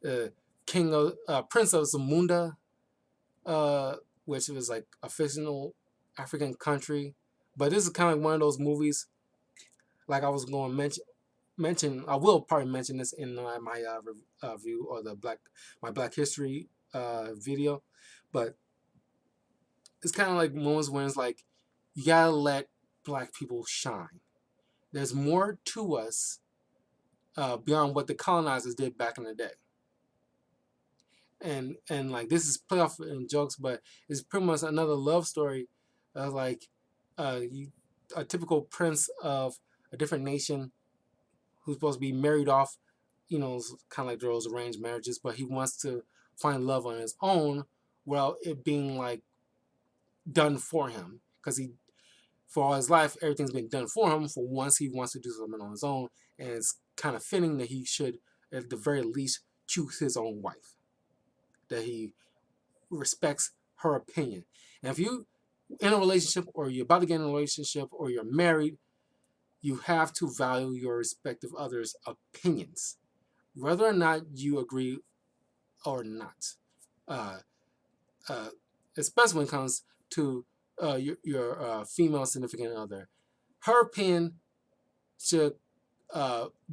S1: Uh, Prince of Zamunda, which was like a fictional African country, but this is kind of like one of those movies. Like I was going to mention, I will probably mention this in my review or my Black History video, but it's kind of like moments when it's like you gotta let Black people shine. There's more to us beyond what the colonizers did back in the day, and like this is playoff and jokes, but it's pretty much another love story of like you, a typical prince of a different nation who's supposed to be married off, kind of like those arranged marriages, but he wants to find love on his own without it being like done for him because he for all his life everything's been done for him. For once he wants to do something on his own, and it's kind of fitting that he should at the very least choose his own wife, that he respects her opinion. And if you in a relationship or you're about to get in a relationship or you're married, you have to value your respective others' opinions, whether or not you agree or not. Uh, uh, Especially when it comes to your female significant other. Her opinion should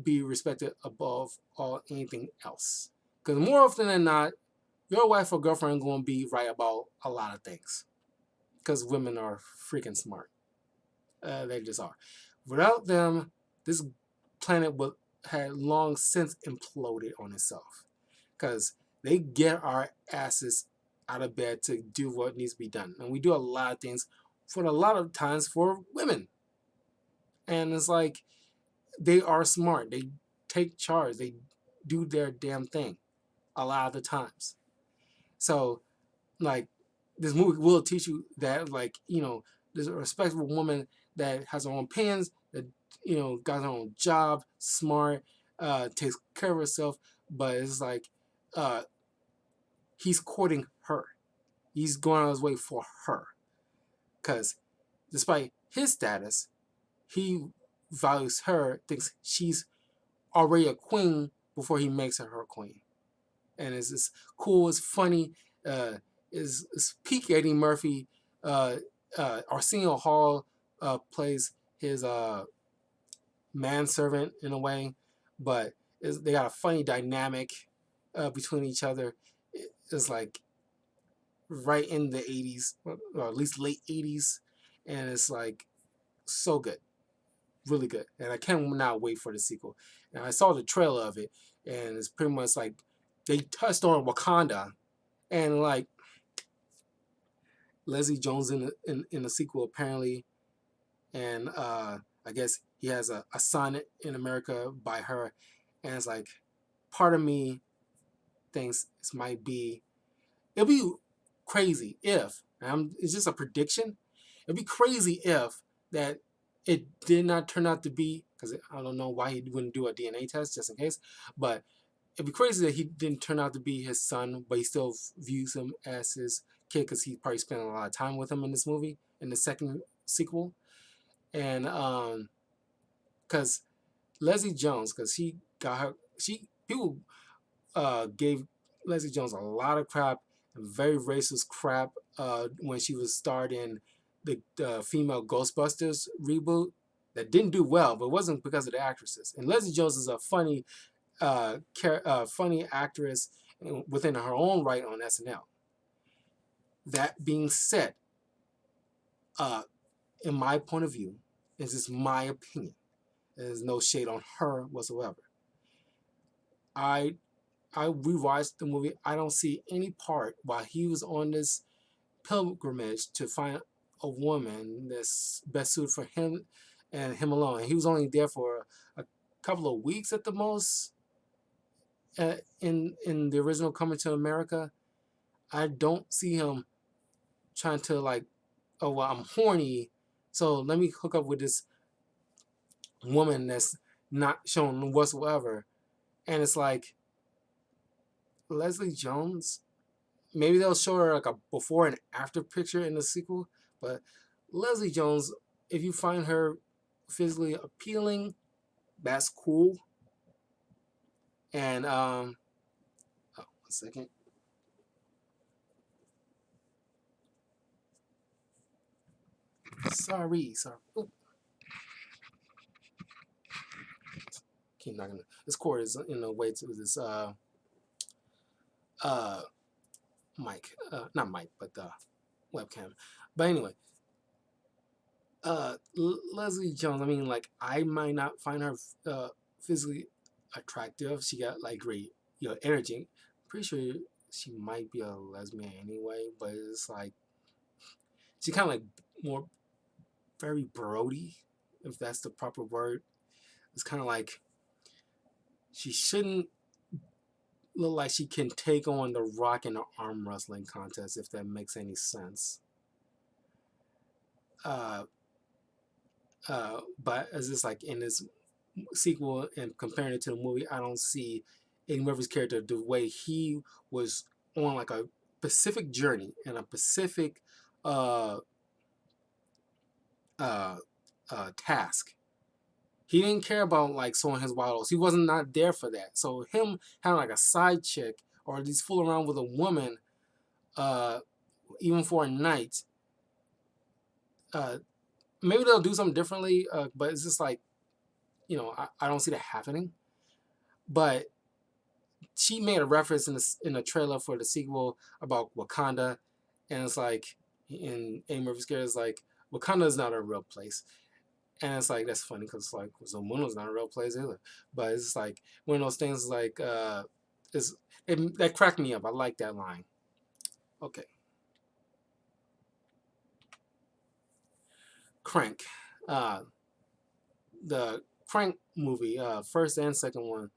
S1: be respected above all anything else. Because more often than not, your wife or girlfriend going to be right about a lot of things. Because women are freaking smart. They just are. Without them, this planet would had long since imploded on itself. Because they get our asses out of bed to do what needs to be done. And we do a lot of things for a lot of times for women. And it's like they are smart. They take charge. They do their damn thing a lot of the times. So, like, this movie will teach you that, like, there's a respectable woman that has her own opinions, that, got her own job, smart, takes care of herself, but it's like, he's courting her. He's going on his way for her. Because despite his status, he values her, thinks she's already a queen before he makes her queen. And it's cool, it's funny, it's peak Eddie Murphy. Arsenio Hall plays his manservant in a way, but they got a funny dynamic between each other. It's like right in the 80s, or at least late 80s, and it's like so good, really good. And I cannot wait for the sequel. And I saw the trailer of it, and it's pretty much like they touched on Wakanda, and like Leslie Jones in the sequel apparently, and I guess he has a son in America by her, and it's like part of me thinks this might be, it'll be crazy if, it's just a prediction, it'd be crazy if that it did not turn out to be, because I don't know why he wouldn't do a DNA test just in case, but it'd be crazy that he didn't turn out to be his son, but he still views him as his kid because he probably spent a lot of time with him in this movie, in the second sequel. And because Leslie Jones, because he got her, people gave Leslie Jones a lot of crap, very racist crap, when she was starring the female Ghostbusters reboot that didn't do well, but it wasn't because of the actresses. And Leslie Jones is a funny funny actress within her own right on SNL. That being said, in my point of view, this is my opinion. There's no shade on her whatsoever. I rewatched the movie. I don't see any part while he was on this pilgrimage to find a woman that's best suited for him and him alone. And he was only there for a couple of weeks at the most. In the original Coming to America, I don't see him trying to like, oh well, I'm horny, so let me hook up with this woman that's not shown whatsoever. And it's like Leslie Jones. Maybe they'll show her like a before and after picture in the sequel, but Leslie Jones, if you find her physically appealing, that's cool. And one second. Sorry. Ooh. Keep knocking. This cord is in the way to this uh mic, not mic, but webcam. But anyway, Leslie Jones. I mean, like I might not find her physically attractive. She got like great, energy. Pretty sure she might be a lesbian anyway, but it's like she kind of like more very Brody, if that's the proper word. It's kind of like she shouldn't look like she can take on the Rock in an arm wrestling contest, if that makes any sense. Uh, but as it's like in this sequel and comparing it to the movie, I don't see Eddie Murphy's character the way he was on like a specific journey and a specific uh, uh, task. He didn't care about like showing his wild. He wasn't not there for that. So him having like a side chick or at least fool around with a woman, uh, even for a night, uh, maybe they'll do something differently. But it's just like I don't see that happening. But she made a reference in the trailer for the sequel about Wakanda, and it's like in A Murphy's character is like Wakanda is not a real place, and it's like that's funny because like Zomuno's not a real place either, but it's like one of those things like that cracked me up. I like that line. Okay, Crank, uh, the Crank movie, first and second one,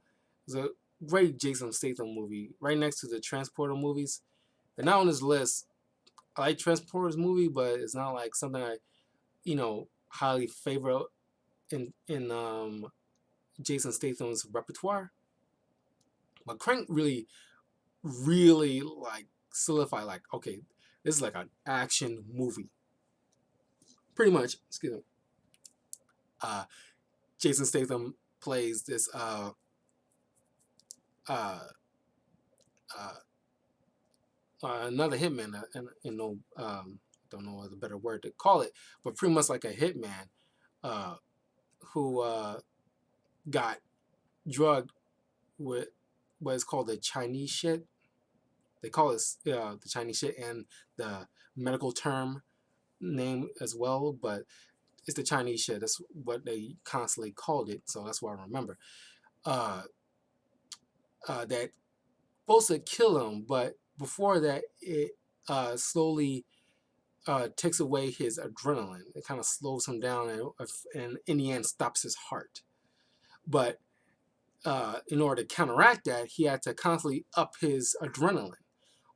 S1: is a great Jason Statham movie, right next to the Transporter movies. They're not on this list. I like Transporters movie, but it's not like something I, highly favor in Jason Statham's repertoire. But Crank really, really like solidified like, okay, this is like an action movie. Pretty much, excuse me. Uh, Jason Statham plays this uh, uh, another hitman, and don't know what a better word to call it, but pretty much like a hitman uh, who got drugged with what is called the Chinese shit. They call it the Chinese shit and the medical term name as well, but it's the Chinese shit. That's what they constantly called it, so that's what I remember. Uh, that supposed to kill him, but before that, it slowly takes away his adrenaline. It kind of slows him down and in the end stops his heart. But in order to counteract that, he had to constantly up his adrenaline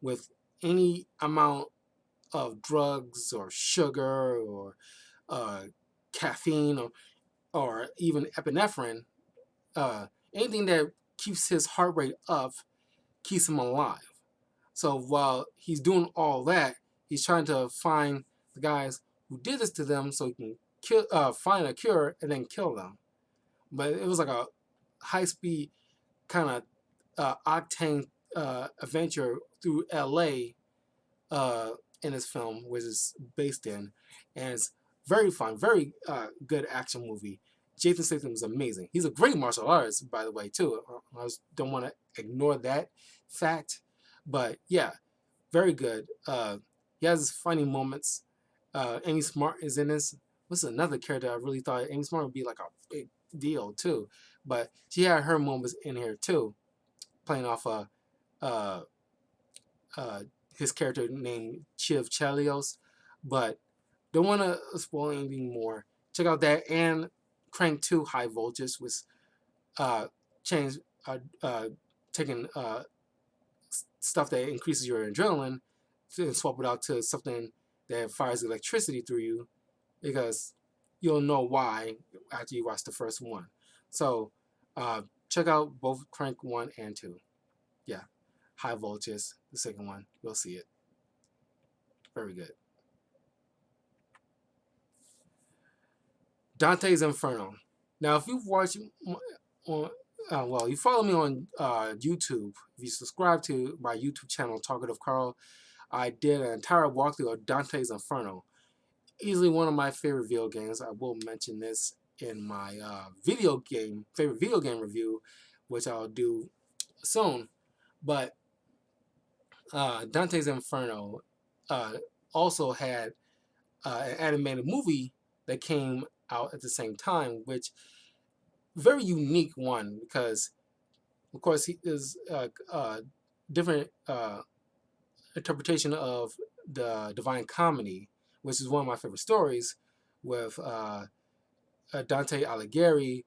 S1: with any amount of drugs or sugar or uh, caffeine or even epinephrine. Uh, Anything that keeps his heart rate up keeps him alive. So while he's doing all that, he's trying to find the guys who did this to them so he can find a cure and then kill them. But it was like a high speed kind of octane adventure through LA in this film, which is based in, and it's very fun, very good action movie. Jason Statham is amazing. He's a great martial artist, by the way, too. I don't want to ignore that fact, but yeah, very good. He has funny moments. Amy Smart is in this. What's another character I really thought Amy Smart would be like a big deal too, but she had her moments in here too, playing off uh, uh, his character named Chiv Chelios, but don't want to spoil anything more. Check out that and Crank 2 High Voltage was change taking stuff that increases your adrenaline and swap it out to something that fires electricity through you because you'll know why after you watch the first one. So check out both Crank 1 and 2. Yeah. High Voltage, the second one. You'll see it. Very good. Dante's Inferno. Now, if you've watched on, you follow me on YouTube. If you subscribe to my YouTube channel, Talkative Karl, I did an entire walkthrough of Dante's Inferno. Easily one of my favorite video games. I will mention this in my favorite video game review, which I'll do soon. But Dante's Inferno also had an animated movie that came out at the same time, which very unique one because, of course, he is different interpretation of the Divine Comedy, which is one of my favorite stories, with Dante Alighieri,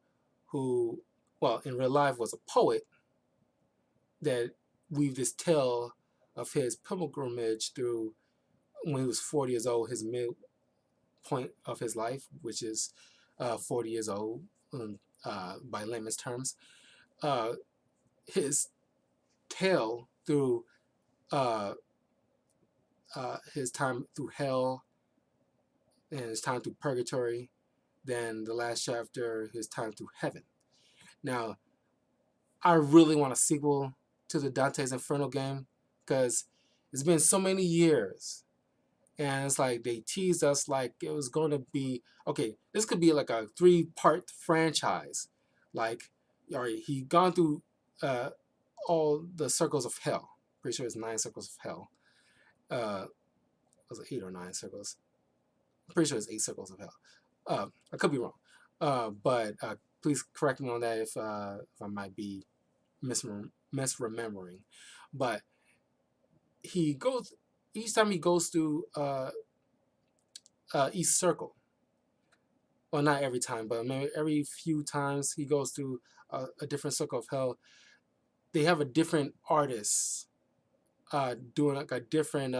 S1: who, well, in real life was a poet that weaved this tale of his pilgrimage through when he was 40 years old, his midpoint of his life, which is 40 years old by layman's terms. Uh, his tale through uh, his time through hell and his time through purgatory, then the last chapter, his time through heaven. Now, I really want a sequel to the Dante's Inferno game because it's been so many years. And it's like they teased us like it was going to be okay. This could be like a 3-part franchise. Like, all right, he gone through uh, all the circles of hell. Pretty sure it's 9 circles of hell. Was it 8 or 9 circles? I'm pretty sure it's 8 circles of hell. I could be wrong, but please correct me on that if I might be misremembering. But he goes each time he goes through each circle. Well, not every time, but maybe every few times he goes through a different circle of hell. They have a different artist doing like a different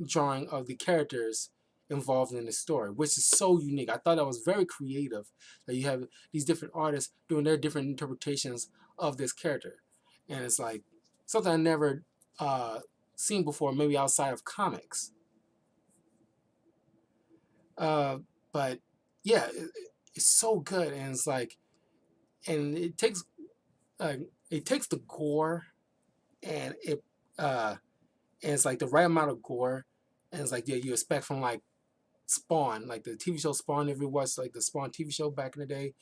S1: drawing of the characters involved in the story, which is so unique. I thought that was very creative that you have these different artists doing their different interpretations of this character, and it's like something I never seen before, maybe outside of comics. Uh, but yeah, it's so good, and it's like, and it takes the gore, and uh, and it's like the right amount of gore, and it's like yeah, you expect from like Spawn, like the TV show Spawn. If you watched like the Spawn TV show back in the day,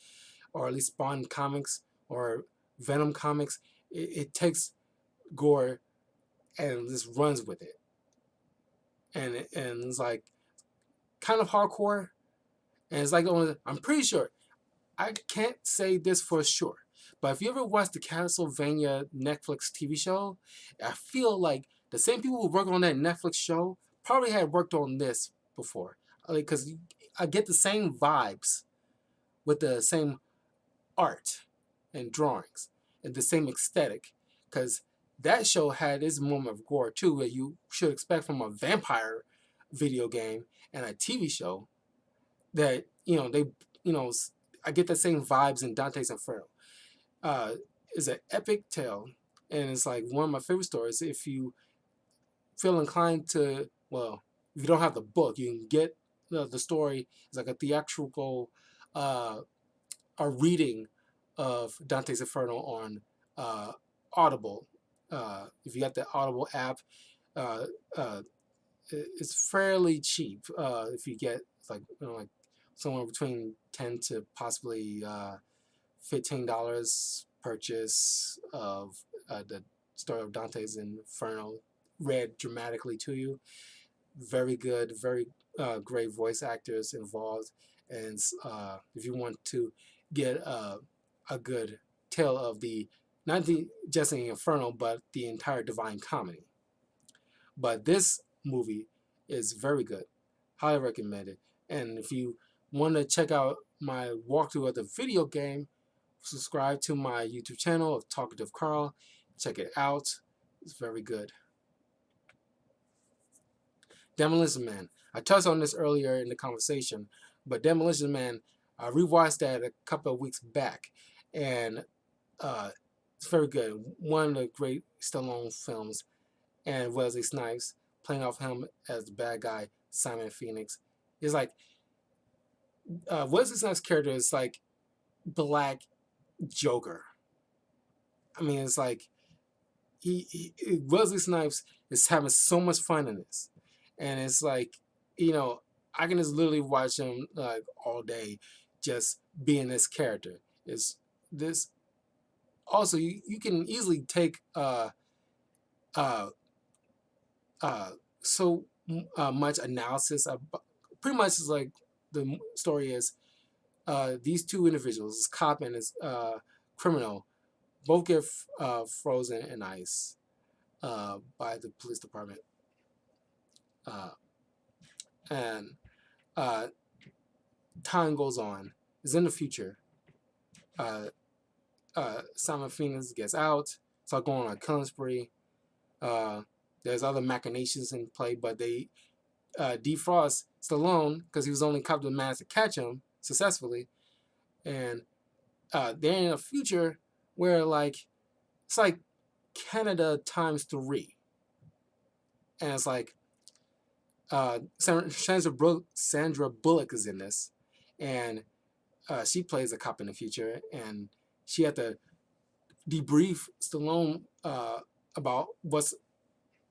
S1: or at least Spawn comics or Venom comics, it takes gore and just runs with it, and it's like kind of hardcore, and it's like I'm pretty sure I can't say this for sure, but if you ever watched the Castlevania Netflix TV show, I feel like the same people who worked on that Netflix show probably had worked on this before, because I get the same vibes with the same art and drawings and the same aesthetic, because that show had its moment of gore too, that you should expect from a vampire video game and a TV show. That they you know I get the same vibes in Dante's Inferno. Uh, it's an epic tale, and it's like one of my favorite stories. If you feel inclined to, well, if you don't have the book, you can get the story. It's like a theatrical uh, a reading of Dante's Inferno on Audible. If you got the Audible app, uh, uh, it's fairly cheap. If you get like like somewhere between 10 to possibly $15 purchase of the story of Dante's Inferno read dramatically to you. Very good, very great voice actors involved, and if you want to get a good tale of the not the just the Inferno, but the entire Divine Comedy. But this movie is very good, highly recommended. And if you want to check out my walkthrough of the video game, subscribe to my YouTube channel of Talkative Karl. Check it out. It's very good. Demolition Man. I touched on this earlier in the conversation, but Demolition Man, I rewatched that a couple of weeks back, and it's very good. One of the great Stallone films, and Wesley Snipes playing off him as the bad guy, Simon Phoenix. It's like Wesley Snipes' character is like Black Joker. I mean, it's like Wesley Snipes is having so much fun in this, and it's like I can just literally watch him like all day, just being this character. Is this also you can easily take uh so much analysis of pretty much is like the story is these two individuals, this cop and this criminal, Both get frozen in ice by the police department. Uh, and uh, time goes on. It's in the future. Uh, Simon Phoenix gets out, start going on a killing spree. Uh, there's other machinations in play, but they defrost Stallone because he was the only cop that managed to catch him successfully. And they're in a future where like it's like Canada times three, and it's like Sandra Bullock is in this, and she plays a cop in the future, and she had to debrief Stallone about what's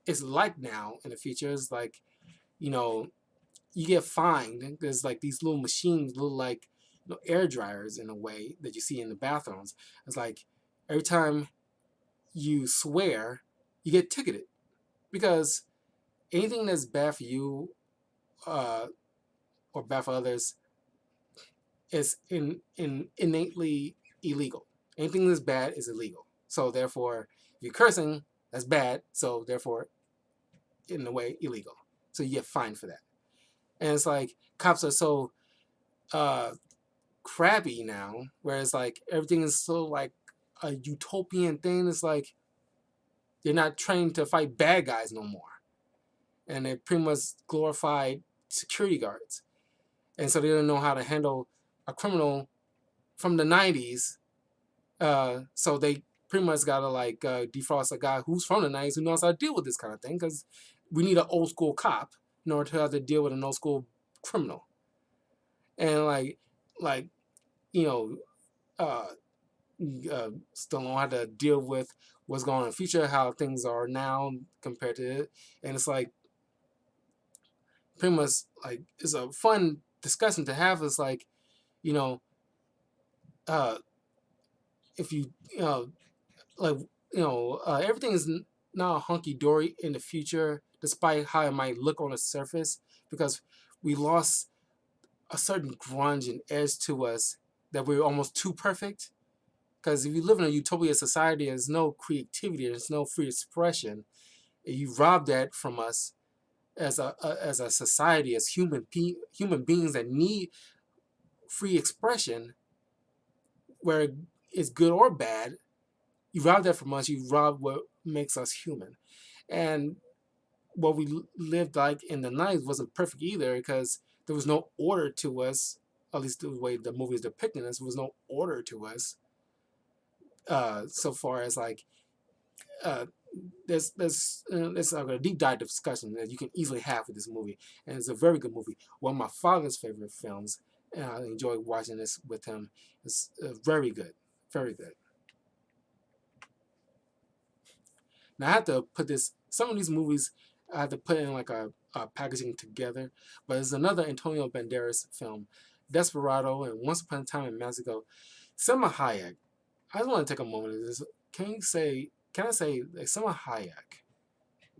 S1: it's like now in the future. It's like, you know, you get fined. There's like these little machines, little like air dryers in a way that you see in the bathrooms. It's like every time you swear, you get ticketed because anything that's bad for you uh, or bad for others is innately illegal. Anything that's bad is illegal. So therefore, if you're cursing, that's bad. So therefore, in a way, illegal. So you get fined for that. And it's like cops are so uh, crabby now, whereas like everything is so like a utopian thing. It's like they're not trained to fight bad guys no more, and they're pretty much glorified security guards, and so they don't know how to handle a criminal from the '90s. So they pretty much gotta like defrost a guy who's from the '90s who knows how to deal with this kind of thing because we need an old school cop in order to have to deal with an old school criminal, and like you know. Uh, Still know how to deal with what's going on in the future, how things are now compared to it. And it's like pretty much like it's a fun discussion to have. It's like, you know, uh, if you know, like, everything is not hunky dory in the future, despite how it might look on the surface, because we lost a certain grunge and edge to us that we're almost too perfect. Because if you live in a utopia society, there's no creativity, there's no free expression. You rob that from us as a society, as human beings that need free expression, where it's good or bad. You rob that from us. You rob what makes us human. And what we lived like in the '90s wasn't perfect either, because there was no order to us. At least the way the movie is depicting us, there was no order to us. So far as like uh, there's like a deep dive discussion that you can easily have with this movie, and it's a very good movie. One of my father's favorite films, and I enjoy watching this with him. It's very good, very good. Now I have to put this. Some of these movies I have to put in like a packaging together, but there's another Antonio Banderas film, Desperado, and Once Upon a Time in Mexico. Selma Hayek. I just want to take a moment. To this. Can I say like Selma Hayek?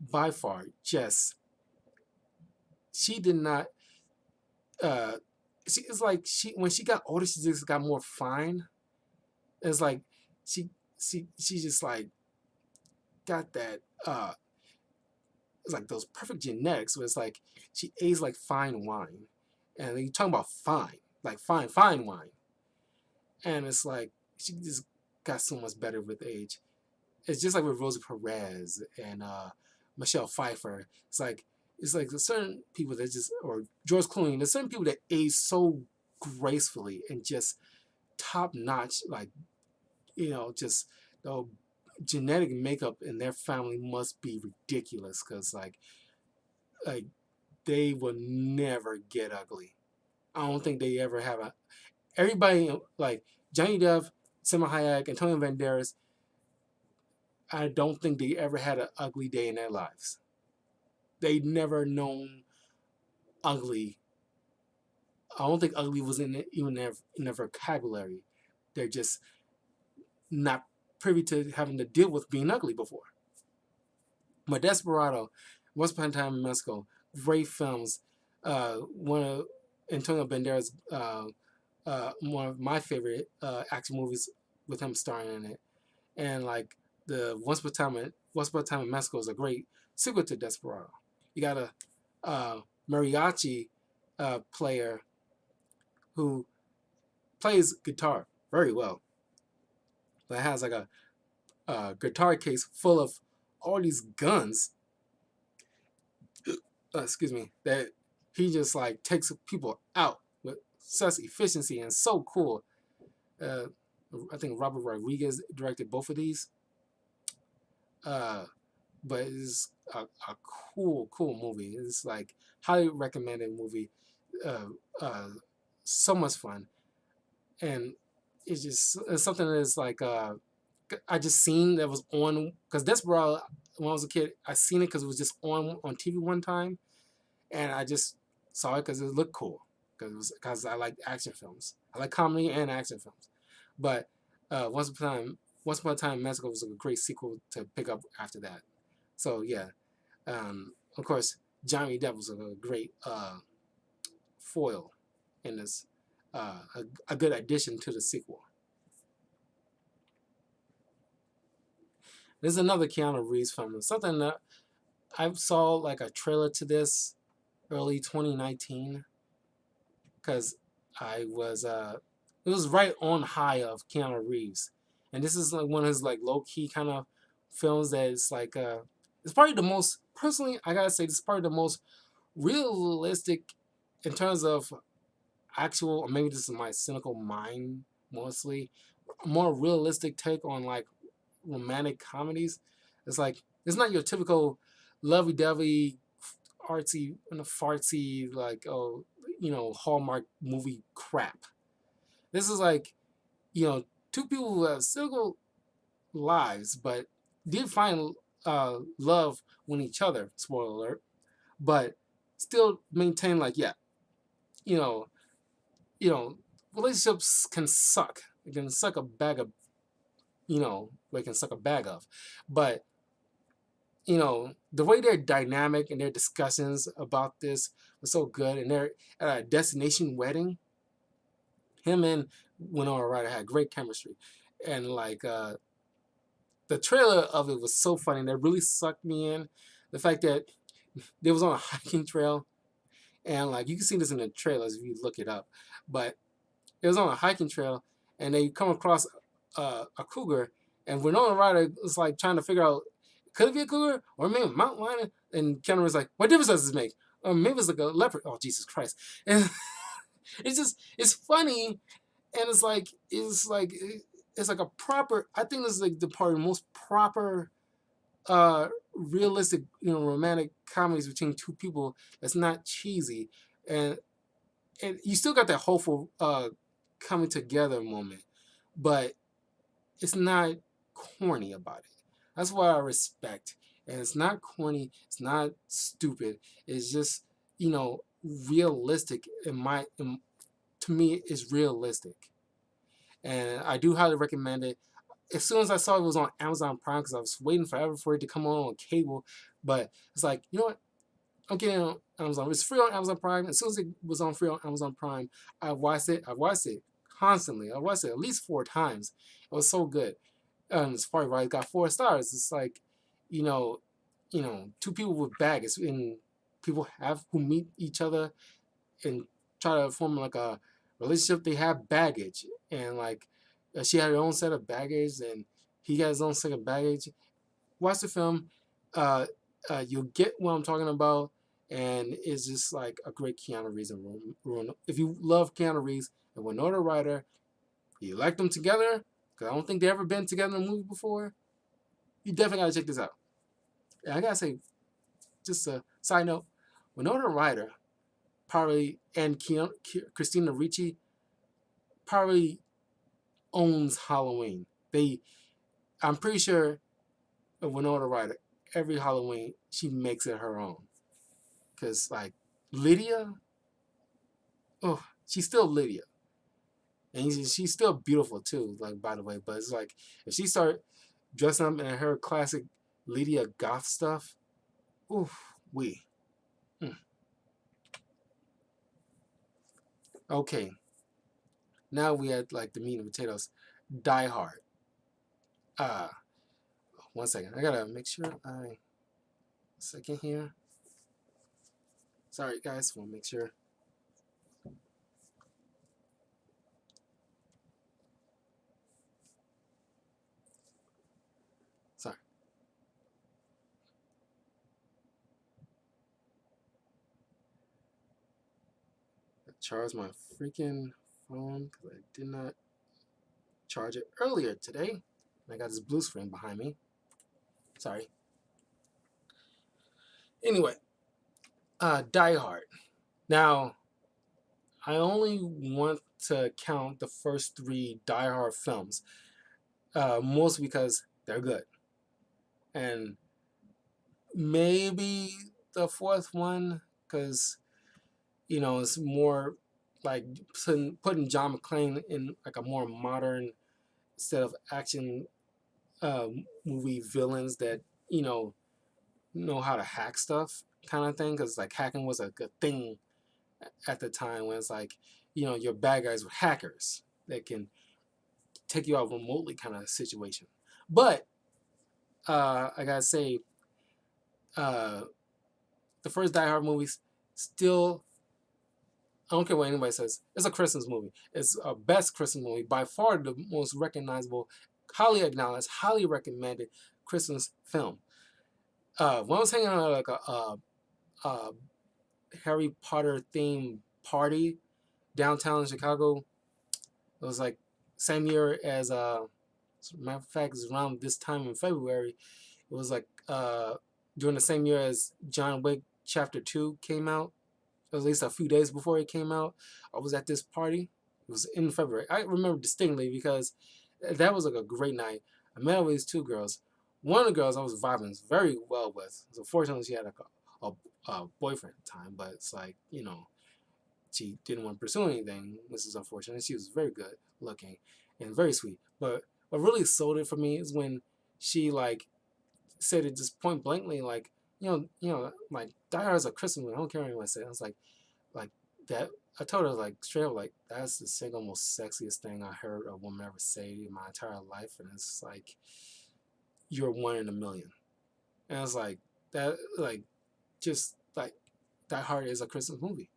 S1: By far, just she did not. Uh, it's like she when she got older, she just got more fine. It's like she she just like got that. It's like those perfect genetics where it's like she aged like fine wine, and you talking about fine, like fine wine, and it's like she just got so much better with age. It's just like with Rosie Perez and Michelle Pfeiffer. It's like there's certain people that just or George Clooney. There's certain people that age so gracefully and just top notch. Like just the genetic makeup in their family must be ridiculous because like they will never get ugly. I don't think they ever have a. Everybody like Johnny Depp, Salma Hayek, Antonio Banderas. I don't think they ever had an ugly day in their lives. They never known ugly. I don't think ugly was even in their vocabulary. They're just not privy to having to deal with being ugly before. But Desperado, Once Upon a Time in Mexico, great films. One of Antonio Banderas, one of my favorite action movies with him starring in it. and like the Once Upon a Time in Mexico is a great sequel to Desperado. You got a mariachi player who plays guitar very well, but has like a guitar case full of all these guns. Excuse me, that he just like takes people out with such efficiency and so cool. Uh, I think Robert Rodriguez directed both of these. Uh, but it's a cool movie. It's like highly recommended movie. Uh, uh, so much fun, and it's something that's like I just seen that was on because Desperado when I was a kid I seen it because it was just on TV one time, and I just saw it because it looked cool because I like action films. I like comedy and action films, but Once Upon a Time in Mexico was a great sequel to pick up after that. So yeah, of course Johnny Depp was a great foil in this, a good addition to the sequel. There's another Keanu Reeves film, something that I saw like a trailer to this early 2019 because I was it was right on high of Keanu Reeves, and this is like one of his like low key kind of films that it's like it's probably the most personally I gotta say this is probably the most realistic in terms of actual, or maybe this is my cynical mind mostly, more realistic take on like romantic comedies. It's like it's not your typical lovey-dovey, artsy and a fartsy like Hallmark movie crap. This is like two people who have single lives but did find love with each other. Spoiler alert, but still maintain like you know you know relationships can suck. It can suck a bag of they can suck a bag of, but the way they're dynamic and their discussions about this was so good. And they're at a destination wedding. Him and Winona Ryder had great chemistry, and like the trailer of it was so funny. That really sucked me in. The fact that they was on a hiking trail, and like you can see this in the trailers if you look it up, but it was on a hiking trail, and they come across a cougar, and Winona Ryder was like trying to figure out could it be a cougar or maybe a mountain lion, and Keanu was like, "What difference does this make? Or maybe it's like a leopard." Oh Jesus Christ! And it's funny, and it's like a proper. I think this is like the part of the most proper realistic romantic comedies between two people that's not cheesy, and you still got that hopeful coming together moment, but it's not corny about it. That's what I respect. And it's not corny, it's not stupid. It's just, realistic to me it's realistic. And I do highly recommend it. As soon as I saw it was on Amazon Prime, because I was waiting forever for it to come on cable, but it's like, you know what? I'm getting on Amazon. It's free on Amazon Prime. As soon as it was on free on Amazon Prime, I watched it. I watched it constantly. I watched it at least 4 times. It was so good. And it's probably why it got 4 stars. It's like, you know, two people with baggage and people have who meet each other and try to form like a relationship. They have baggage, and like she had her own set of baggage, and he got his own set of baggage. Watch the film. Uh, you'll get what I'm talking about, and it's just like a great Keanu Reeves and if you love Keanu Reeves and Winona Ryder, you like them together, because I don't think they've ever been together in a movie before, you definitely gotta check this out. And I gotta say, just a side note, Winona Ryder probably and Christina Ricci probably owns Halloween. I'm pretty sure Winona Ryder, every Halloween she makes it her own. Cause like Lydia, oh, she's still Lydia, and she's still beautiful too. Like by the way, but it's like if she start dressing up in her classic Lydia goth stuff, oof, we. Okay, now we had like the meat and potatoes. Die Hard. Uh, one second. I gotta make sure I second here. Sorry, guys. Want to make sure. Sorry. I charged my freaking phone because I did not charge it earlier today. And I got this blue screen behind me. Sorry. Anyway, Die Hard. Now, I only want to count the first three Die Hard films, mostly because they're good. And maybe the fourth one, because, it's more like putting John McClane in like a more modern set of action movie villains that, you know how to hack stuff kind of thing. Because like hacking was a good thing at the time when it's like, your bad guys were hackers that can take you out remotely kind of situation. But I gotta say, uh, the first Die Hard movies still, I don't care what anybody says, it's a Christmas movie. It's a best Christmas movie, by far the most recognizable, highly acknowledged, highly recommended Christmas film. When I was hanging out at like a Harry Potter themed party downtown in Chicago, it was like same year as as a matter of fact, it's around this time in February. It was like during the same year as John Wick Chapter 2 came out, at least a few days before it came out. I was at this party. It was in February. I remember distinctly because that was like a great night. I met with these two girls. One of the girls I was vibing very well with. So fortunately, she had like a boyfriend at the time, but it's like, she didn't want to pursue anything, which is unfortunate. She was very good looking and very sweet. But what really sold it for me is when she like said it just point blankly, like, like Die Hard is a Christmas movie. I don't care what anyone said. I was like that. I told her like straight up, like that's the single most sexiest thing I heard a woman ever say in my entire life, and it's like you're one in a million. And it's like that, like just like Die Hard is a Christmas movie.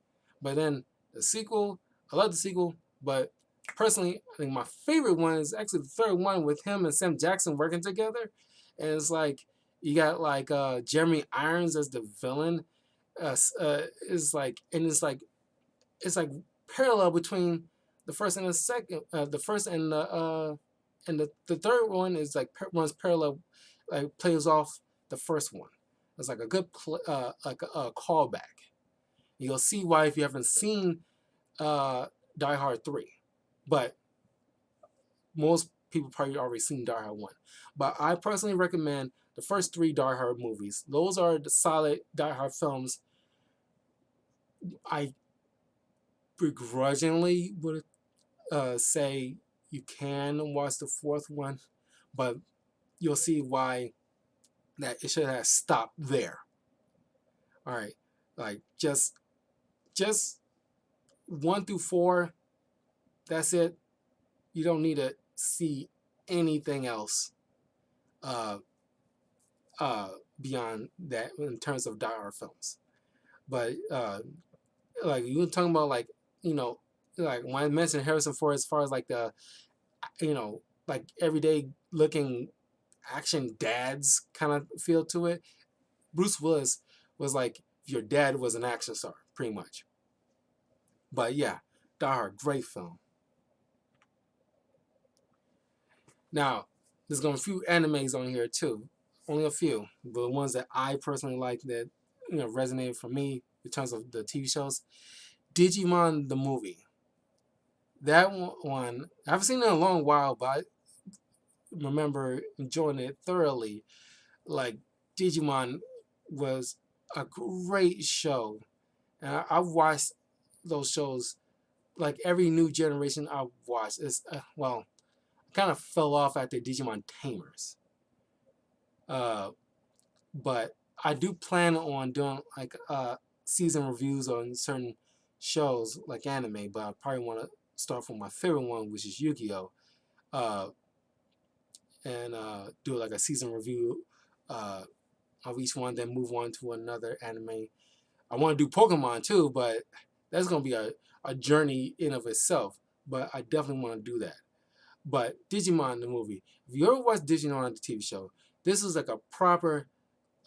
S1: But then the sequel, I love the sequel, but personally, I think my favorite one is actually the third one with him and Sam Jackson working together. And it's like you got like Jeremy Irons as the villain. Is like, and it's like parallel between the first and the second. The first and the third one is like runs parallel, like plays off the first one. It's like a good like a callback. You'll see why if you haven't seen Die Hard 3. But most people probably already seen Die Hard 1. But I personally recommend the first three Die Hard movies. Those are the solid Die Hard films. I begrudgingly would say you can watch the fourth one, but you'll see why that it should have stopped there. All right, like just 1 through 4. That's it. You don't need to see anything else uh, beyond that in terms of Die Hard films. But like you were talking about, like, like when I mentioned Harrison Ford as far as like the like everyday looking action dads kind of feel to it. Bruce Willis was like your dad was an action star, pretty much. But yeah, Die Hard, great film. Now, there's going to be a few animes on here too. Only a few. The ones that I personally like that resonated for me in terms of the TV shows. Digimon the movie. That one, I haven't seen it in a long while, but I remember enjoying it thoroughly. Like, Digimon was a great show. And I've watched those shows, like every new generation I've watched. It's, well, kind of fell off after Digimon Tamers. Uh, but I do plan on doing like season reviews on certain shows like anime, but I probably want to start from my favorite one, which is Yu-Gi-Oh. Uh, and do like a season review of each one, then move on to another anime. I want to do Pokemon too, but that's gonna be a journey in of itself. But I definitely want to do that. But Digimon the movie, if you ever watched Digimon the TV show, this is like a proper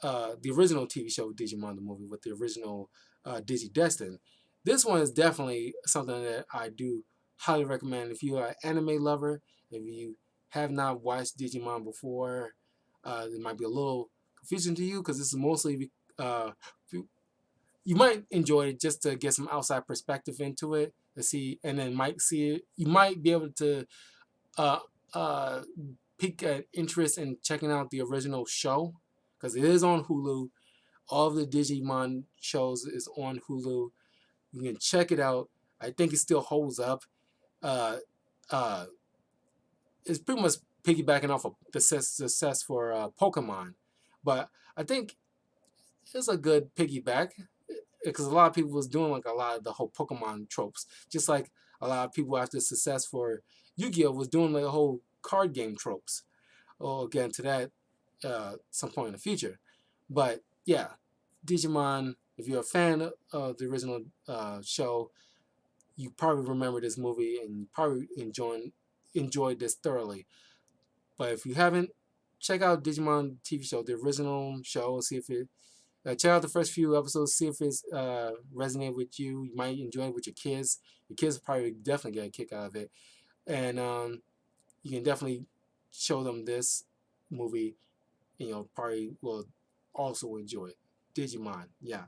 S1: the original TV show Digimon the movie with the original Digidestin. This one is definitely something that I do highly recommend if you are an anime lover. If you have not watched Digimon before, it might be a little confusing to you because this is mostly you might enjoy it just to get some outside perspective into it to see, and then might see it. You might be able to uh, uh, pique an interest in checking out the original show because it is on Hulu. All of the Digimon shows is on Hulu. You can check it out. I think it still holds up. Uh, uh, it's pretty much piggybacking off of the success for Pokemon, but I think it's a good piggyback because a lot of people was doing like a lot of the whole Pokemon tropes, just like a lot of people after success for Yu-Gi-Oh was doing like the whole card game tropes. We'll get into that some point in the future, but yeah, Digimon. If you're a fan of the original show, you probably remember this movie and you probably enjoyed this thoroughly. But if you haven't, check out Digimon TV show, the original show, and see if it. Check out the first few episodes, see if it's resonate with you. You might enjoy it with your kids. Your kids will probably definitely get a kick out of it, and you can definitely show them this movie. And, probably will also enjoy it. Digimon, yeah,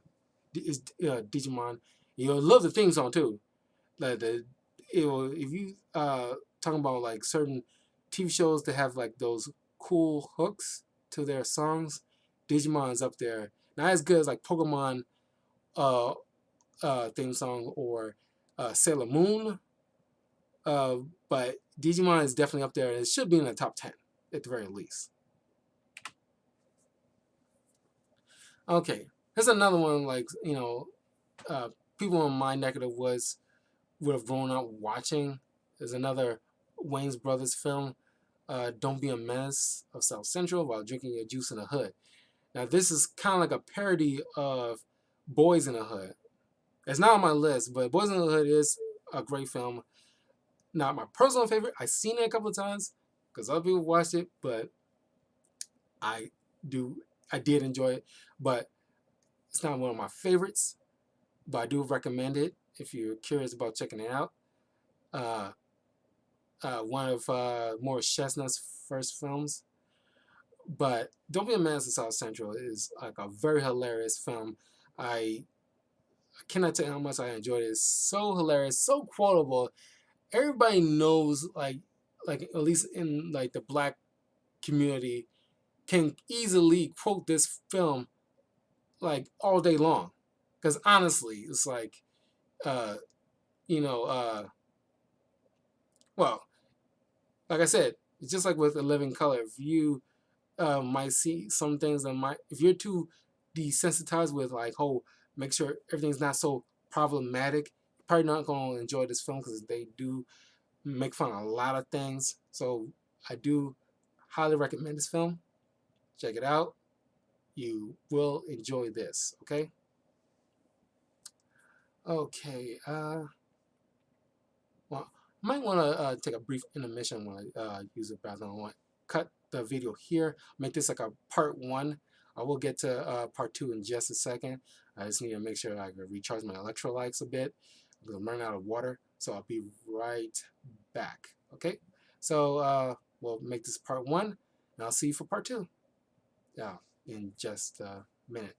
S1: it's Digimon. You'll love the theme song too. Like if you talking about like certain TV shows that have like those cool hooks to their songs, Digimon's up there. Not as good as like Pokemon uh, theme song or Sailor Moon, uh, but Digimon is definitely up there. It should be in the top 10 at the very least. Okay, here's another one. Like uh, people in my neck of the woods would have grown up watching. There's another Wayne's Brothers film, Don't Be a Menace of South Central while drinking your juice in the hood. Now, this is kind of like a parody of Boys in the Hood. It's not on my list, but Boys in the Hood is a great film. Not my personal favorite. I've seen it a couple of times because other people watched it, but I do I did enjoy it. But it's not one of my favorites. But I do recommend it if you're curious about checking it out. Uh, one of Morris Chestnut's first films. But Don't Be a Menace to South Central is like a very hilarious film. I cannot tell you how much I enjoyed it. It's so hilarious, so quotable. Everybody knows, like at least in like the black community, can easily quote this film like all day long. Because honestly, it's like, uh, you know, well, like I said, it's just like with A Living Color. If you might see some things that might, if you're too desensitized with like, oh, make sure everything's not so problematic, you're probably not going to enjoy this film because they do make fun of a lot of things. So I do highly recommend this film. Check it out. You will enjoy this. Okay. Okay. Well, I might want to take a brief intermission when I use the bathroom. I want to cut the video here. Make this like a part one. I will get to part two in just a second. I just need to make sure I can recharge my electrolytes a bit because I'm running out of water. So I'll be right back. Okay. So we'll make this part one, and I'll see you for part two. Yeah, in just a minute.